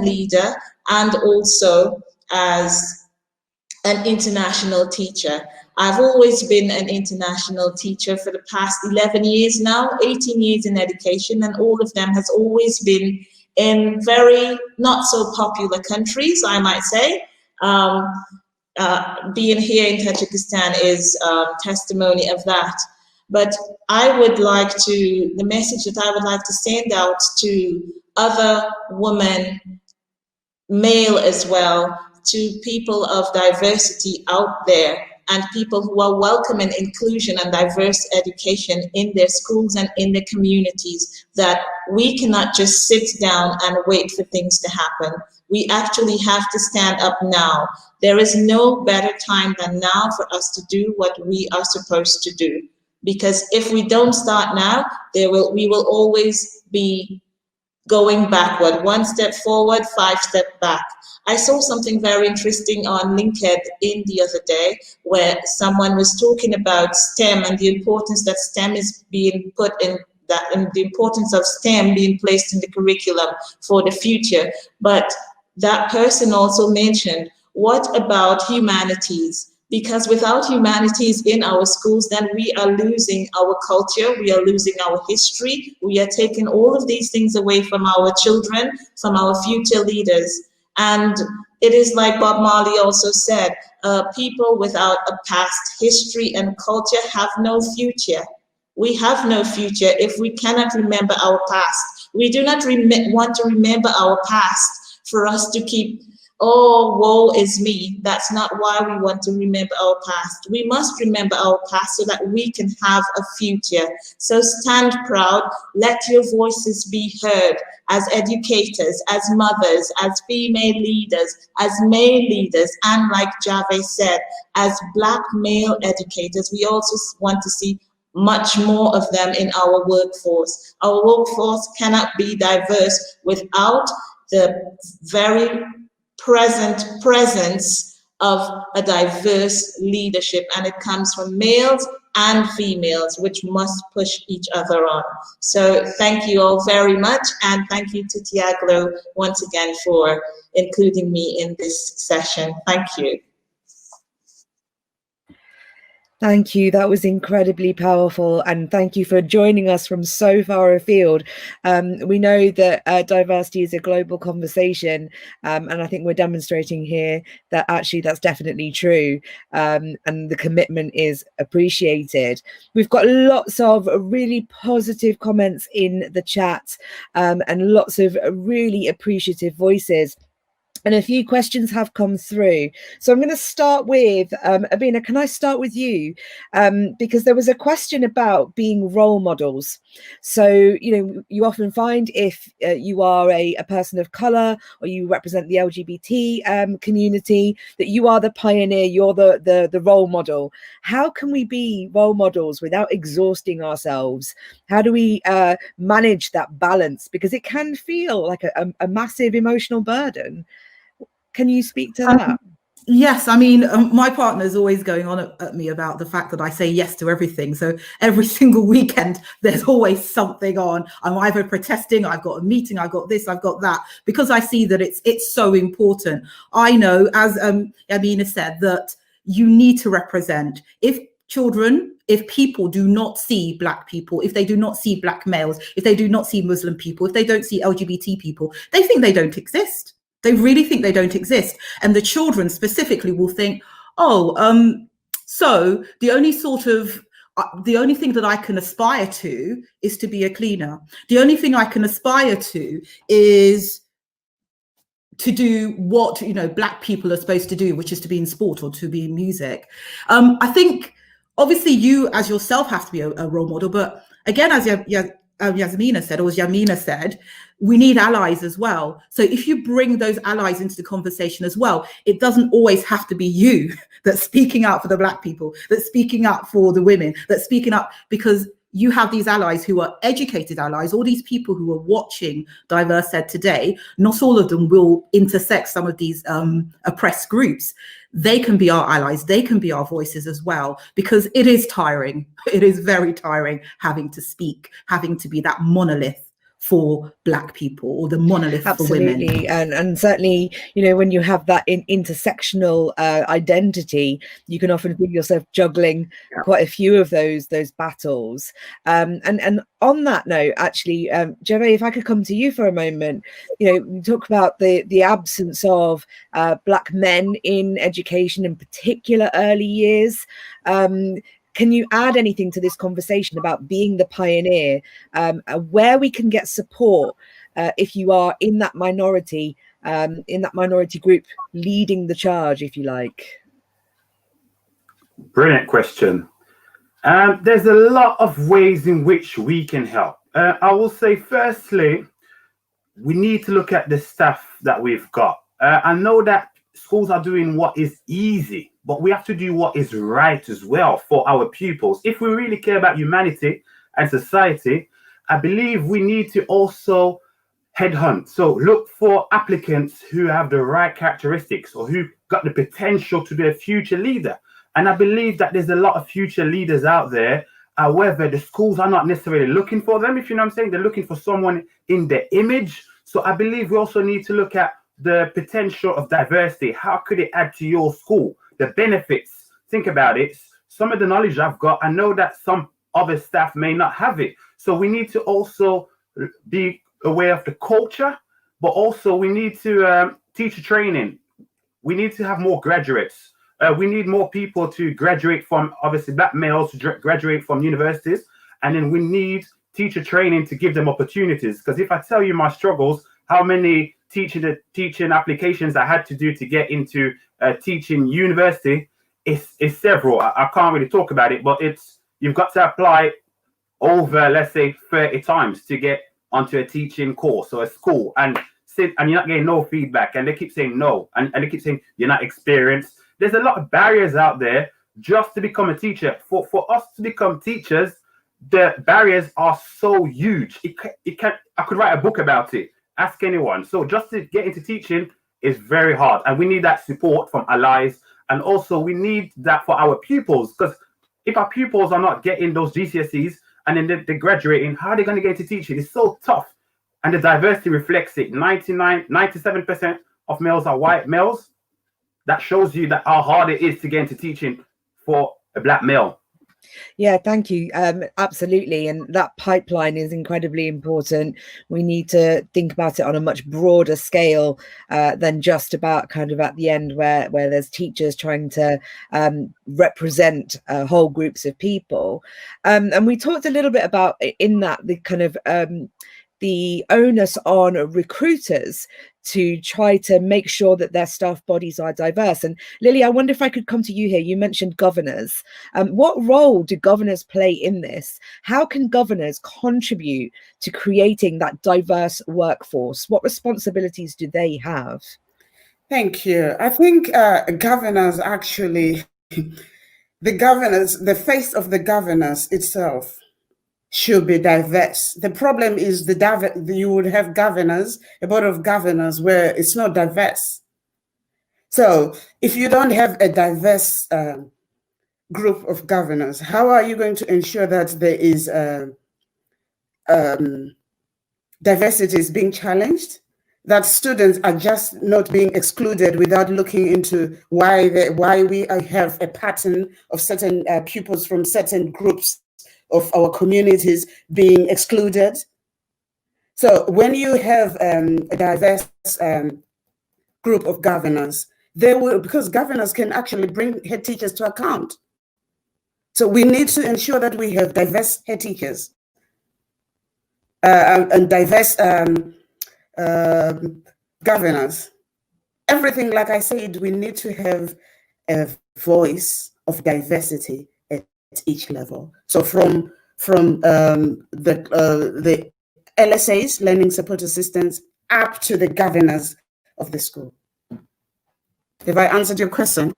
leader, and also as an international teacher. I've always been an international teacher for the past 11 years now, 18 years in education, and all of them has always been in very not so popular countries, I might say. Being here in Tajikistan is testimony of that. But I would like to, the message that I would like to send out to other women, male as well, to people of diversity out there, and people who are welcoming inclusion and diverse education in their schools and in their communities, that we cannot just sit down and wait for things to happen. We actually have to stand up now. There is no better time than now for us to do what we are supposed to do. Because if we don't start now, we will always be going backward, 1 step forward, 5 steps back. I saw something very interesting on LinkedIn the other day, where someone was talking about STEM and the importance that STEM is being put in, and the importance of STEM being placed in the curriculum for the future. But that person also mentioned, what about humanities? Because without humanities in our schools, then we are losing our culture, we are losing our history, we are taking all of these things away from our children, from our future leaders. And it is like Bob Marley also said, people without a past history and culture have no future. We have no future if we cannot remember our past. We do not want to remember our past for us to keep, oh, woe is me. That's not why we want to remember our past. We must remember our past so that we can have a future. So stand proud, let your voices be heard as educators, as mothers, as female leaders, as male leaders, and like Javay said, as Black male educators. We also want to see much more of them in our workforce. Our workforce cannot be diverse without the very presence of a diverse leadership, and it comes from males and females, which must push each other on. So thank you all very much, and thank you to Tiaglo once again for including me in this session. Thank you. Thank you. That was incredibly powerful. And thank you for joining us from so far afield. We know that diversity is a global conversation. And I think we're demonstrating here that actually that's definitely true. And the commitment is appreciated. We've got lots of really positive comments in the chat and lots of really appreciative voices. And a few questions have come through. So I'm going to start with, Abena, can I start with you? Because there was a question about being role models. So, you know, you often find if you are a person of colour or you represent the LGBT community, that you are the pioneer, you're the role model. How can we be role models without exhausting ourselves? How do we manage that balance? Because it can feel like a massive emotional burden. Can you speak to that? Yes, I mean, my partner is always going on at me about the fact that I say yes to everything. So every single weekend, there's always something on. I'm either protesting, I've got a meeting, I've got this, I've got that, because I see that it's so important. I know, as Yamina said, that you need to represent. If people do not see Black people, if they do not see Black males, if they do not see Muslim people, if they don't see LGBT people, they think they don't exist. They really think they don't exist. And the children specifically will think, oh, so the only thing that I can aspire to is to be a cleaner. The only thing I can aspire to is to do what, you know, Black people are supposed to do, which is to be in sport or to be in music. I think obviously you as yourself have to be a role model, but again, as Yasmina said, or as Yamina said, we need allies as well. So if you bring those allies into the conversation as well, it doesn't always have to be you that's speaking out for the Black people, that's speaking up for the women, that's speaking up, because you have these allies who are educated allies. All these people who are watching Diverse Ed today, not all of them will intersect some of these oppressed groups. They can be our allies. They can be our voices as well, because it is tiring. It is very tiring having to speak, having to be that monolith for Black people, or the monolith for women. Absolutely, and certainly, you know, when you have that intersectional identity, you can often feel yourself juggling quite a few of those battles. And on that note, actually, Javay, if I could come to you for a moment, you know, we talk about the absence of Black men in education, in particular early years. Can you add anything to this conversation about being the pioneer, where we can get support if you are in that minority group leading the charge, if you like? Brilliant question. There's a lot of ways in which we can help. I will say, firstly, we need to look at the staff that we've got. I know that schools are doing what is easy, but we have to do what is right as well for our pupils. If we really care about humanity and society, I believe we need to also headhunt. So look for applicants who have the right characteristics or who got the potential to be a future leader. And I believe that there's a lot of future leaders out there. However, the schools are not necessarily looking for them, if you know what I'm saying. They're looking for someone in their image. So I believe we also need to look at the potential of diversity. How could it add to your school? The benefits. Think about it. Some of the knowledge I've got, I know that some other staff may not have it. So we need to also be aware of the culture, but also we need to teacher training. We need to have more graduates. We need more people to graduate from, obviously, Black males to graduate from universities. And then we need teacher training to give them opportunities. Because if I tell you my struggles, how many teaching applications I had to do to get into teaching university, it's several. I can't really talk about it, but you've got to apply over, let's say, 30 times to get onto a teaching course or a school, and you're not getting no feedback, and they keep saying no, and they keep saying you're not experienced. There's a lot of barriers out there just to become a teacher. For us to become teachers, the barriers are so huge. I could write a book about it. Ask anyone. So just to get into teaching is very hard, and we need that support from allies, and also we need that for our pupils, because if our pupils are not getting those GCSEs and then they're graduating, how are they going to get into teaching? It's so tough, and the diversity reflects it. 97% of males are white males. That shows you that how hard it is to get into teaching for a Black male. Yeah, thank you. Absolutely. And that pipeline is incredibly important. We need to think about it on a much broader scale than just about kind of at the end where there's teachers trying to represent whole groups of people. And we talked a little bit about in that the kind of the onus on recruiters to try to make sure that their staff bodies are diverse. And Lily, I wonder if I could come to you here. You mentioned governors. What role do governors play in this? How can governors contribute to creating that diverse workforce? What responsibilities do they have? Thank you. I think governors actually, the face of the governors itself should be diverse. The problem is you would have governors, a board of governors where it's not diverse. So if you don't have a diverse group of governors, how are you going to ensure that there is diversity is being challenged? That students are just not being excluded without looking into why we have a pattern of certain pupils from certain groups of our communities being excluded. So when you have a diverse group of governors, because governors can actually bring head teachers to account. So we need to ensure that we have diverse head teachers and diverse governors. Everything, like I said, we need to have a voice of diversity at each level. So from the LSAs, learning support assistants, up to the governors of the school. Have I answered your question?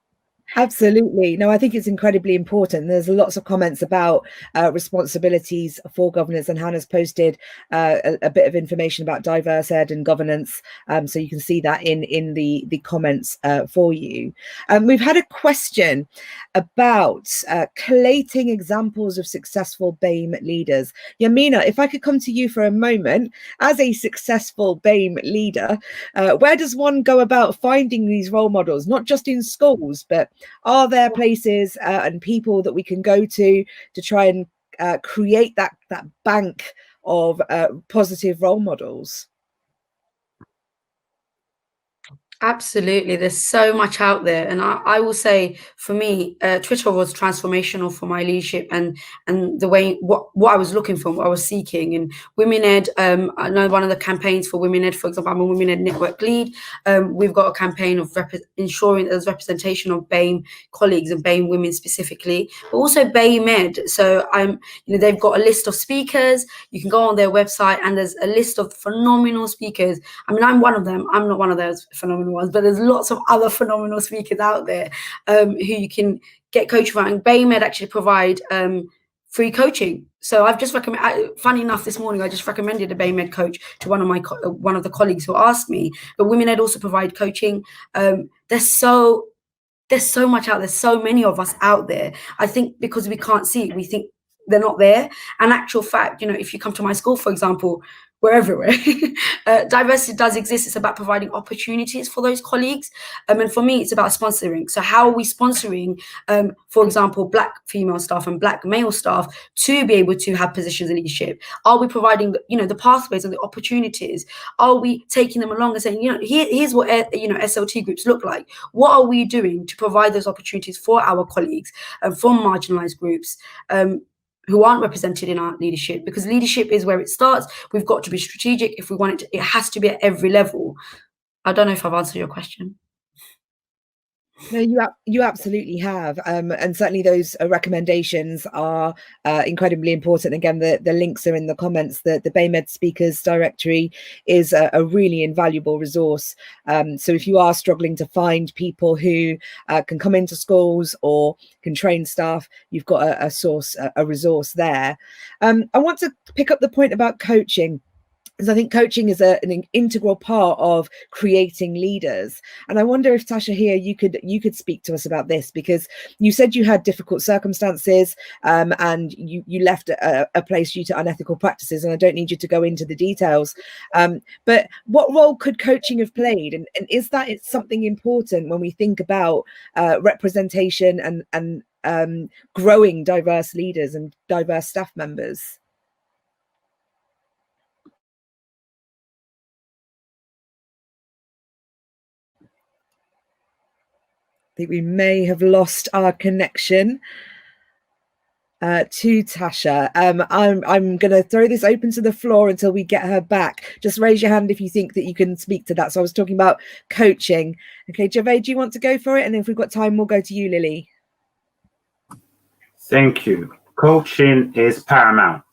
Absolutely. No, I think it's incredibly important. There's lots of comments about responsibilities for governance, and Hannah's posted a bit of information about diverse ed and governance. So you can see that in the comments for you. We've had a question about collating examples of successful BAME leaders. Yamina, if I could come to you for a moment, as a successful BAME leader, where does one go about finding these role models, not just in schools, but are there places and people that we can go to try and create that bank of positive role models? Absolutely. There's so much out there. And I will say, for me, Twitter was transformational for my leadership and the way, what I was looking for, what I was seeking. And Women Ed, I know one of the campaigns for Women Ed, for example, I'm a Women Ed network lead. We've got a campaign of ensuring there's representation of BAME colleagues and BAME women specifically, but also BAME Ed. So they've got a list of speakers. You can go on their website and there's a list of phenomenal speakers. I mean, I'm one of them. I'm not one of those phenomenal ones, but there's lots of other phenomenal speakers out there who you can get coached from. And BAME Ed actually provide free coaching. So I've just recommended, funny enough, this morning I just recommended a BAME Ed coach to one of the colleagues who asked me. But Women Ed also provide coaching. There's so much out there, so many of us out there. I think because we can't see it, we think they're not there. And actual fact, if you come to my school, for example, we're everywhere. Diversity does exist. It's about providing opportunities for those colleagues. And for me, it's about sponsoring. So how are we sponsoring, for example, Black female staff and Black male staff to be able to have positions in leadership? Are we providing, the pathways and the opportunities? Are we taking them along and saying, here's what, SLT groups look like? What are we doing to provide those opportunities for our colleagues and for marginalized groups? Who aren't represented in our leadership, because leadership is where it starts. We've got to be strategic. If we want it has to be at every level. I don't know if I've answered your question. No, you absolutely have, and certainly those recommendations are incredibly important. Again, the links are in the comments. The BAME Ed Speakers Directory is a really invaluable resource. So if you are struggling to find people who can come into schools or can train staff, you've got a resource there. I want to pick up the point about coaching, because I think coaching is an integral part of creating leaders. And I wonder if, Tasha, here you could speak to us about this, because you said you had difficult circumstances and you left a place due to unethical practices, and I don't need you to go into the details. But what role could coaching have played? And is that it's something important when we think about representation and growing diverse leaders and diverse staff members? I think we may have lost our connection. to Tasha. I'm going to throw this open to the floor until we get her back. Just raise your hand if you think that you can speak to that. So I was talking about coaching. Okay, Javay, do you want to go for it? And if we've got time, we'll go to you, Lily. Thank you. Coaching is paramount.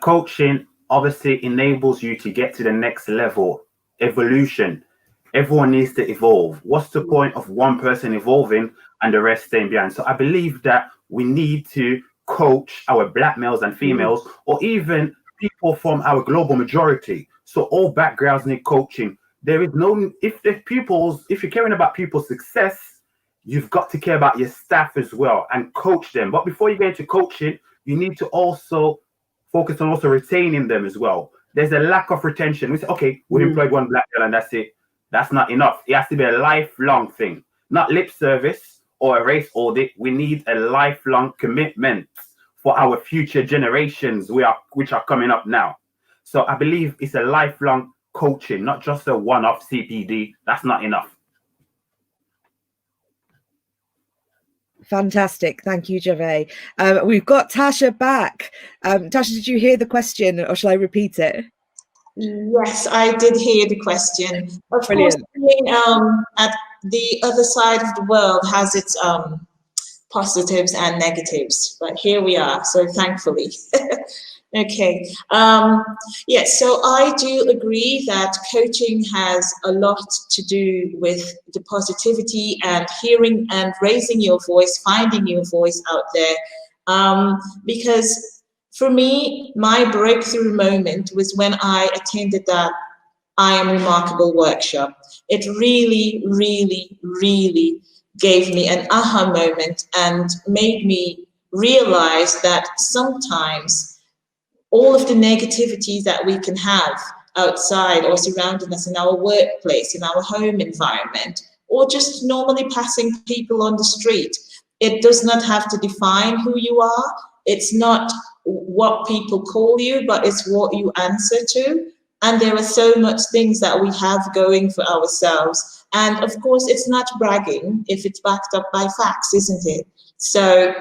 Coaching obviously enables you to get to the next level. Evolution. Everyone needs to evolve. What's the point of one person evolving and the rest staying behind? So I believe that we need to coach our Black males and females, or even people from our global majority. So all backgrounds need coaching. There is no, if you're caring about people's success, you've got to care about your staff as well and coach them. But before you get into coaching, you need to also focus on also retaining them as well. There's a lack of retention. We say, okay, we employed one Black girl and that's it. That's not enough. It has to be a lifelong thing, not lip service or a race audit. We need a lifelong commitment for our future generations which are coming up now. So I believe it's a lifelong coaching, not just a one-off CPD. That's not enough. Fantastic. Thank you, Javay. We've got Tasha back. Tasha, did you hear the question or shall I repeat it? Yes, I did hear the question. Of Brilliant. course, being at the other side of the world has its positives and negatives, but here we are, so thankfully. Okay, yes, so I do agree that coaching has a lot to do with the positivity and hearing and raising your voice, finding your voice out there, because for me, my breakthrough moment was when I attended that I Am Remarkable workshop. It really, really, really gave me an aha moment and made me realize that sometimes all of the negativities that we can have outside or surrounding us in our workplace, in our home environment, or just normally passing people on the street, it does not have to define who you are. It's not what people call you, but it's what you answer to. And there are so much things that we have going for ourselves. And of course, it's not bragging if it's backed up by facts, isn't it? So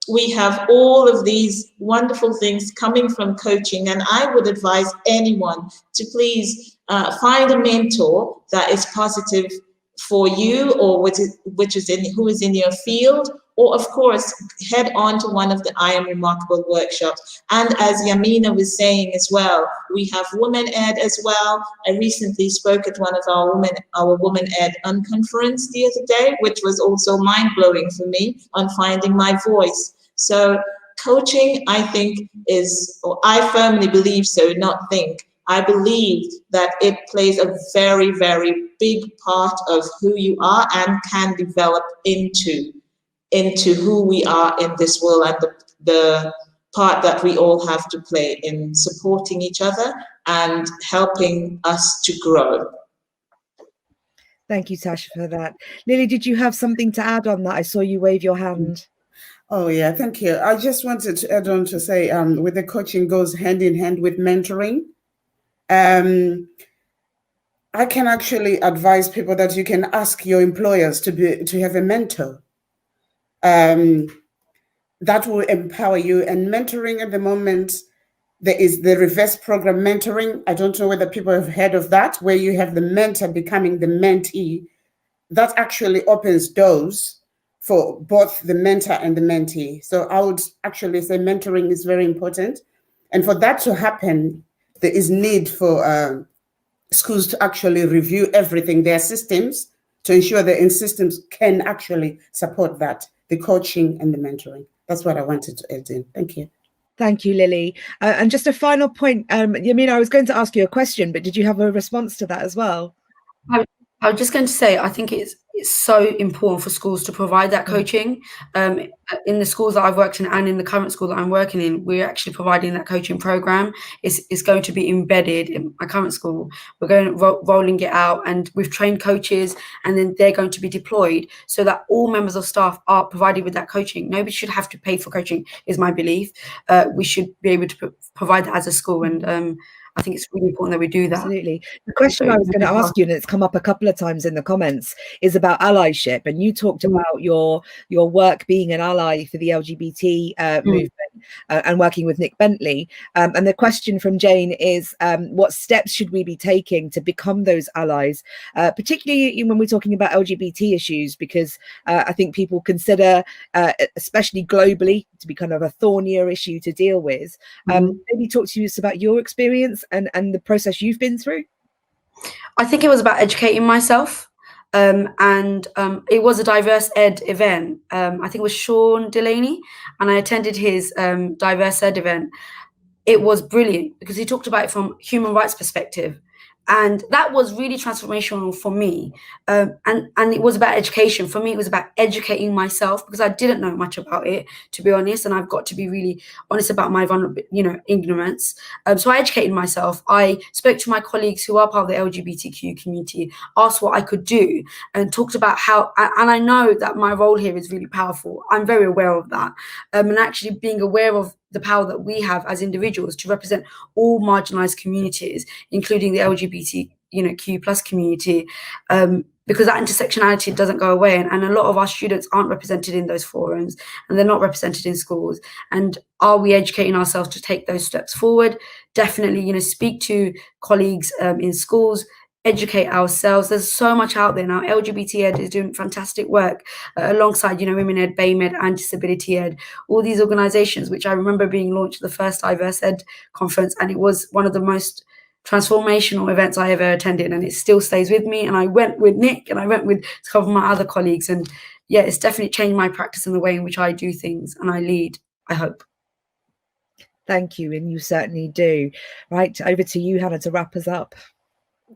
we have all of these wonderful things coming from coaching. And I would advise anyone to please find a mentor that is positive for you, or who is in your field, or of course head on to one of the I Am Remarkable workshops. And as Yamina was saying as well, we have Women Ed as well. I recently spoke at one of our Women Ed unconference the other day, which was also mind-blowing for me on finding my voice. So coaching, I think, is, or I firmly believe so, not think. I believe that it plays a very, very big part of who you are and can develop into who we are in this world, and the part that we all have to play in supporting each other and helping us to grow. Thank you, Tasha, for that. Lily, did you have something to add on that? I saw you wave your hand. Oh, yeah, thank you. I just wanted to add on to say, with the coaching goes hand in hand with mentoring. I can actually advise people that you can ask your employers to have a mentor. That will empower you. And mentoring at the moment, there is the reverse program mentoring. I don't know whether people have heard of that, where you have the mentor becoming the mentee. That actually opens doors for both the mentor and the mentee. So I would actually say mentoring is very important. And for that to happen, there is need for schools to actually review everything, their systems, to ensure their systems can actually support that, the coaching and the mentoring. That's what I wanted to add in. Thank you. Thank you, Lily. And just a final point, Yamina, I was going to ask you a question, but did you have a response to that as well? I was just going to say, I think it's so important for schools to provide that coaching. In the schools that I've worked in and in the current school that I'm working in, we're actually providing that coaching program. It's going to be embedded in my current school. We're going rolling it out, and we've trained coaches, and then they're going to be deployed so that all members of staff are provided with that coaching. Nobody should have to pay for coaching, is my belief. We should be able to provide that as a school, and I think it's really important that we do that. Absolutely. The question I was going to ask you, and it's come up a couple of times in the comments, is about allyship. And you talked about your work being an ally ally for the LGBT movement and working with Nick Bentley. And the question from Jane is, what steps should we be taking to become those allies, particularly when we're talking about LGBT issues, because I think people consider, especially globally, to be kind of a thornier issue to deal with. Maybe talk to us about your experience and the process you've been through. I think it was about educating myself. It was a diverse ed event. I think it was Sean Delaney, and I attended his diverse ed event. It was brilliant because he talked about it from human rights perspective. And that was really transformational for me. And it was about education. For me, it was about educating myself because I didn't know much about it, to be honest. And I've got to be really honest about my ignorance. So I educated myself. I spoke to my colleagues who are part of the LGBTQ community, asked what I could do, and talked about how, and I know that my role here is really powerful. I'm very aware of that. And actually being aware of the power that we have as individuals to represent all marginalized communities, including the LGBTQ plus community, because that intersectionality doesn't go away, and a lot of our students aren't represented in those forums, and they're not represented in schools. And are we educating ourselves to take those steps forward? Definitely, speak to colleagues in schools, educate ourselves. There's so much out there now. LGBT Ed is doing fantastic work alongside, Women Ed, BAME Ed, and Disability Ed, all these organizations, which I remember being launched at the first Diverse Ed conference, and it was one of the most transformational events I ever attended, and it still stays with me. And I went with Nick, and I went with a couple of my other colleagues, and yeah, it's definitely changed my practice and the way in which I do things and I lead, I hope. Thank you, and you certainly do. Right, over to you, Hannah, to wrap us up.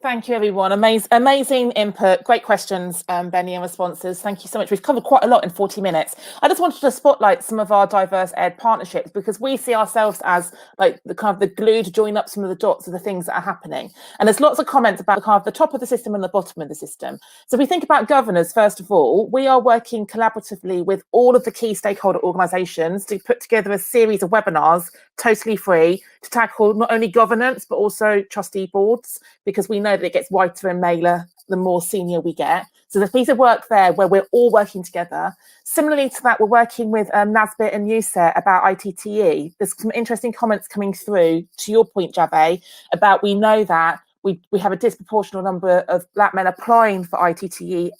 Thank you, everyone. Amazing input. Great questions, Benny, and responses. Thank you so much. We've covered quite a lot in 40 minutes. I just wanted to spotlight some of our diverse ed partnerships because we see ourselves as like the kind of the glue to join up some of the dots of the things that are happening. And there's lots of comments about kind of the top of the system and the bottom of the system. So if we think about governors, first of all, we are working collaboratively with all of the key stakeholder organisations to put together a series of webinars, totally free, to tackle not only governance, but also trustee boards, because we know that it gets whiter and maler the more senior we get. So there's a piece of work there where we're all working together. Similarly to that, we're working with Nazbit and Yuset about ITTE. There's some interesting comments coming through, to your point, Javay, about we know that we have a disproportionate number of Black men applying for ITTE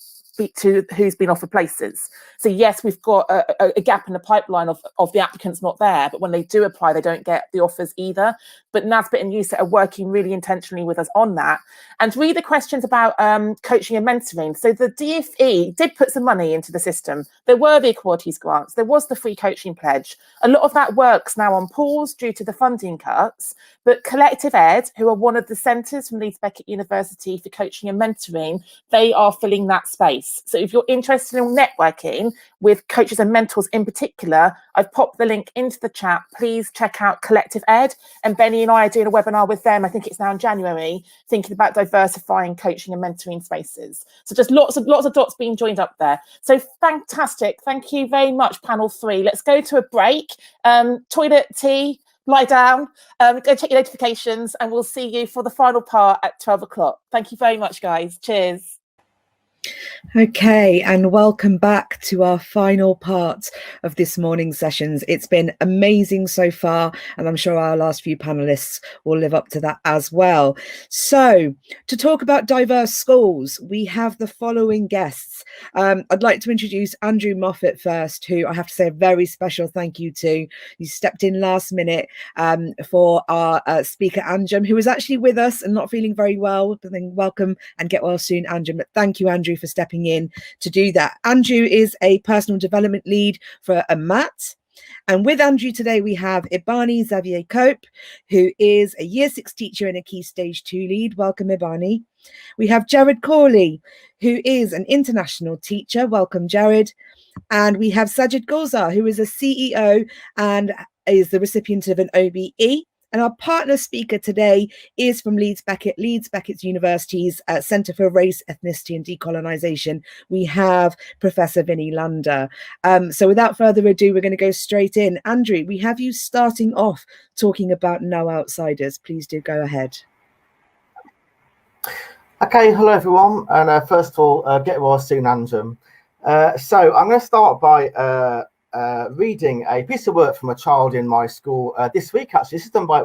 to who's been offered places. So yes, we've got a gap in the pipeline of the applicants not there, but when they do apply, they don't get the offers either. But Nazbit and Yuset are working really intentionally with us on that. And read the questions about coaching and mentoring. So the DFE did put some money into the system. There were the equalities grants. There was the free coaching pledge. A lot of that work's now on pause due to the funding cuts. But Collective Ed, who are one of the centres from Leeds Beckett University for coaching and mentoring, they are filling that space. So if you're interested in networking with coaches and mentors in particular, I've popped the link into the chat. Please check out Collective Ed. And Benny and I are doing a webinar with them, I think it's now in January, thinking about diversifying coaching and mentoring spaces. So just lots of dots being joined up there. So fantastic. Thank you very much, panel 3. Let's go to a break. Toilet, tea, lie down, go check your notifications, and we'll see you for the final part at 12 o'clock. Thank you very much, guys. Cheers. Okay, and welcome back to our final part of this morning's sessions. It's been amazing so far, and I'm sure our last few panelists will live up to that as well. So, to talk about diverse schools, we have the following guests. I'd like to introduce Andrew Moffat first, who I have to say a very special thank you to. He stepped in last minute for our speaker, Anjum, who was actually with us and not feeling very well. But then welcome and get well soon, Anjum. But thank you, Andrew, for stepping in to do that. Andrew is a personal development lead for Amardeep. And with Andrew today, we have Ebanie Xavier-Cope, who is a Year 6 teacher and a Key Stage 2 lead. Welcome, Ebanie. We have Jared Cawley, who is an international teacher. Welcome, Jared. And we have Sajid Gulzar, who is a CEO and is the recipient of an OBE. And our partner speaker today is from Leeds Beckett University's Centre for Race, Ethnicity and Decolonisation. We have Professor Vinnie Lander. So without further ado, we're going to go straight in. Andrew, we have you starting off talking about No Outsiders. Please do go ahead. Okay, hello everyone. And first of all, get well soon, Anjum. So I'm going to start by reading a piece of work from a child in my school this week. Actually, this is done by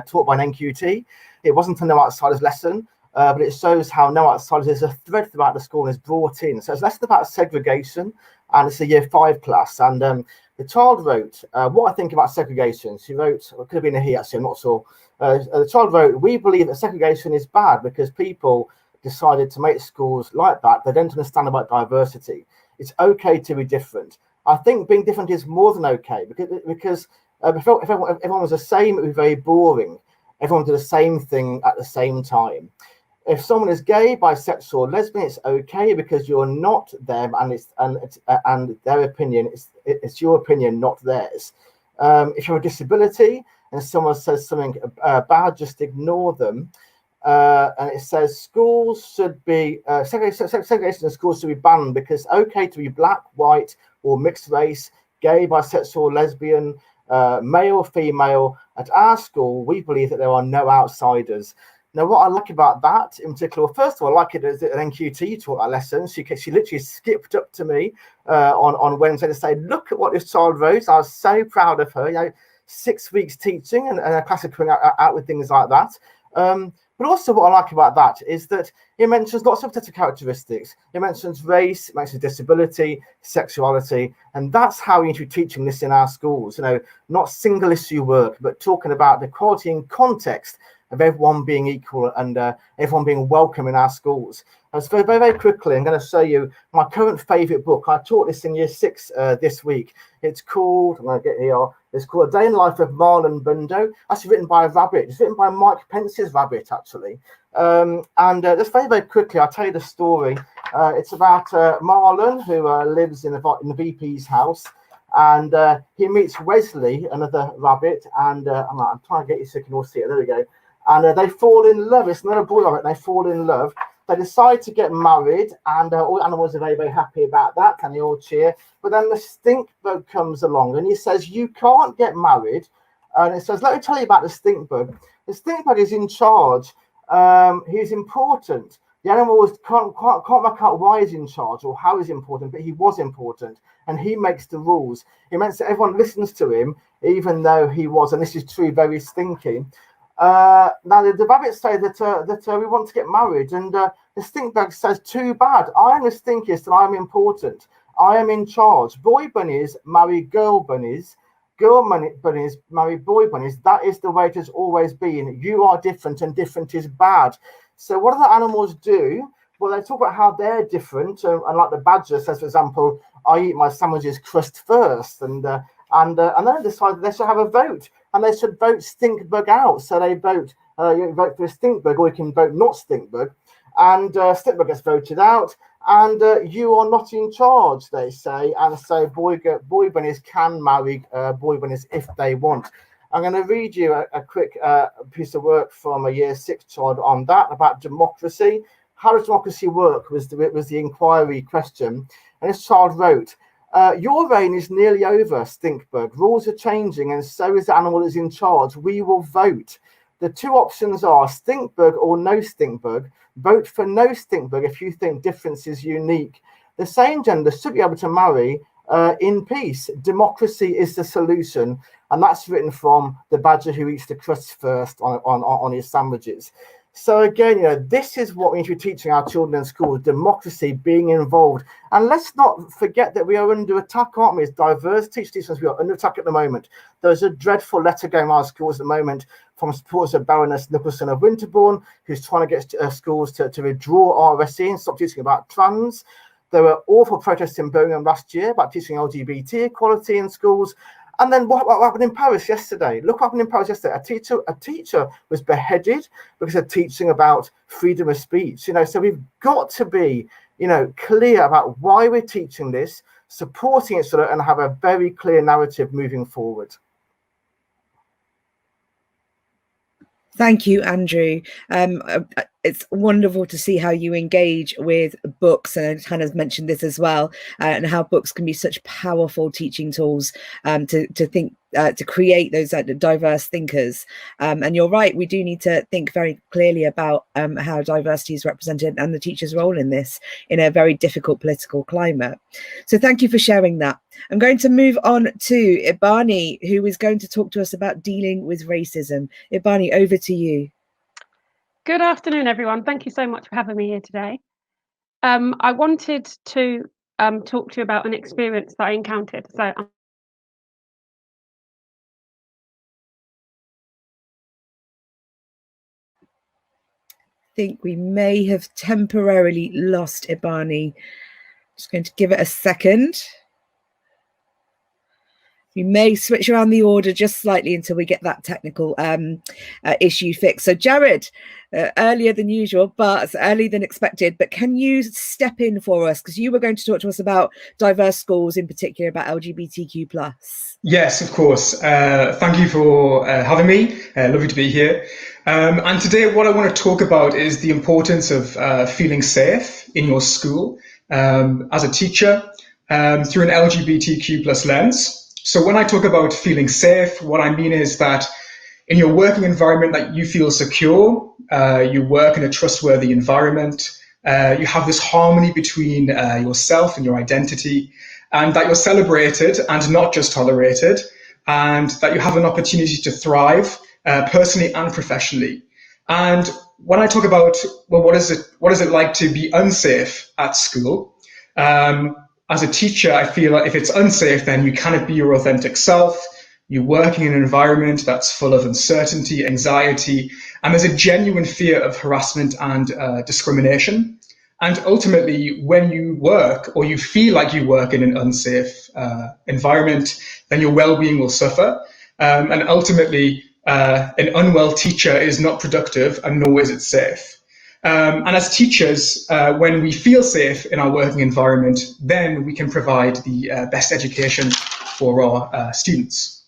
taught by an NQT. It wasn't a No Outsiders lesson, but it shows how No Outsiders is a thread throughout the school and is brought in. So it's a lesson about segregation, and it's a Year 5 class. And the child wrote what I think about segregation. She wrote, it could have been a he actually, I'm not sure. The child wrote, "We believe that segregation is bad because people decided to make schools like that. They don't understand about diversity. It's okay to be different. I think being different is more than okay, because if everyone was the same, it would be very boring. Everyone did the same thing at the same time. If someone is gay, bisexual, or lesbian, it's okay because you're not them, and their opinion it's your opinion, not theirs. If you have a disability and someone says something bad, just ignore them." And it says schools should be segregation in schools should be banned because it's okay to be black, white, or mixed race, gay, bisexual, lesbian, male, female. At our school, we believe that there are no outsiders. Now, what I like about that in particular, first of all, I like it as an NQT taught that lesson. She literally skipped up to me on Wednesday to say, "Look at what this child wrote." I was so proud of her. You know, 6 weeks teaching and a class of coming out with things like that. But also what I like about that is that it mentions lots of protected characteristics. It mentions race, it mentions disability, sexuality, and that's how we need to be teaching this in our schools. You know, not single issue work, but talking about the quality and context of everyone being equal and everyone being welcome in our schools. And so very, very quickly, I'm going to show you my current favourite book. I taught this in Year 6 this week. It's called, I'm going to get here, it's called A Day in the Life of Marlon Bando. Actually written by a rabbit. It's written by Mike Pence's rabbit, actually. Just very, very quickly, I'll tell you the story. It's about Marlon, who lives in the VP's house. And he meets Wesley, another rabbit. And I'm trying to get you so you can all see it. There we go. And they fall in love. It's not a boy rabbit. They fall in love. They decide to get married, and all animals are very, very happy about that, and they all cheer. But then the stink bug comes along, and he says, "You can't get married." And it says, "Let me tell you about the stink bug. The stink bug is in charge. He's important. The animals can't work out why he's in charge or how he's important, but he was important, and he makes the rules. He makes that everyone listens to him, even though he was, and this is true, very stinky." Now the rabbits say that we want to get married, and the stink bug says, "Too bad. I am the stinkiest and I am important. I am in charge. Boy bunnies marry girl bunnies. Girl bunnies marry boy bunnies. That is the way it has always been. You are different, and different is bad." So what do the animals do? Well, they talk about how they're different, and like the badger says, for example, "I eat my sandwiches crust first," and then they decided they should have a vote, and they should vote stink bug out. So they vote, you vote for a stink bug, or you can vote not stink bug, and stink bug gets voted out, and you are not in charge, they say, and so boy bunnies can marry boy bunnies if they want. I'm going to read you a quick piece of work from a Year 6 child on that, about democracy. How does democracy work was the inquiry question. And this child wrote, "Your reign is nearly over, Stinkbug. Rules are changing, and so is the animal that is in charge. We will vote. The two options are Stinkbug or no Stinkbug. Vote for no Stinkbug if you think difference is unique. The same gender should be able to marry in peace. Democracy is the solution." And that's written from the badger who eats the crust first on his sandwiches. So again, you know, this is what we need to be teaching our children in school: democracy, being involved. And let's not forget that we are under attack, aren't we? As diverse teachers, we are under attack at the moment. There's a dreadful letter going around schools at the moment from supporters of Baroness Nicholson of Winterbourne, who's trying to get schools to withdraw RSE and stop teaching about trans. There were awful protests in Birmingham last year about teaching LGBT equality in schools. And then what happened in Paris yesterday? Look what happened in Paris yesterday. A teacher was beheaded because of teaching about freedom of speech. You know, so we've got to be, you know, clear about why we're teaching this, supporting it, and have a very clear narrative moving forward. Thank you, Andrew. it's wonderful to see how you engage with books, and Hannah's mentioned this as well, and how books can be such powerful teaching tools to create those diverse thinkers. And you're right, we do need to think very clearly about how diversity is represented and the teacher's role in this in a very difficult political climate. So thank you for sharing that. I'm going to move on to Ebanie, who is going to talk to us about dealing with racism. Ebanie, over to you. Good afternoon, everyone. Thank you so much for having me here today. I wanted to talk to you about an experience that I encountered. So I think we may have temporarily lost Ebanie. Just going to give it a second. We may switch around the order just slightly until we get that technical issue fixed. So Jared, earlier than usual, but earlier than expected, but can you step in for us? Because you were going to talk to us about diverse schools, in particular about LGBTQ+. Yes, of course. Thank you for having me. Lovely to be here. And today what I want to talk about is the importance of feeling safe in your school as a teacher through an LGBTQ+ lens. So when I talk about feeling safe, what I mean is that in your working environment that you feel secure, you work in a trustworthy environment, you have this harmony between yourself and your identity, and that you're celebrated and not just tolerated, and that you have an opportunity to thrive personally and professionally. And when I talk about, well, what is it like to be unsafe at school? As a teacher, I feel like if it's unsafe, then you cannot be your authentic self. You're working in an environment that's full of uncertainty, anxiety, and there's a genuine fear of harassment and discrimination. And ultimately, when you work or you feel like you work in an unsafe environment, then your well-being will suffer. And ultimately, an unwell teacher is not productive, and nor is it safe. And as teachers, when we feel safe in our working environment, then we can provide the best education for our students.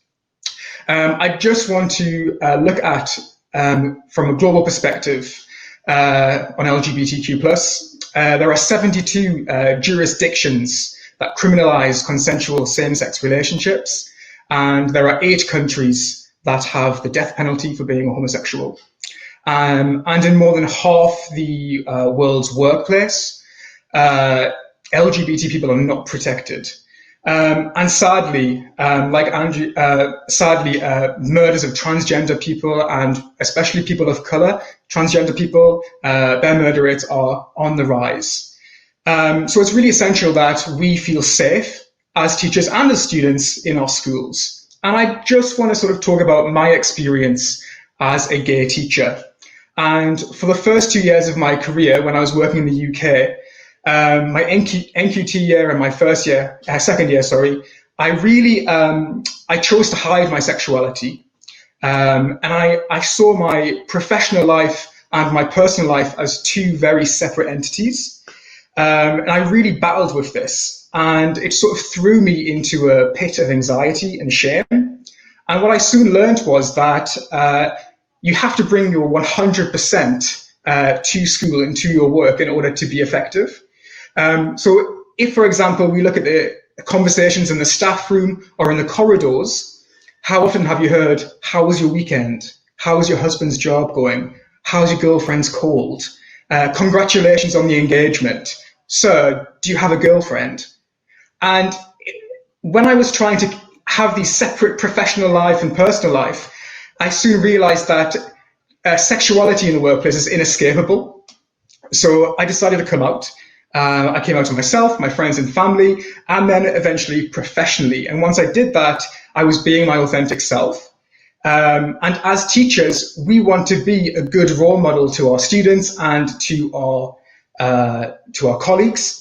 I just want to look at, from a global perspective, on LGBTQ+. There are 72 jurisdictions that criminalize consensual same-sex relationships, and there are 8 countries that have the death penalty for being a homosexual. And in more than half the world's workplace, LGBT people are not protected. And sadly, like Andrew, murders of transgender people, and especially people of color, transgender people, their murder rates are on the rise. So it's really essential that we feel safe as teachers and as students in our schools. And I just want to sort of talk about my experience as a gay teacher. And for the first 2 years of my career, when I was working in the UK, my NQT year and my second year, I really, I chose to hide my sexuality. And I saw my professional life and my personal life as 2 very separate entities. And I really battled with this, and it sort of threw me into a pit of anxiety and shame. And what I soon learned was that you have to bring your 100% to school and to your work in order to be effective. So if, for example, we look at the conversations in the staff room or in the corridors, how often have you heard, how was your weekend? How was your husband's job going? How's your girlfriend's cold? Congratulations on the engagement. Sir, do you have a girlfriend? And when I was trying to have these separate professional life and personal life, I soon realized that sexuality in the workplace is inescapable. So I decided to come out. I came out to myself, my friends and family, and then eventually professionally. And once I did that, I was being my authentic self. And as teachers, we want to be a good role model to our students and to our colleagues.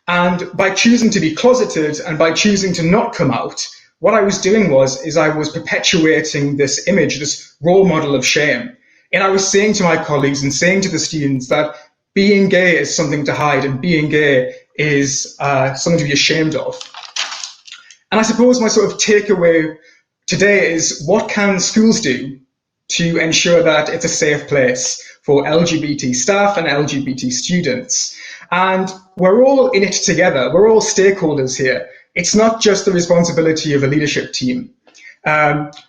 And by choosing to be closeted and by choosing to not come out, what I was doing is I was perpetuating this image, this role model of shame. And I was saying to my colleagues and saying to the students that being gay is something to hide, and being gay is something to be ashamed of. And I suppose my sort of takeaway today is, what can schools do to ensure that it's a safe place for LGBT staff and LGBT students. And we're all in it together. We're all stakeholders here. It's not just the responsibility of a leadership team.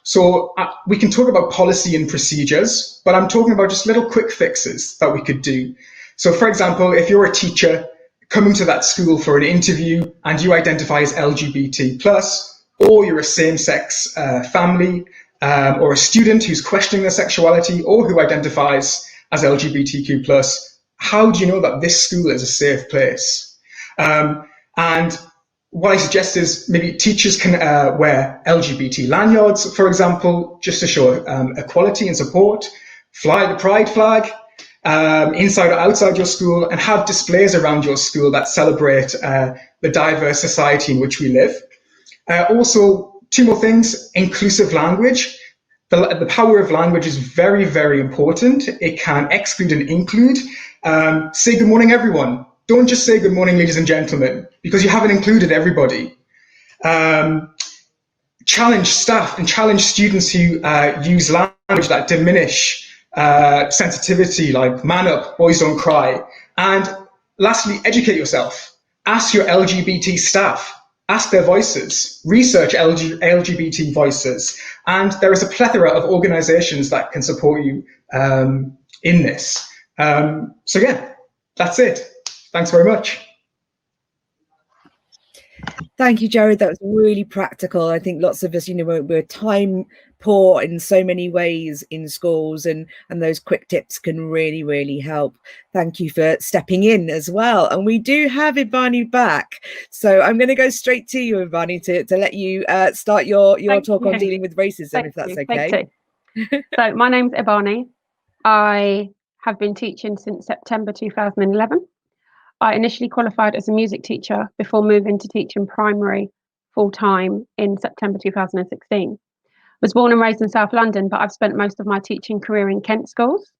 So we can talk about policy and procedures, but I'm talking about just little quick fixes that we could do. So for example, if you're a teacher coming to that school for an interview and you identify as LGBT+, or you're a same-sex family, or a student who's questioning their sexuality, or who identifies as LGBTQ+, how do you know that this school is a safe place? And what I suggest is maybe teachers can wear LGBT lanyards, for example, just to show equality and support, fly the pride flag inside or outside your school, and have displays around your school that celebrate the diverse society in which we live. Also, two more things: inclusive language. The power of language is very, very important. It can exclude and include. Say good morning, everyone. Don't just say good morning, ladies and gentlemen, because you haven't included everybody. Challenge staff and challenge students who use language that diminish sensitivity, like man up, boys don't cry. And lastly, educate yourself. Ask your LGBT staff. Ask their voices, research LGBT voices, and there is a plethora of organizations that can support you in this. So yeah, that's it. Thanks very much. Thank you, Jared. That was really practical. I think lots of us, we're time poor in so many ways in schools, and those quick tips can really, really help. Thank you for stepping in as well. And we do have Ebanie back. So I'm going to go straight to you, Ebanie, to let you start your talk on dealing with racism, if that's okay. So my name's Ebanie. I have been teaching since September 2011. I initially qualified as a music teacher before moving to teaching primary full-time in September 2016. I was born and raised in South London, but I've spent most of my teaching career in Kent schools.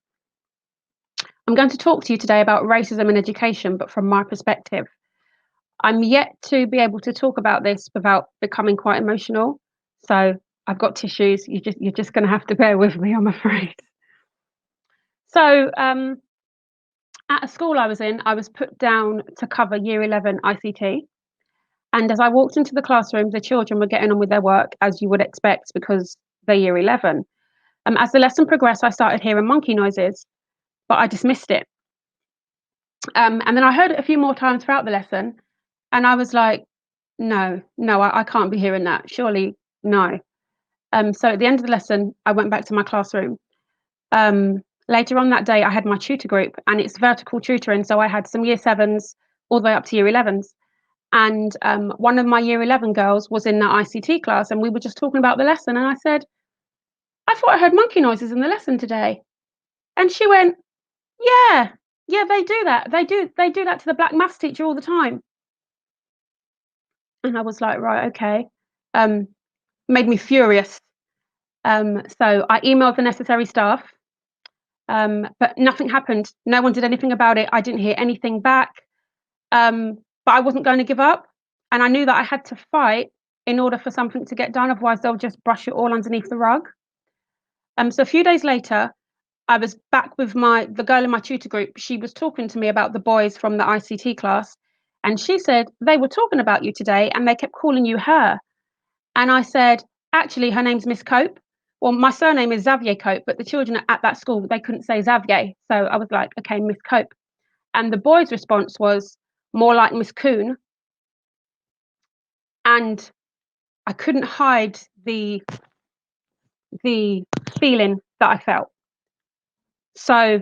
I'm going to talk to you today about racism in education, but from my perspective. I'm yet to be able to talk about this without becoming quite emotional. So I've got tissues. You're just going to have to bear with me, I'm afraid. So at a school I was in, I was put down to cover Year 11 ICT. And as I walked into the classroom, the children were getting on with their work, as you would expect, because they're Year 11. As the lesson progressed, I started hearing monkey noises, but I dismissed it. And then I heard it a few more times throughout the lesson, and I was like, no, I can't be hearing that. Surely, no. So at the end of the lesson, I went back to my classroom. Later on that day, I had my tutor group, and it's vertical tutoring. So I had some Year 7s all the way up to Year 11s. And one of my Year 11 girls was in that ICT class, and we were just talking about the lesson. And I said, I thought I heard monkey noises in the lesson today. And she went, yeah, they do that. They do that to the black maths teacher all the time. And I was like, right, okay. Made me furious. So I emailed the necessary staff. But nothing happened. No one did anything about it. I didn't hear anything back. But I wasn't going to give up. And I knew that I had to fight in order for something to get done. Otherwise, they'll just brush it all underneath the rug. So a few days later, I was back with the girl in my tutor group. She was talking to me about the boys from the ICT class. And she said, they were talking about you today and they kept calling you her. And I said, actually, her name's Miss Cope. Well, my surname is Xavier-Cope, but the children at that school, they couldn't say Xavier. So I was like, okay, Miss Cope. And the boys' response was more like Miss Coon. And I couldn't hide the feeling that I felt. So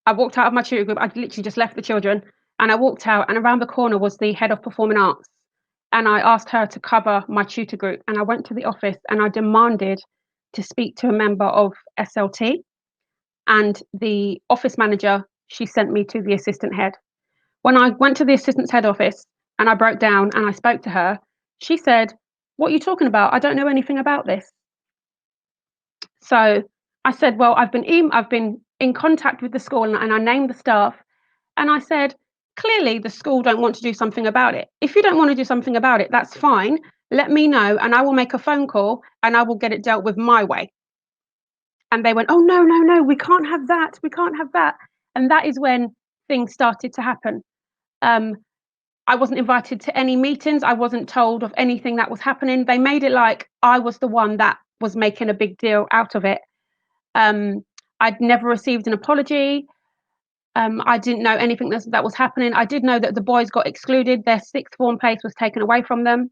I walked out of my tutor group. I literally just left the children and I walked out, and around the corner was the head of performing arts. And I asked her to cover my tutor group. And I went to the office and I demanded to speak to a member of SLT. And the office manager, she sent me to the assistant head. When I went to the assistant head office and I broke down and I spoke to her, she said, what are you talking about? I don't know anything about this. So I said, well, I've been in contact with the school, and I named the staff. And I said, clearly the school don't want to do something about it. If you don't want to do something about it, that's fine. Let me know and I will make a phone call and I will get it dealt with my way. and they went, oh, no, no, no, we can't have that. We can't have that. And that is when things started to happen. I wasn't invited to any meetings. I wasn't told of anything that was happening. They made it like I was the one that was making a big deal out of it. I'd never received an apology. I didn't know anything that was happening. I did know that the boys got excluded. Their sixth form place was taken away from them.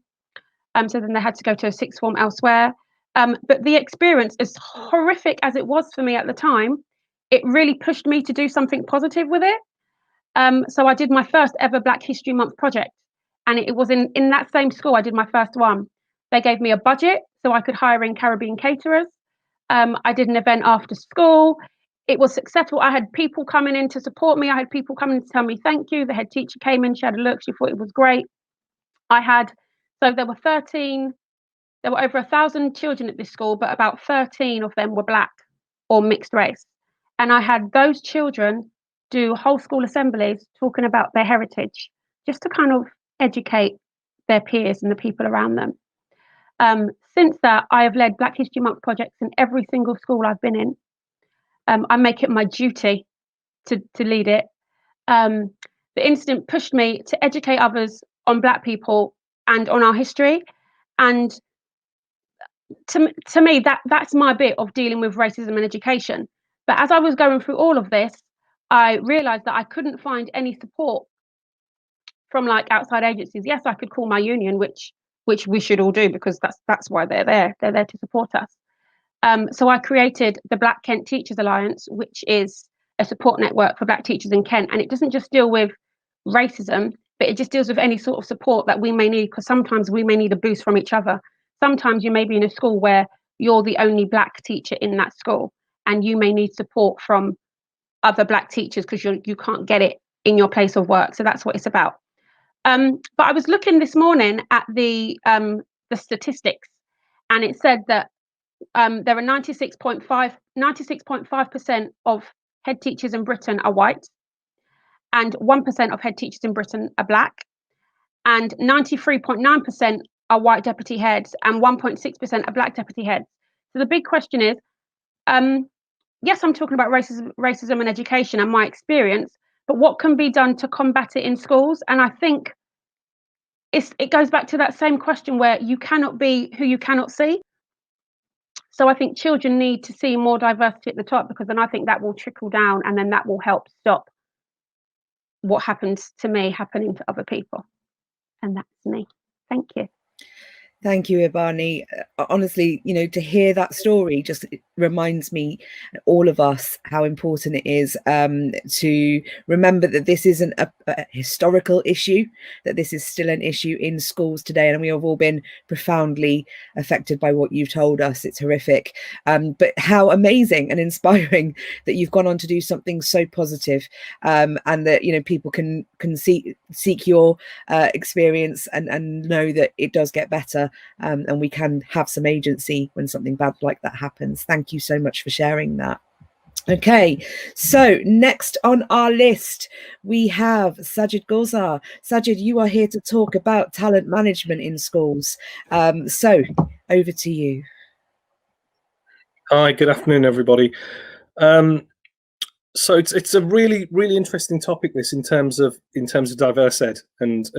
So then they had to go to a sixth form elsewhere. But the experience, as horrific as it was for me at the time, it really pushed me to do something positive with it. So I did my first ever Black History Month project, and it was in that same school I did my first one. They gave me a budget so I could hire in Caribbean caterers. I did an event after school. It was successful. I had people coming in to support me. I had people coming to tell me thank you. The head teacher came in, she had a look, she thought it was great. So there were over 1,000 children at this school, but about 13 of them were Black or mixed race. And I had those children do whole school assemblies talking about their heritage, just to kind of educate their peers and the people around them. Since that, I have led Black History Month projects in every single school I've been in. I make it my duty to lead it. The incident pushed me to educate others on Black people and on our history. And to me, that's my bit of dealing with racism in education. But as I was going through all of this, I realized that I couldn't find any support from like outside agencies. Yes, I could call my union, which we should all do, because that's why they're there. They're there to support us. So I created the Black Kent Teachers Alliance, which is a support network for Black teachers in Kent. And it doesn't just deal with racism, but it just deals with any sort of support that we may need, because sometimes we may need a boost from each other. Sometimes you may be in a school where you're the only Black teacher in that school, and you may need support from other Black teachers because you can't get it in your place of work. So that's what it's about. But I was looking this morning at the statistics, and it said that there are 96.5% of head teachers in Britain are white, and 1% of head teachers in Britain are Black, and 93.9% are white deputy heads, and 1.6% are Black deputy heads. So the big question is, yes, I'm talking about racism in education and my experience, but what can be done to combat it in schools? And I think it goes back to that same question where you cannot be who you cannot see. So I think children need to see more diversity at the top, because then I think that will trickle down, and then that will help stop what happens to me happening to other people. And that's me. Thank you. Thank you, Ebanie. Honestly, to hear that story just reminds me, all of us, how important it is to remember that this isn't a historical issue, that this is still an issue in schools today. And we have all been profoundly affected by what you've told us. It's horrific. But how amazing and inspiring that you've gone on to do something so positive, and that, people can seek your experience and know that it does get better. And we can have some agency when something bad like that happens. Thank you so much for sharing that. Okay, so next on our list, we have Sajid Gulzar. Sajid, you are here to talk about talent management in schools. So over to you. Hi, good afternoon, everybody. So it's a really, really interesting topic, this, in terms of diverse ed. And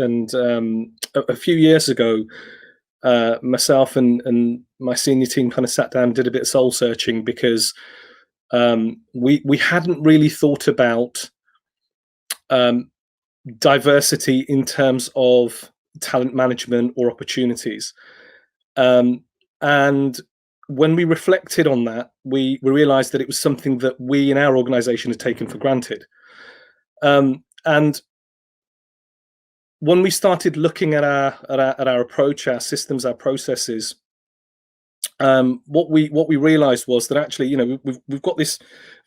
a few years ago, myself and my senior team kind of sat down and did a bit of soul searching, because we hadn't really thought about diversity in terms of talent management or opportunities. And when we reflected on that, we realized that it was something that we in our organization had taken for granted. And when we started looking at our approach, our systems, our processes, what we realized was that actually, we've got this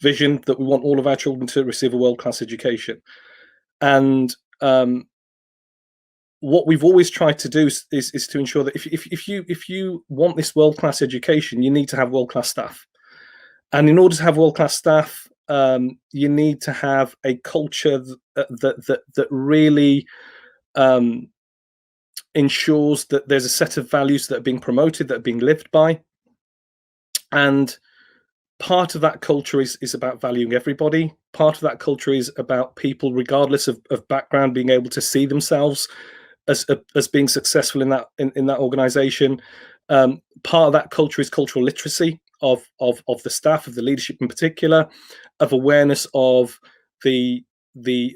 vision that we want all of our children to receive a world-class education, and what we've always tried to do is to ensure that if you want this world-class education, you need to have world-class staff, and in order to have world-class staff, you need to have a culture that really ensures that there's a set of values that are being promoted, that are being lived by. And part of that culture is about valuing everybody. Part of that culture is about people, regardless of background, being able to see themselves as being successful in that organization. Part of that culture is cultural literacy of the staff, of the leadership in particular, of awareness of the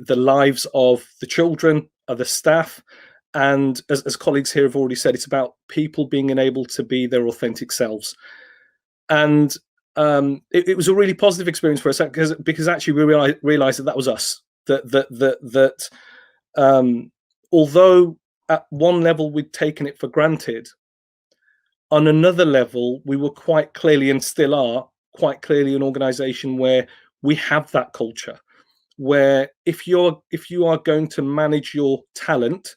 lives of the children, of the staff. And as colleagues here have already said, it's about people being able to be their authentic selves. And it was a really positive experience for us because actually we realized that was us. That although at one level we'd taken it for granted, on another level we were quite clearly, and still are quite clearly, an organization where we have that culture, where if you are going to manage your talent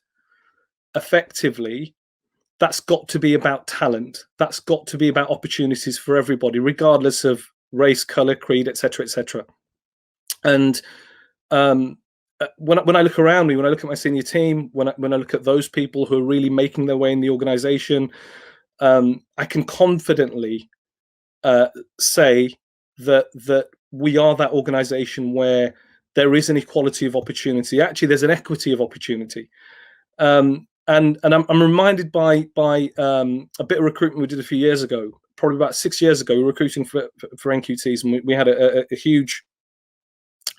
effectively, that's got to be about talent. That's got to be about opportunities for everybody, regardless of race, color, creed, etc., etc. And when I look around me, when I look at my senior team, when I look at those people who are really making their way in the organization, I can confidently say that we are that organization where there is an equality of opportunity. Actually, there's an equity of opportunity. And I'm reminded by a bit of recruitment we did a few years ago, probably about 6 years ago. We were recruiting for NQTs, and we had a huge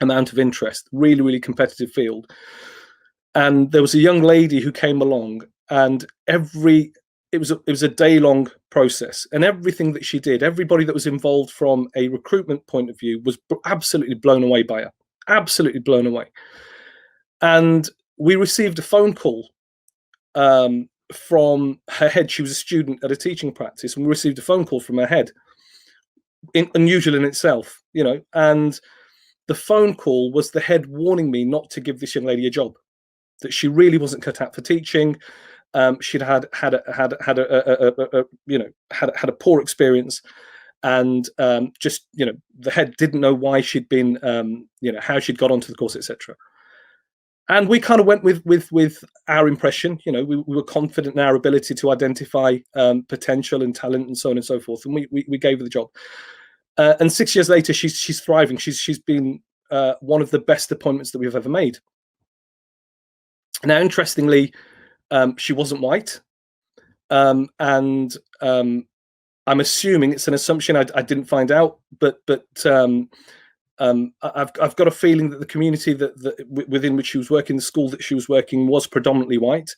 amount of interest, really competitive field. And there was a young lady who came along, and it was a day-long process, and everything that she did, everybody that was involved from a recruitment point of view was absolutely blown away by her, absolutely blown away. And we received a phone call from her head. She was a student at a teaching practice, and we received a phone call from her head. Unusual in itself, you know. And the phone call was the head warning me not to give this young lady a job, that she really wasn't cut out for teaching. She'd had a poor experience, and just, you know, the head didn't know why she'd been, how she'd got onto the course, etc. And we kind of went with our impression. You know, we were confident in our ability to identify potential and talent and so on and so forth, and we gave her the job. And 6 years later, she's thriving. She's been one of the best appointments that we've ever made. Now, interestingly, she wasn't white, and I'm assuming, it's an assumption, I didn't find out, but I've got a feeling that the community that within which she was working, the school that she was working, was predominantly white.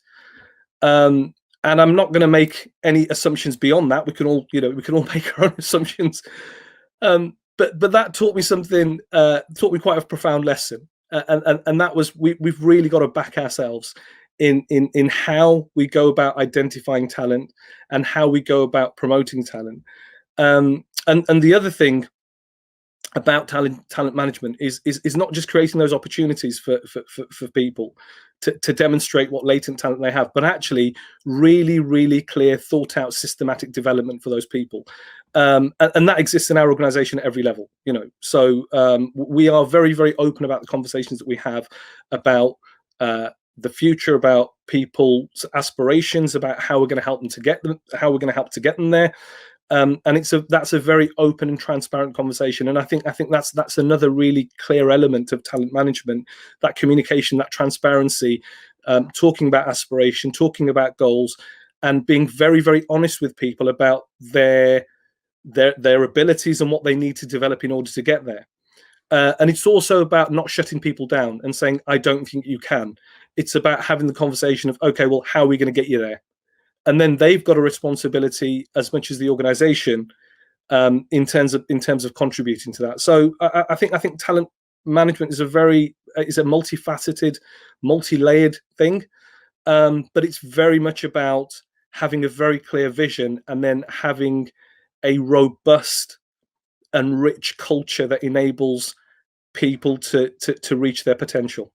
And I'm not going to make any assumptions beyond that. We can all make our own assumptions. But that taught me something, taught me quite a profound lesson. And that was, we've really got to back ourselves in how we go about identifying talent and how we go about promoting talent. And the other thing about talent management is not just creating those opportunities for people to demonstrate what latent talent they have, but actually really clear, thought out, systematic development for those people. And that exists in our organization at every level, you know. So we are very open about the conversations that we have about the future, about people's aspirations, about how we're going to help them to get them, how we're going to help to get them there. And that's a very open and transparent conversation. And I think that's another really clear element of talent management, that communication, that transparency, talking about aspiration, talking about goals, and being very honest with people about their abilities and what they need to develop in order to get there. And it's also about not shutting people down and saying, I don't think you can. It's about having the conversation of, okay, well, how are we going to get you there? And then they've got a responsibility as much as the organization in terms of contributing to that. So I think talent management is a multifaceted, multi-layered thing, but it's very much about having a very clear vision and then having a robust and rich culture that enables people to reach their potential.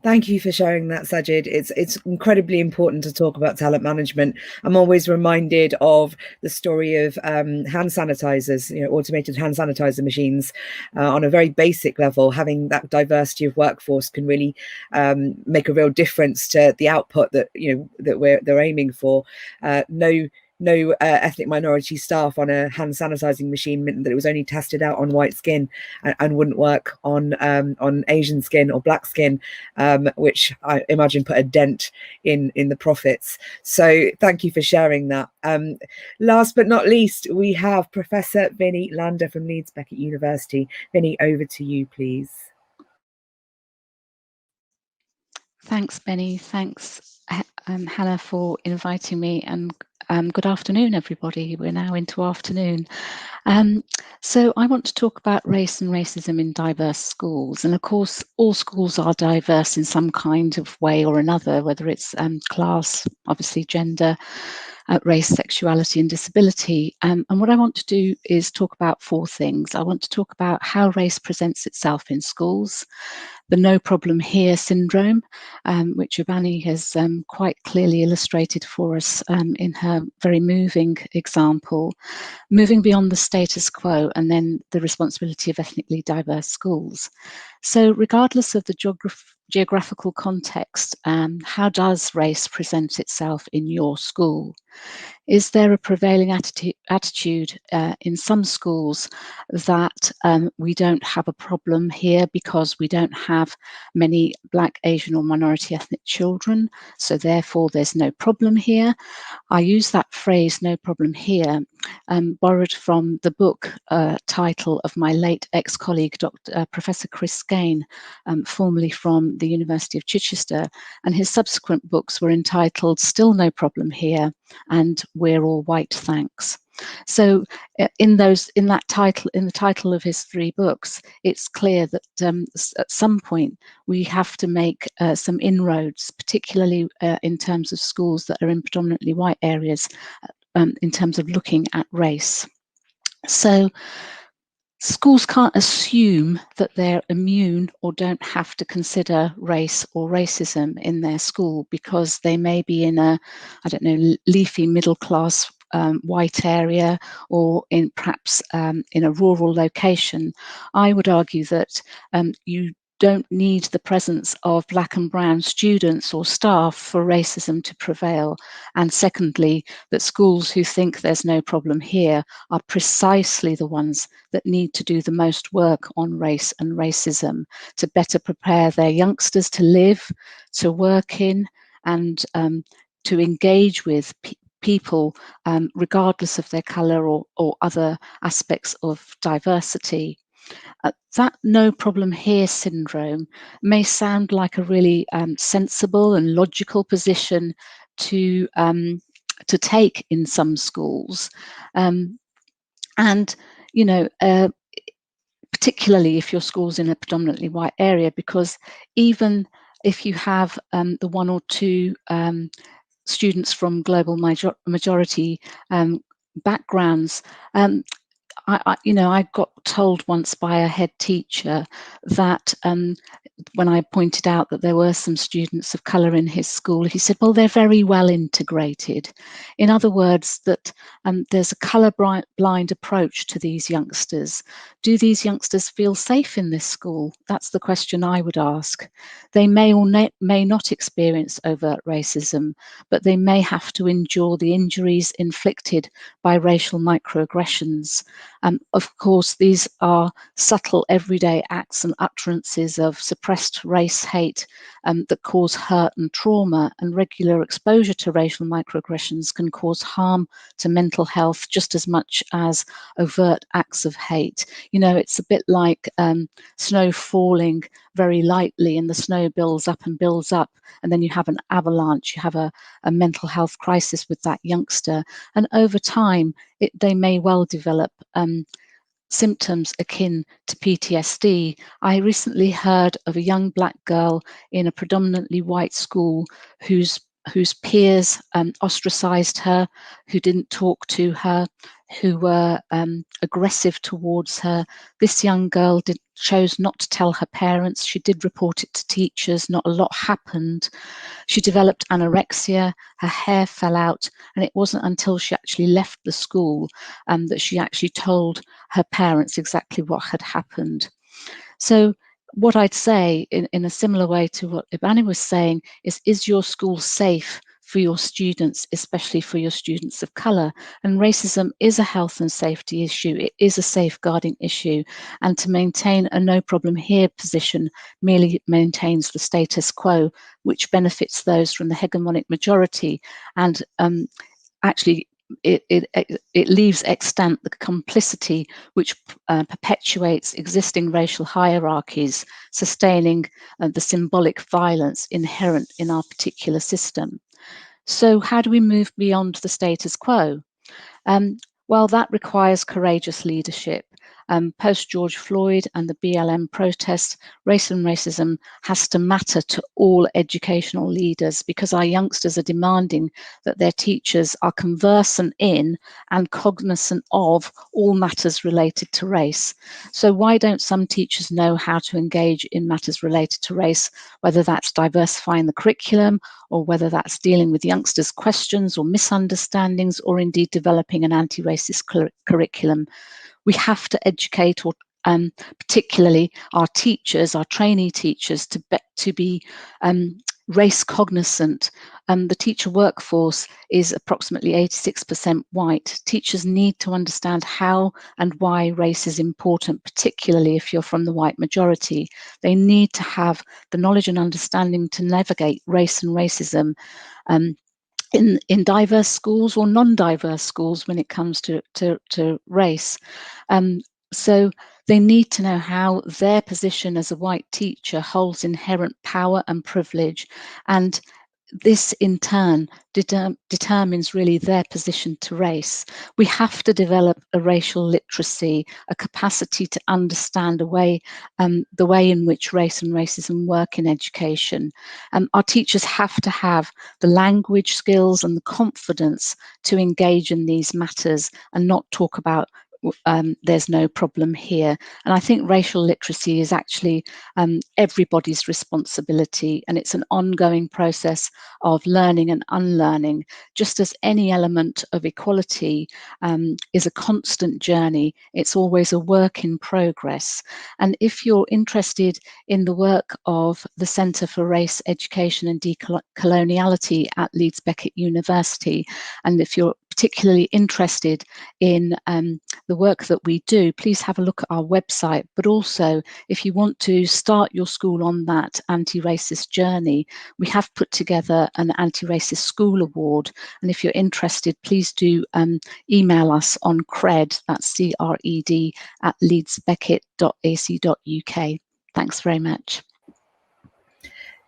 Thank you for sharing that, Sajid. It's incredibly important to talk about talent management. I'm always reminded of the story of hand sanitizers, you know, automated hand sanitizer machines. On a very basic level, having that diversity of workforce can really make a real difference to the output that they're aiming for. No no ethnic minority staff on a hand sanitizing machine meant that it was only tested out on white skin and wouldn't work on Asian skin or black skin, which I imagine put a dent in the profits. So thank you for sharing that. Last but not least, we have Professor Vinnie Lander from Leeds Beckett University. Vinnie, over to you, please. Thanks, Benny. Thanks, Hannah, for inviting me, and good afternoon, everybody. We're now into afternoon. So I want to talk about race and racism in diverse schools. And of course, all schools are diverse in some kind of way or another, whether it's class, obviously gender, race, sexuality and disability. And what I want to do is talk about four things. I want to talk about how race presents itself in schools, the no problem here syndrome, which Ebanie has quite clearly illustrated for us in her very moving example, moving beyond the status quo, and then the responsibility of ethnically diverse schools. So regardless of the geographical context, how does race present itself in your school? Is there a prevailing attitude in some schools that we don't have a problem here because we don't have many Black, Asian or minority ethnic children, so therefore there's no problem here? I use that phrase, no problem here, borrowed from the book title of my late ex-colleague, Professor Chris Skane, formerly from the University of Chichester, and his subsequent books were entitled Still No Problem Here and We're All White, Thanks. So in the title of his three books, it's clear that at some point we have to make some inroads, particularly in terms of schools that are in predominantly white areas, in terms of looking at race. So schools can't assume that they're immune or don't have to consider race or racism in their school because they may be in a, I don't know, leafy middle class white area or in perhaps in a rural location. I would argue that you don't need the presence of Black and brown students or staff for racism to prevail. And secondly, that schools who think there's no problem here are precisely the ones that need to do the most work on race and racism to better prepare their youngsters to live, to work in, and to engage with people regardless of their colour or other aspects of diversity. That no problem here syndrome may sound like a really sensible and logical position to take in some schools, and you know, particularly if your school's in a predominantly white area, because even if you have the one or two students from global majority backgrounds, I got told once by a head teacher that when I pointed out that there were some students of colour in his school, he said, well, they're very well integrated. In other words, that there's a colour-blind approach to these youngsters. Do these youngsters feel safe in this school? That's the question I would ask. They may or may not experience overt racism, but they may have to endure the injuries inflicted by racial microaggressions. Of course, these are subtle everyday acts and utterances of suppressed race hate that cause hurt and trauma, and regular exposure to racial microaggressions can cause harm to mental health just as much as overt acts of hate. You know, it's a bit like snow falling very lightly and the snow builds up and builds up, and then you have an avalanche, you have a mental health crisis with that youngster, and over time they may well develop symptoms akin to PTSD. I recently heard of a young Black girl in a predominantly white school whose peers ostracized her, who didn't talk to her, who were aggressive towards her. This young girl chose not to tell her parents. She did report it to teachers. Not a lot happened. She developed anorexia, her hair fell out, and it wasn't until she actually left the school that she actually told her parents exactly what had happened. So what I'd say in a similar way to what Ebanie was saying is your school safe for your students, especially for your students of colour. And racism is a health and safety issue. It is a safeguarding issue. And to maintain a no problem here position merely maintains the status quo, which benefits those from the hegemonic majority, and actually it leaves extant the complicity which perpetuates existing racial hierarchies, sustaining the symbolic violence inherent in our particular system. So how do we move beyond the status quo? Well, that requires courageous leadership. Post George Floyd and the BLM protests, race and racism has to matter to all educational leaders, because our youngsters are demanding that their teachers are conversant in and cognizant of all matters related to race. So why don't some teachers know how to engage in matters related to race, whether that's diversifying the curriculum, or whether that's dealing with youngsters' questions or misunderstandings, or indeed developing an anti-racist curriculum? We have to educate, or particularly our teachers, our trainee teachers, to be race cognizant. The teacher workforce is approximately 86% white. Teachers need to understand how and why race is important, particularly if you're from the white majority. They need to have the knowledge and understanding to navigate race and racism in diverse schools or non-diverse schools when it comes to race. So they need to know how their position as a white teacher holds inherent power and privilege, and this in turn determines really their position to race. We have to develop a racial literacy, a capacity to understand the way in which race and racism work in education. Our teachers have to have the language skills and the confidence to engage in these matters and not talk about there's no problem here. And I think racial literacy is actually everybody's responsibility, and it's an ongoing process of learning and unlearning, just as any element of equality is a constant journey. It's always a work in progress. And if you're interested in the work of the Centre for Race, Education and Decoloniality at Leeds Beckett University, and if you're particularly interested in the work that we do, please have a look at our website. But also, if you want to start your school on that anti-racist journey, we have put together an anti-racist school award. And if you're interested, please do email us on CRED, that's CRED, at leedsbeckett.ac.uk. Thanks very much.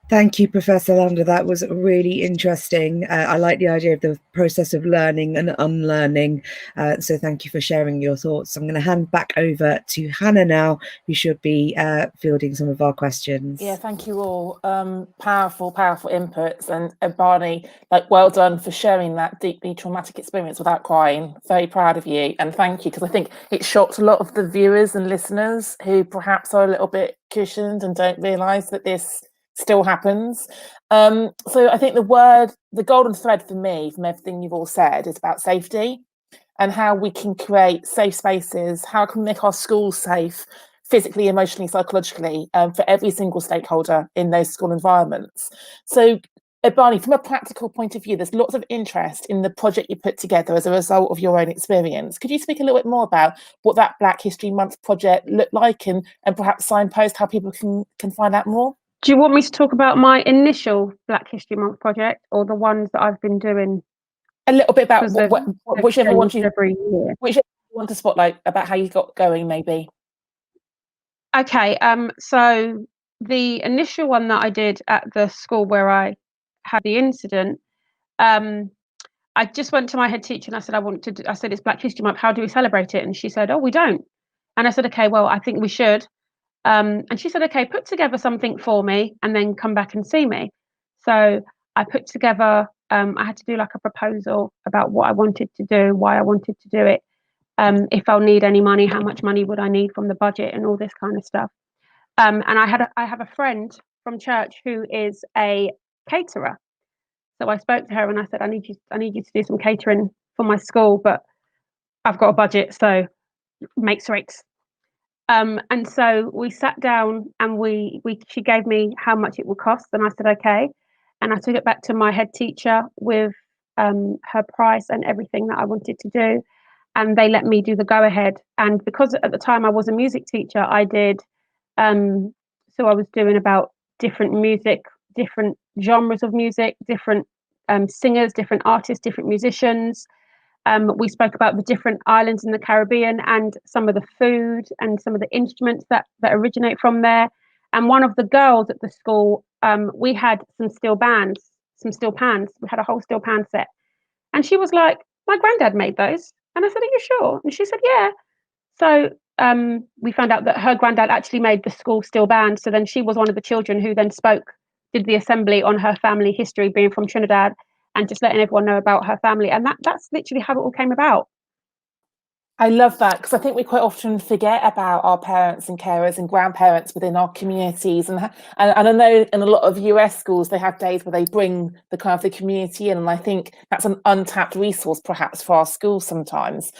Thank you, Professor Lander. That was really interesting. I like the idea of the process of learning and unlearning. So thank you for sharing your thoughts. I'm going to hand back over to Hannah now, who should be fielding some of our questions. Yeah, thank you all. Powerful inputs. And Ebanie, well done for sharing that deeply traumatic experience without crying. Very proud of you. And thank you, because I think it shocked a lot of the viewers and listeners who perhaps are a little bit cushioned and don't realise that this still happens. So I think the golden thread for me from everything you've all said is about safety and how we can create safe spaces, how can we make our schools safe physically, emotionally, psychologically, for every single stakeholder in those school environments. So Ebanie, from a practical point of view, there's lots of interest in the project you put together as a result of your own experience. Could you speak a little bit more about what that Black History Month project looked like, and perhaps signpost how people can find out more? Do you want me to talk about my initial Black History Month project, or the ones that I've been doing? A little bit about whichever one every year. Whichever you want to spotlight, about how you got going, maybe. Okay, so the initial one that I did at the school where I had the incident, I just went to my head teacher and I said, I said, it's Black History Month, how do we celebrate it? And she said, oh, we don't. And I said, okay, well, I think we should. And she said, okay, put together something for me and then come back and see me. So I put together, I had to do like a proposal about what I wanted to do, why I wanted to do it, if I'll need any money, how much money would I need from the budget, and all this kind of stuff. And I have a friend from church who is a caterer. So I spoke to her and I said, I need you to do some catering for my school, but I've got a budget, so makes rates. And so we sat down and she gave me how much it would cost, and I said, okay. and I took it back to my head teacher with her price and everything that I wanted to do, and they let me do the go ahead. And because at the time I was a music teacher, I did so I was doing about different music, different genres of music, different singers, different artists, different musicians. We spoke about the different islands in the Caribbean and some of the food and some of the instruments that originate from there. And one of the girls at the school, we had some steel pans. We had a whole steel pan set. And she was like, my granddad made those. And I said, are you sure? And she said, yeah. So we found out that her granddad actually made the school steel band. So then she was one of the children who then did the assembly on her family history, being from Trinidad, and just letting everyone know about her family. And that's literally how it all came about. I love that, because I think we quite often forget about our parents and carers and grandparents within our communities. And I know in a lot of US schools, they have days where they bring the kind of the community in. And I think that's an untapped resource perhaps for our schools sometimes.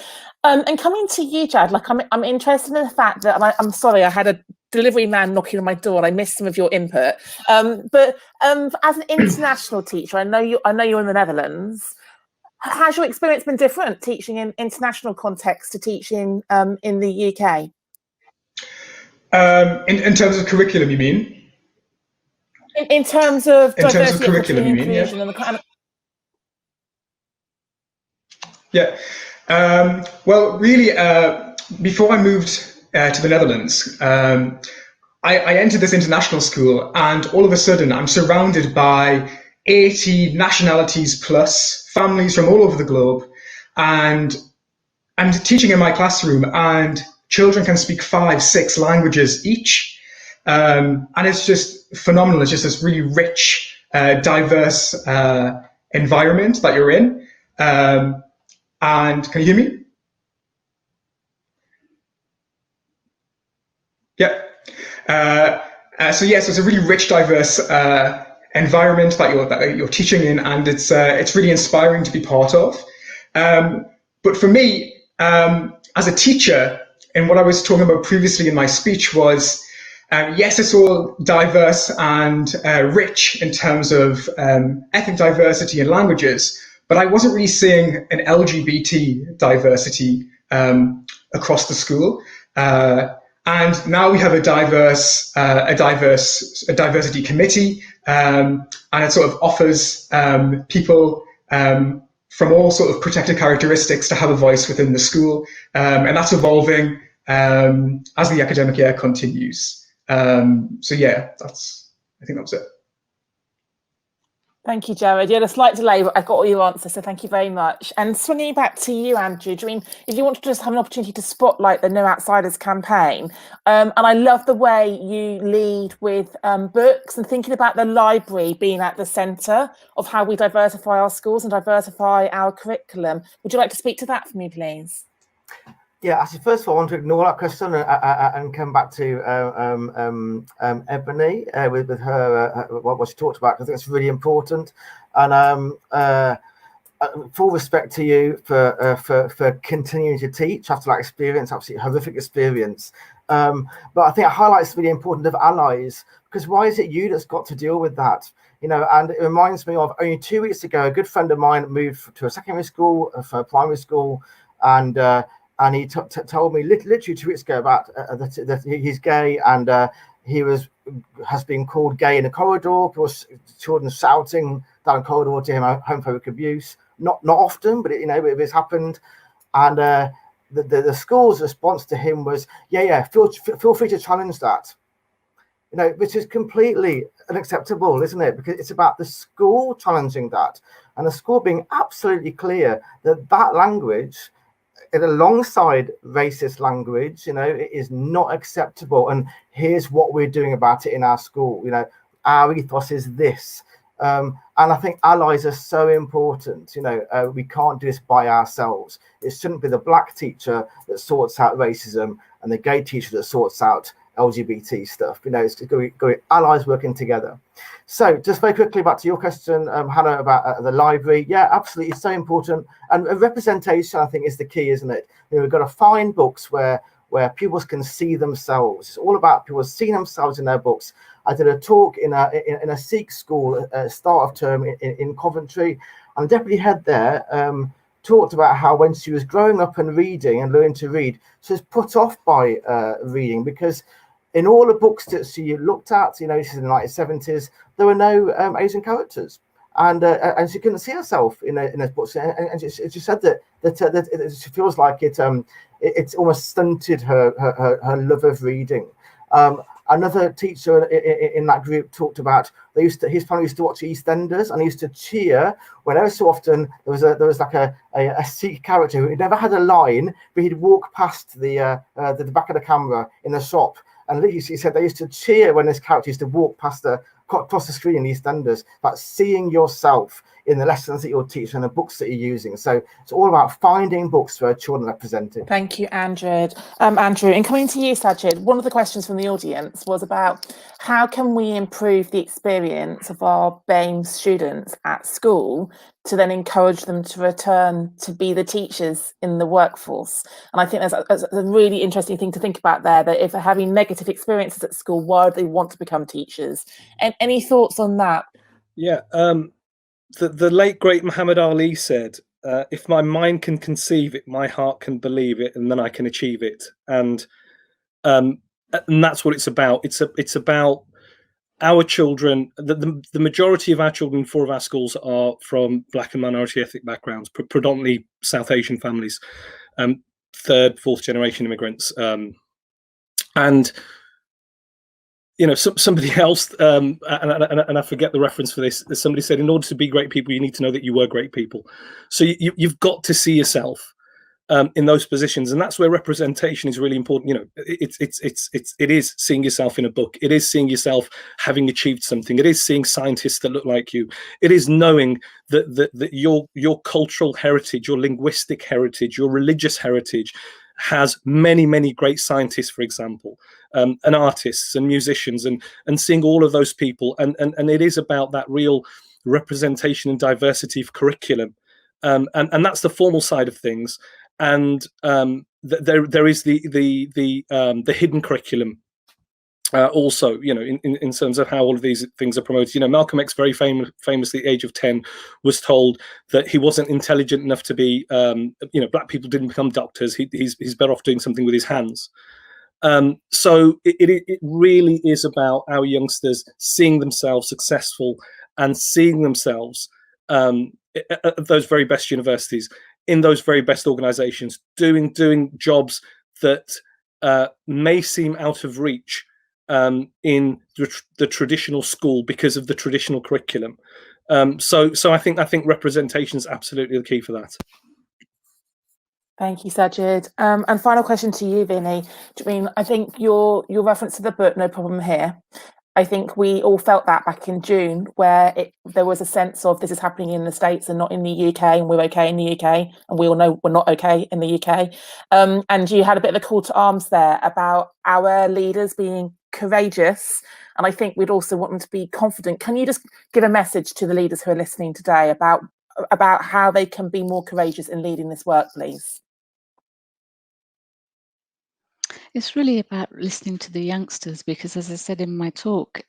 And coming to you, Jad, like I'm interested in the fact that, and I'm sorry, I had a delivery man knocking on my door and I missed some of your input. But as an international teacher, I know you're in the Netherlands. Has your experience been different teaching in international context to teaching in the UK? In terms of curriculum, you mean? In terms of in diversity, terms of curriculum, you mean? Inclusion, Yeah. And the kind of... Yeah. Well, really, before I moved to the Netherlands, I entered this international school, and all of a sudden, I'm surrounded by 80 nationalities plus, families from all over the globe, and I'm teaching in my classroom, and children can speak 5-6 languages each, and it's just phenomenal. It's just this really rich, diverse environment that you're in. And can you hear me? Yeah. So yes, it's a really rich, diverse environment that you're teaching in, and it's really inspiring to be part of. But for me, as a teacher, and what I was talking about previously in my speech was, yes, it's all diverse and rich in terms of ethnic diversity and languages, but I wasn't really seeing an LGBT diversity across the school. And now we have a diversity committee, and it sort of offers people from all sort of protected characteristics to have a voice within the school, and that's evolving as the academic year continues. So yeah, I think that was it. Thank you, Jared. You had a slight delay, but I got all your answers, so thank you very much. And swinging back to you, Andrew, I mean, if you want to just have an opportunity to spotlight the No Outsiders campaign, and I love the way you lead with books and thinking about the library being at the centre of how we diversify our schools and diversify our curriculum. Would you like to speak to that for me, please? Yeah, actually, first of all, I want to ignore that question and come back to Ebanie with her what she talked about. I think it's really important, and full respect to you for continuing to teach after that experience, absolutely horrific experience. But I think it highlights the really important of allies, because why is it you that's got to deal with that? You know, and it reminds me of only 2 weeks ago, a good friend of mine moved to a secondary school, for a primary school, and he told me literally 2 weeks ago about that he's gay, and he has been called gay in a corridor. Children shouting down the corridor to him homophobic abuse. Not often, but it's happened. And the school's response to him was, yeah, feel free to challenge that. You know, which is completely unacceptable, isn't it? Because it's about the school challenging that, and the school being absolutely clear that language, alongside racist language, you know, it is not acceptable, and here's what we're doing about it in our school. You know, our ethos is this, and I think allies are so important. You know, we can't do this by ourselves. It shouldn't be the black teacher that sorts out racism and the gay teacher that sorts out LGBT stuff. You know, it's going to be allies working together. So just very quickly back to your question, Hannah, about the library. Yeah, absolutely, it's so important. And representation, I think, is the key, isn't it? You know, we've got to find books where where pupils can see themselves. It's all about people seeing themselves in their books. I did a talk in a Sikh school start of term in Coventry, and the deputy head there talked about how when she was growing up and reading and learning to read, she was put off by reading because in all the books that she looked at, you know, this is in the 1970s, there were no Asian characters. And she couldn't see herself in those books, and she said that she feels like it's almost stunted her love of reading. Another teacher in that group talked about his family used to watch EastEnders, and he used to cheer whenever so often there was like a Sikh character who never had a line, but he'd walk past the back of the camera in the shop, and he said they used to cheer when this character used to walk past across the screen in EastEnders, about seeing yourself in the lessons that you're teaching and the books that you're using. So it's all about finding books where children are represented. Thank you, Andrew. Andrew, and coming to you, Sajid, one of the questions from the audience was about how can we improve the experience of our BAME students at school to then encourage them to return to be the teachers in the workforce. And I think that's a really interesting thing to think about there, that if they're having negative experiences at school, why do they want to become teachers? And any thoughts on that? Yeah, the late great Muhammad Ali said, if my mind can conceive it, my heart can believe it, and then I can achieve it. And that's what it's about. It's about our children. The majority of our children in 4 of our schools are from Black and minority ethnic backgrounds, predominantly South Asian families, 3rd, 4th generation immigrants. And you know, somebody else, and I forget the reference for this. Somebody said, in order to be great people, you need to know that you were great people. So you've got to see yourself in those positions, and that's where representation is really important. You know, it is seeing yourself in a book. It is seeing yourself having achieved something. It is seeing scientists that look like you. It is knowing that your cultural heritage, your linguistic heritage, your religious heritage has many great scientists, for example, and artists and musicians, and seeing all of those people, and it is about that real representation and diversity of curriculum, and that's the formal side of things, and there is the hidden curriculum. Also, you know, in terms of how all of these things are promoted. You know, Malcolm X very famously, at the age of 10, was told that he wasn't intelligent enough to be, you know, black people didn't become doctors. He's better off doing something with his hands. So it really is about our youngsters seeing themselves successful and seeing themselves at those very best universities, in those very best organizations, doing jobs that may seem out of reach in the traditional school because of the traditional curriculum. So I think representation is absolutely the key for that. Thank you, Sajid. And final question to you, Vinny. I think your reference to the book, No Problem Here, I think we all felt that back in June, where there was a sense of this is happening in the States and not in the UK, and we're okay in the UK, and we all know we're not okay in the UK. And you had a bit of a call to arms there about our leaders being courageous, and I think we'd also want them to be confident. Can you just give a message to the leaders who are listening today about how they can be more courageous in leading this work, please? It's really about listening to the youngsters, because as I said in my talk,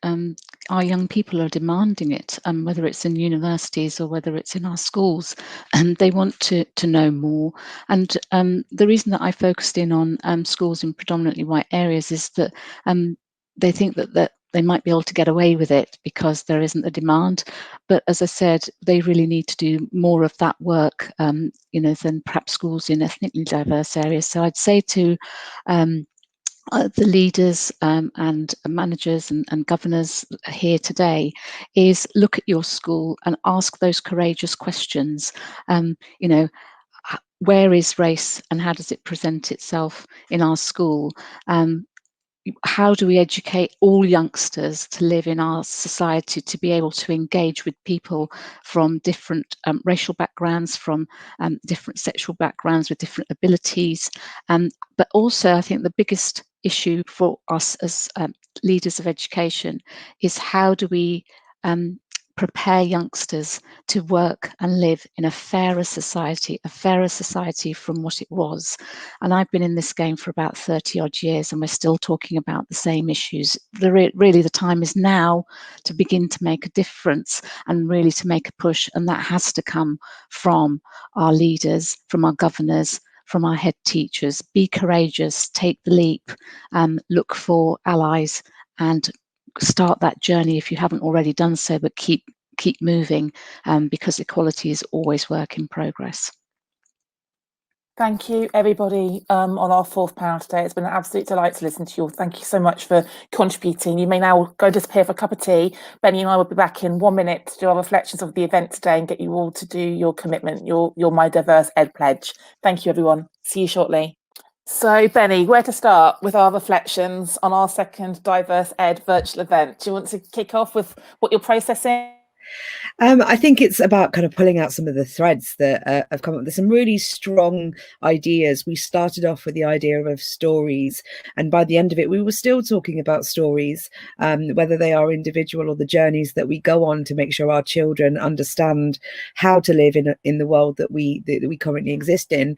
our young people are demanding it, whether it's in universities or whether it's in our schools, and they want to know more. And the reason that I focused in on schools in predominantly white areas is that they think that they might be able to get away with it because there isn't the demand. But as I said, they really need to do more of that work, you know, than perhaps schools in ethnically diverse areas. So I'd say to the leaders and managers and governors here today is look at your school and ask those courageous questions. You know, where is race and how does it present itself in our school? How do we educate all youngsters to live in our society, to be able to engage with people from different racial backgrounds, from different sexual backgrounds, with different abilities? But also, I think the biggest issue for us as leaders of education is how do we prepare youngsters to work and live in a fairer society from what it was. And I've been in this game for about 30 odd years, and we're still talking about the same issues. Really, the time is now to begin to make a difference and really to make a push, and that has to come from our leaders, from our governors, from our head teachers. Be courageous, take the leap, look for allies, and start that journey if you haven't already done so, but keep moving, because equality is always work in progress. Thank you, everybody, on our fourth panel today. It's been an absolute delight to listen to you all. Thank you so much for contributing. You may now go disappear for a cup of tea. Benny and I will be back in 1 minute to do our reflections of the event today and get you all to do your commitment, your My Diverse Ed pledge. Thank you, everyone. See you shortly. So, Benny, where to start with our reflections on our second Diverse Ed virtual event? Do you want to kick off with what you're processing? I think it's about kind of pulling out some of the threads that have come up. There's some really strong ideas. We started off with the idea of stories, and by the end of it, we were still talking about stories, whether they are individual or the journeys that we go on to make sure our children understand how to live in the world that we currently exist in.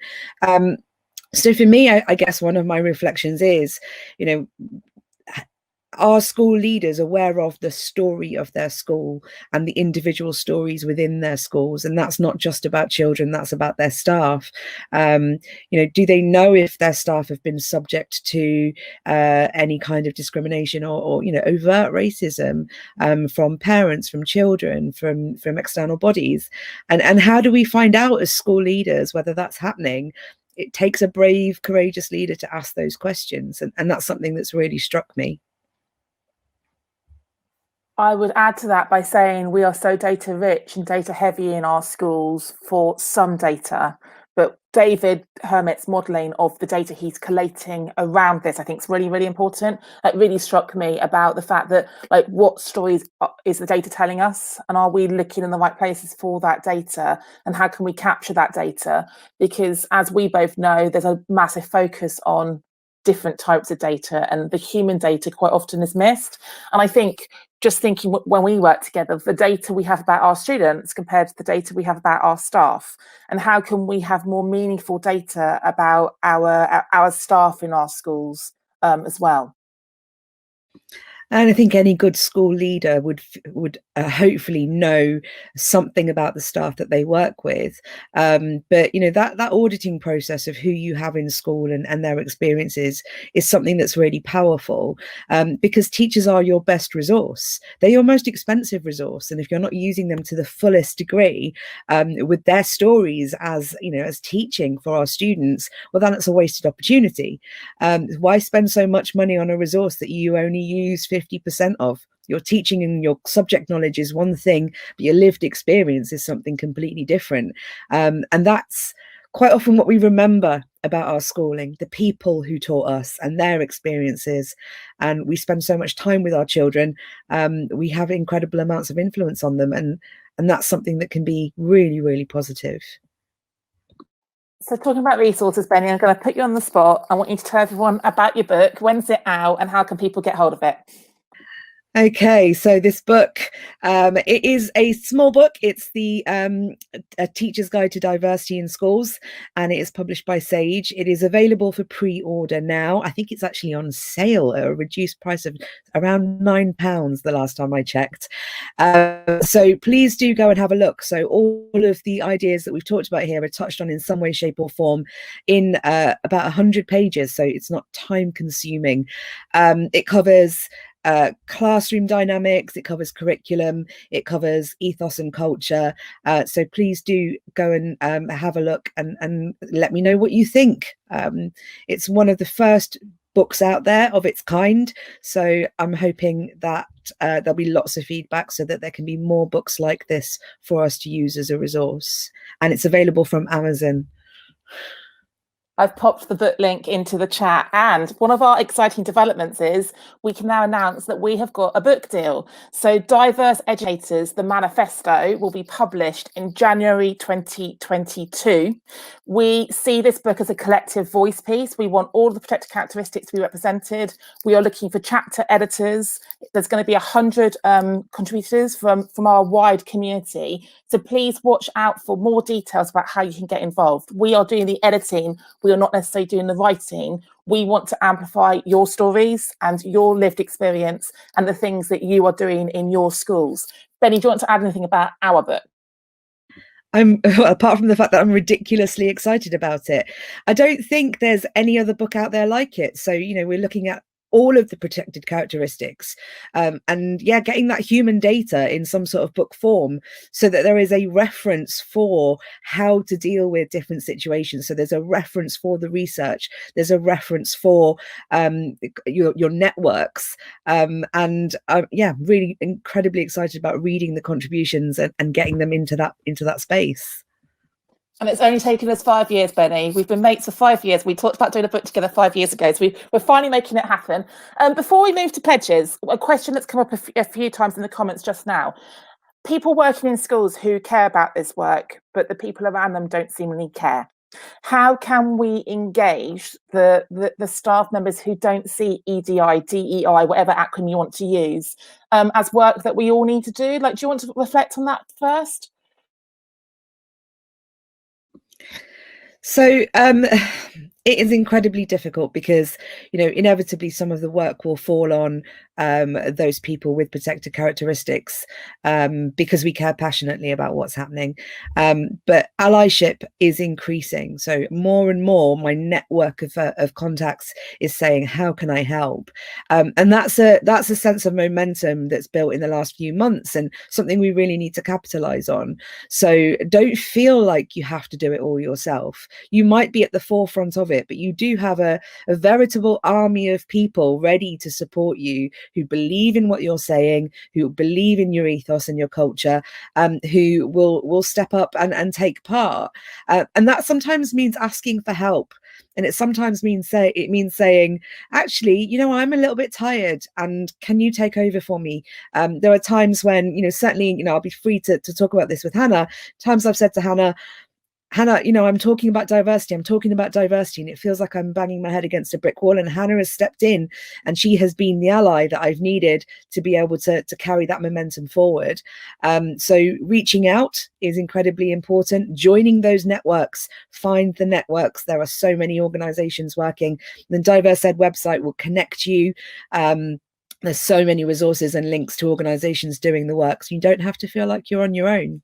So for me, I guess one of my reflections is, are school leaders aware of the story of their school and the individual stories within their schools? And that's not just about children, that's about their staff. Do they know if their staff have been subject to any kind of discrimination or overt racism from parents, from children, from external bodies? And how do we find out as school leaders whether that's happening? It takes a brave, courageous leader to ask those questions. And that's something that's really struck me. I would add to that by saying we are so data rich and data heavy in our schools for some data, but David Hermitt's modelling of the data he's collating around this, I think, is really, really important. It really struck me about the fact that, what stories is the data telling us, and are we looking in the right places for that data, and how can we capture that data? Because as we both know, there's a massive focus on different types of data, and the human data quite often is missed. And I think, just thinking when we work together, the data we have about our students compared to the data we have about our staff, and how can we have more meaningful data about our staff in our schools as well. And I think any good school leader would hopefully know something about the staff that they work with. But that auditing process of who you have in school and their experiences is something that's really powerful, because teachers are your best resource. They're your most expensive resource, and if you're not using them to the fullest degree with their stories as teaching for our students, well, then it's a wasted opportunity. Why spend so much money on a resource that you only use 50% of? Your teaching and your subject knowledge is one thing, but your lived experience is something completely different. And that's quite often what we remember about our schooling, the people who taught us and their experiences. And we spend so much time with our children. We have incredible amounts of influence on them. And that's something that can be really, really positive. So talking about resources, Benny, I'm going to put you on the spot. I want you to tell everyone about your book. When's it out and how can people get hold of it? Okay, so this book, it is a small book. It's the A Teacher's Guide to Diversity in Schools, and it is published by Sage. It is available for pre-order now. I think it's actually on sale at a reduced price of around £9 the last time I checked. So please do go and have a look. So all of the ideas that we've talked about here are touched on in some way, shape or form in about 100 pages. So it's not time consuming. It covers classroom dynamics, it covers curriculum, it covers ethos and culture. So please do go and have a look and let me know what you think. It's one of the first books out there of its kind, so I'm hoping that there'll be lots of feedback so that there can be more books like this for us to use as a resource. And it's available from Amazon. I've popped the book link into the chat, and one of our exciting developments is we can now announce that we have got a book deal. So Diverse Educators, the manifesto, will be published in January 2022. We see this book as a collective voice piece. We want all of the protected characteristics to be represented. We are looking for chapter editors. There's going to be 100 contributors from our wide community. So please watch out for more details about how you can get involved. We are doing the editing. We are not necessarily doing the writing. We want to amplify your stories and your lived experience and the things that you are doing in your schools. Benny, do you want to add anything about our book? Apart from the fact that I'm ridiculously excited about it, I don't think there's any other book out there like it. So, you know, we're looking at all of the protected characteristics, and yeah, getting that human data in some sort of book form so that there is a reference for how to deal with different situations. So there's a reference for the research, there's a reference for your networks, and yeah, really incredibly excited about reading the contributions and getting them into that space. And it's only taken us 5 years, Benny. We've been mates for 5 years. We talked about doing a book together 5 years ago, so we're finally making it happen. Before we move to pledges, a question that's come up a few times in the comments just now. People working in schools who care about this work, but the people around them don't seemingly care. How can we engage the staff members who don't see EDI, DEI, whatever acronym you want to use, as work that we all need to do? Like, do you want to reflect on that first? So it is incredibly difficult because, you know, inevitably some of the work will fall on those people with protected characteristics, because we care passionately about what's happening. But allyship is increasing. So more and more my network of contacts is saying, how can I help? And that's a sense of momentum that's built in the last few months and something we really need to capitalize on. So don't feel like you have to do it all yourself. You might be at the forefront of it, but you do have a veritable army of people ready to support you, who believe in what you're saying, who believe in your ethos and your culture, who will step up and take part. And that sometimes means asking for help. And it sometimes means saying, actually, you know, I'm a little bit tired, and can you take over for me? There are times when, you know, certainly, you know, I'll be free to talk about this with Hannah. Times I've said to Hannah, you know, I'm talking about diversity, and it feels like I'm banging my head against a brick wall. And Hannah has stepped in, and she has been the ally that I've needed to be able to carry that momentum forward. So reaching out is incredibly important. Joining those networks, find the networks. There are so many organizations working. The Diverse Ed website will connect you. There's so many resources and links to organizations doing the work, so you don't have to feel like you're on your own.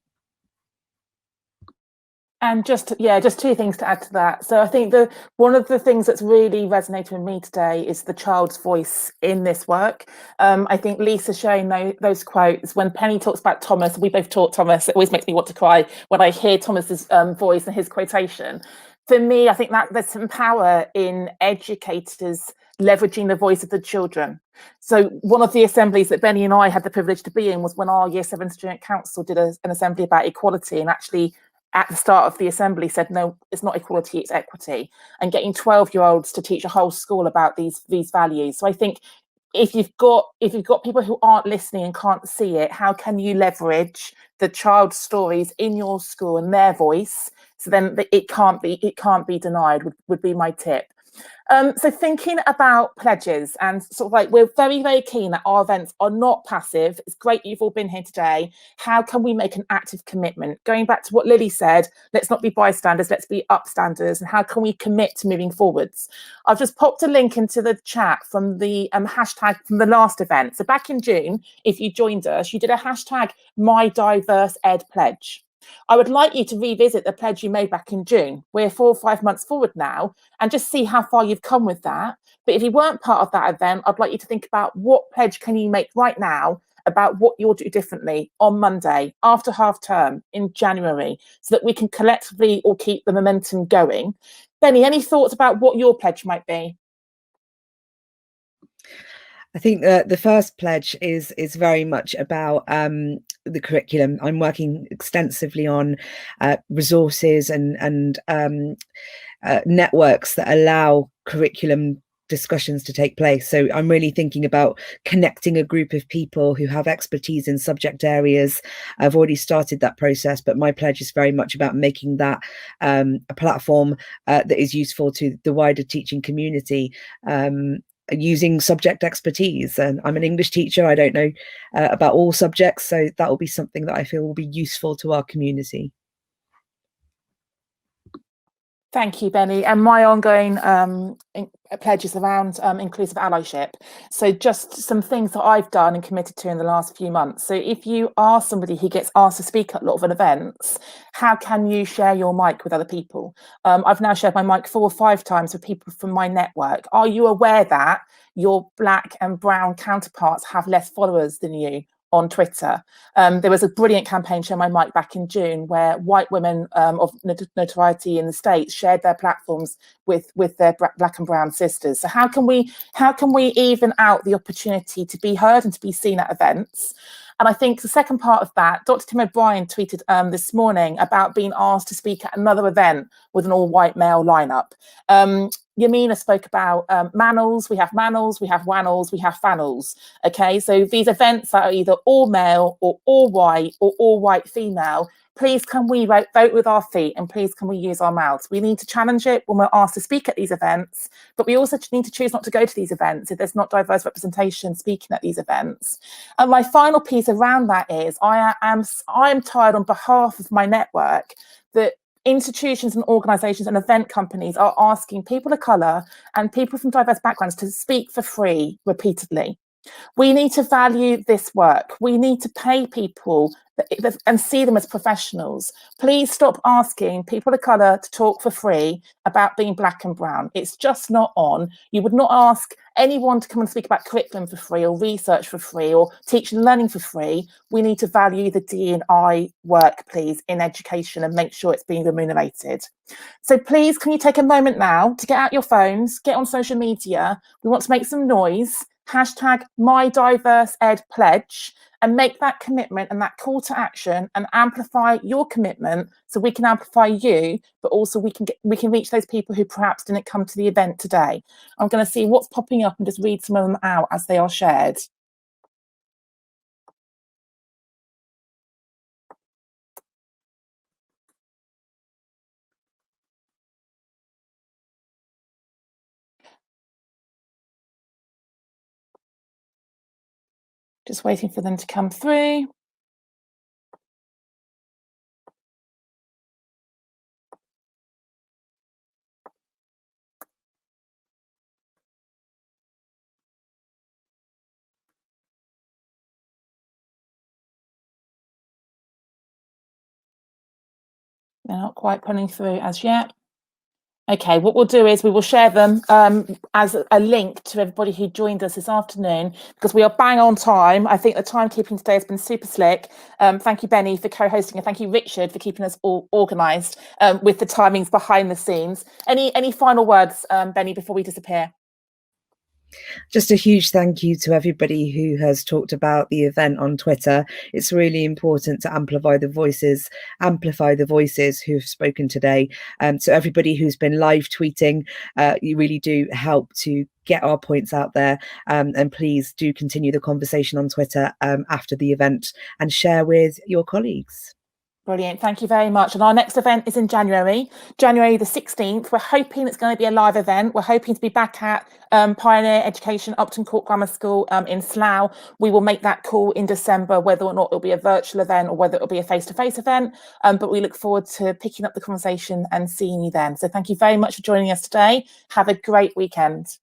And just two things to add to that. So I think one of the things that's really resonated with me today is the child's voice in this work. I think Lisa sharing those quotes, when Penny talks about Thomas, we both taught Thomas, it always makes me want to cry when I hear Thomas's voice and his quotation. For me, I think that there's some power in educators leveraging the voice of the children. So one of the assemblies that Benny and I had the privilege to be in was when our Year 7 Student Council did an assembly about equality, and actually at the start of the assembly said, no, it's not equality, it's equity, and getting 12-year-olds to teach a whole school about these values. So I think if you've got people who aren't listening and can't see it, how can you leverage the child's stories in your school and their voice, so then it can't be denied, would be my tip. So thinking about pledges, and sort of like, we're very, very keen that our events are not passive. It's great you've all been here today. How can we make an active commitment? Going back to what Lily said, let's not be bystanders, let's be upstanders. And how can we commit to moving forwards? I've just popped a link into the chat from the hashtag from the last event. So back in June, if you joined us, you did a hashtag #MyDiverseEdPledge. I would like you to revisit the pledge you made back in June. We're 4 or 5 months forward now, and just see how far you've come with that. But if you weren't part of that event, I'd like you to think about what pledge can you make right now about what you'll do differently on Monday, after half term in January, so that we can collectively all keep the momentum going. Benny, any thoughts about what your pledge might be? I think the first pledge is very much about the curriculum. I'm working extensively on resources and networks that allow curriculum discussions to take place. So I'm really thinking about connecting a group of people who have expertise in subject areas. I've already started that process, but my pledge is very much about making that a platform that is useful to the wider teaching community, using subject expertise. And I'm an English teacher. I don't know about all subjects, so that will be something that I feel will be useful to our community. Thank you, Benny. And my ongoing pledges around inclusive allyship. So just some things that I've done and committed to in the last few months. So if you are somebody who gets asked to speak at a lot of events, how can you share your mic with other people? I've now shared my mic 4 or 5 times with people from my network. Are you aware that your black and brown counterparts have less followers than you on Twitter? There was a brilliant campaign, Share My Mic, back in June, where white women of notoriety in the States shared their platforms with their black and brown sisters. So how can we even out the opportunity to be heard and to be seen at events? And I think the second part of that, Dr. Tim O'Brien tweeted this morning about being asked to speak at another event with an all-white male lineup. Yamina spoke about manels. We have manels, we have wannels, we have fannels. Okay, so these events that are either all male or all white female, please can we vote with our feet, and please can we use our mouths? We need to challenge it when we're asked to speak at these events, but we also need to choose not to go to these events if there's not diverse representation speaking at these events. And my final piece around that is I am tired on behalf of my network that institutions and organisations and event companies are asking people of colour and people from diverse backgrounds to speak for free repeatedly. We need to value this work. We need to pay people and see them as professionals. Please stop asking people of colour to talk for free about being black and brown. It's just not on. You would not ask anyone to come and speak about curriculum for free or research for free or teaching and learning for free. We need to value the D&I work, please, in education and make sure it's being remunerated. So please, can you take a moment now to get out your phones, get on social media. We want to make some noise. Hashtag #MyDiverseEdPledge and make that commitment and that call to action and amplify your commitment so we can amplify you, but also we can reach those people who perhaps didn't come to the event today. I'm going to see what's popping up and just read some of them out as they are shared. Just waiting for them to come through. They're not quite pulling through as yet. Okay, what we'll do is we will share them as a link to everybody who joined us this afternoon, because we are bang on time. I think the timekeeping today has been super slick. Thank you, Benny, for co-hosting, and thank you, Richard, for keeping us all organised with the timings behind the scenes. Any final words, Benny, before we disappear? Just a huge thank you to everybody who has talked about the event on Twitter. It's really important to amplify the voices who have spoken today. So everybody who's been live tweeting, you really do help to get our points out there. And please do continue the conversation on Twitter after the event and share with your colleagues. Brilliant, thank you very much. And our next event is in January the 16th. We're hoping it's going to be a live event. We're hoping to be back at Pioneer Education, Upton Court Grammar School in Slough. We will make that call in December, whether or not it'll be a virtual event or whether it'll be a face-to-face event. But we look forward to picking up the conversation and seeing you then. So thank you very much for joining us today. Have a great weekend.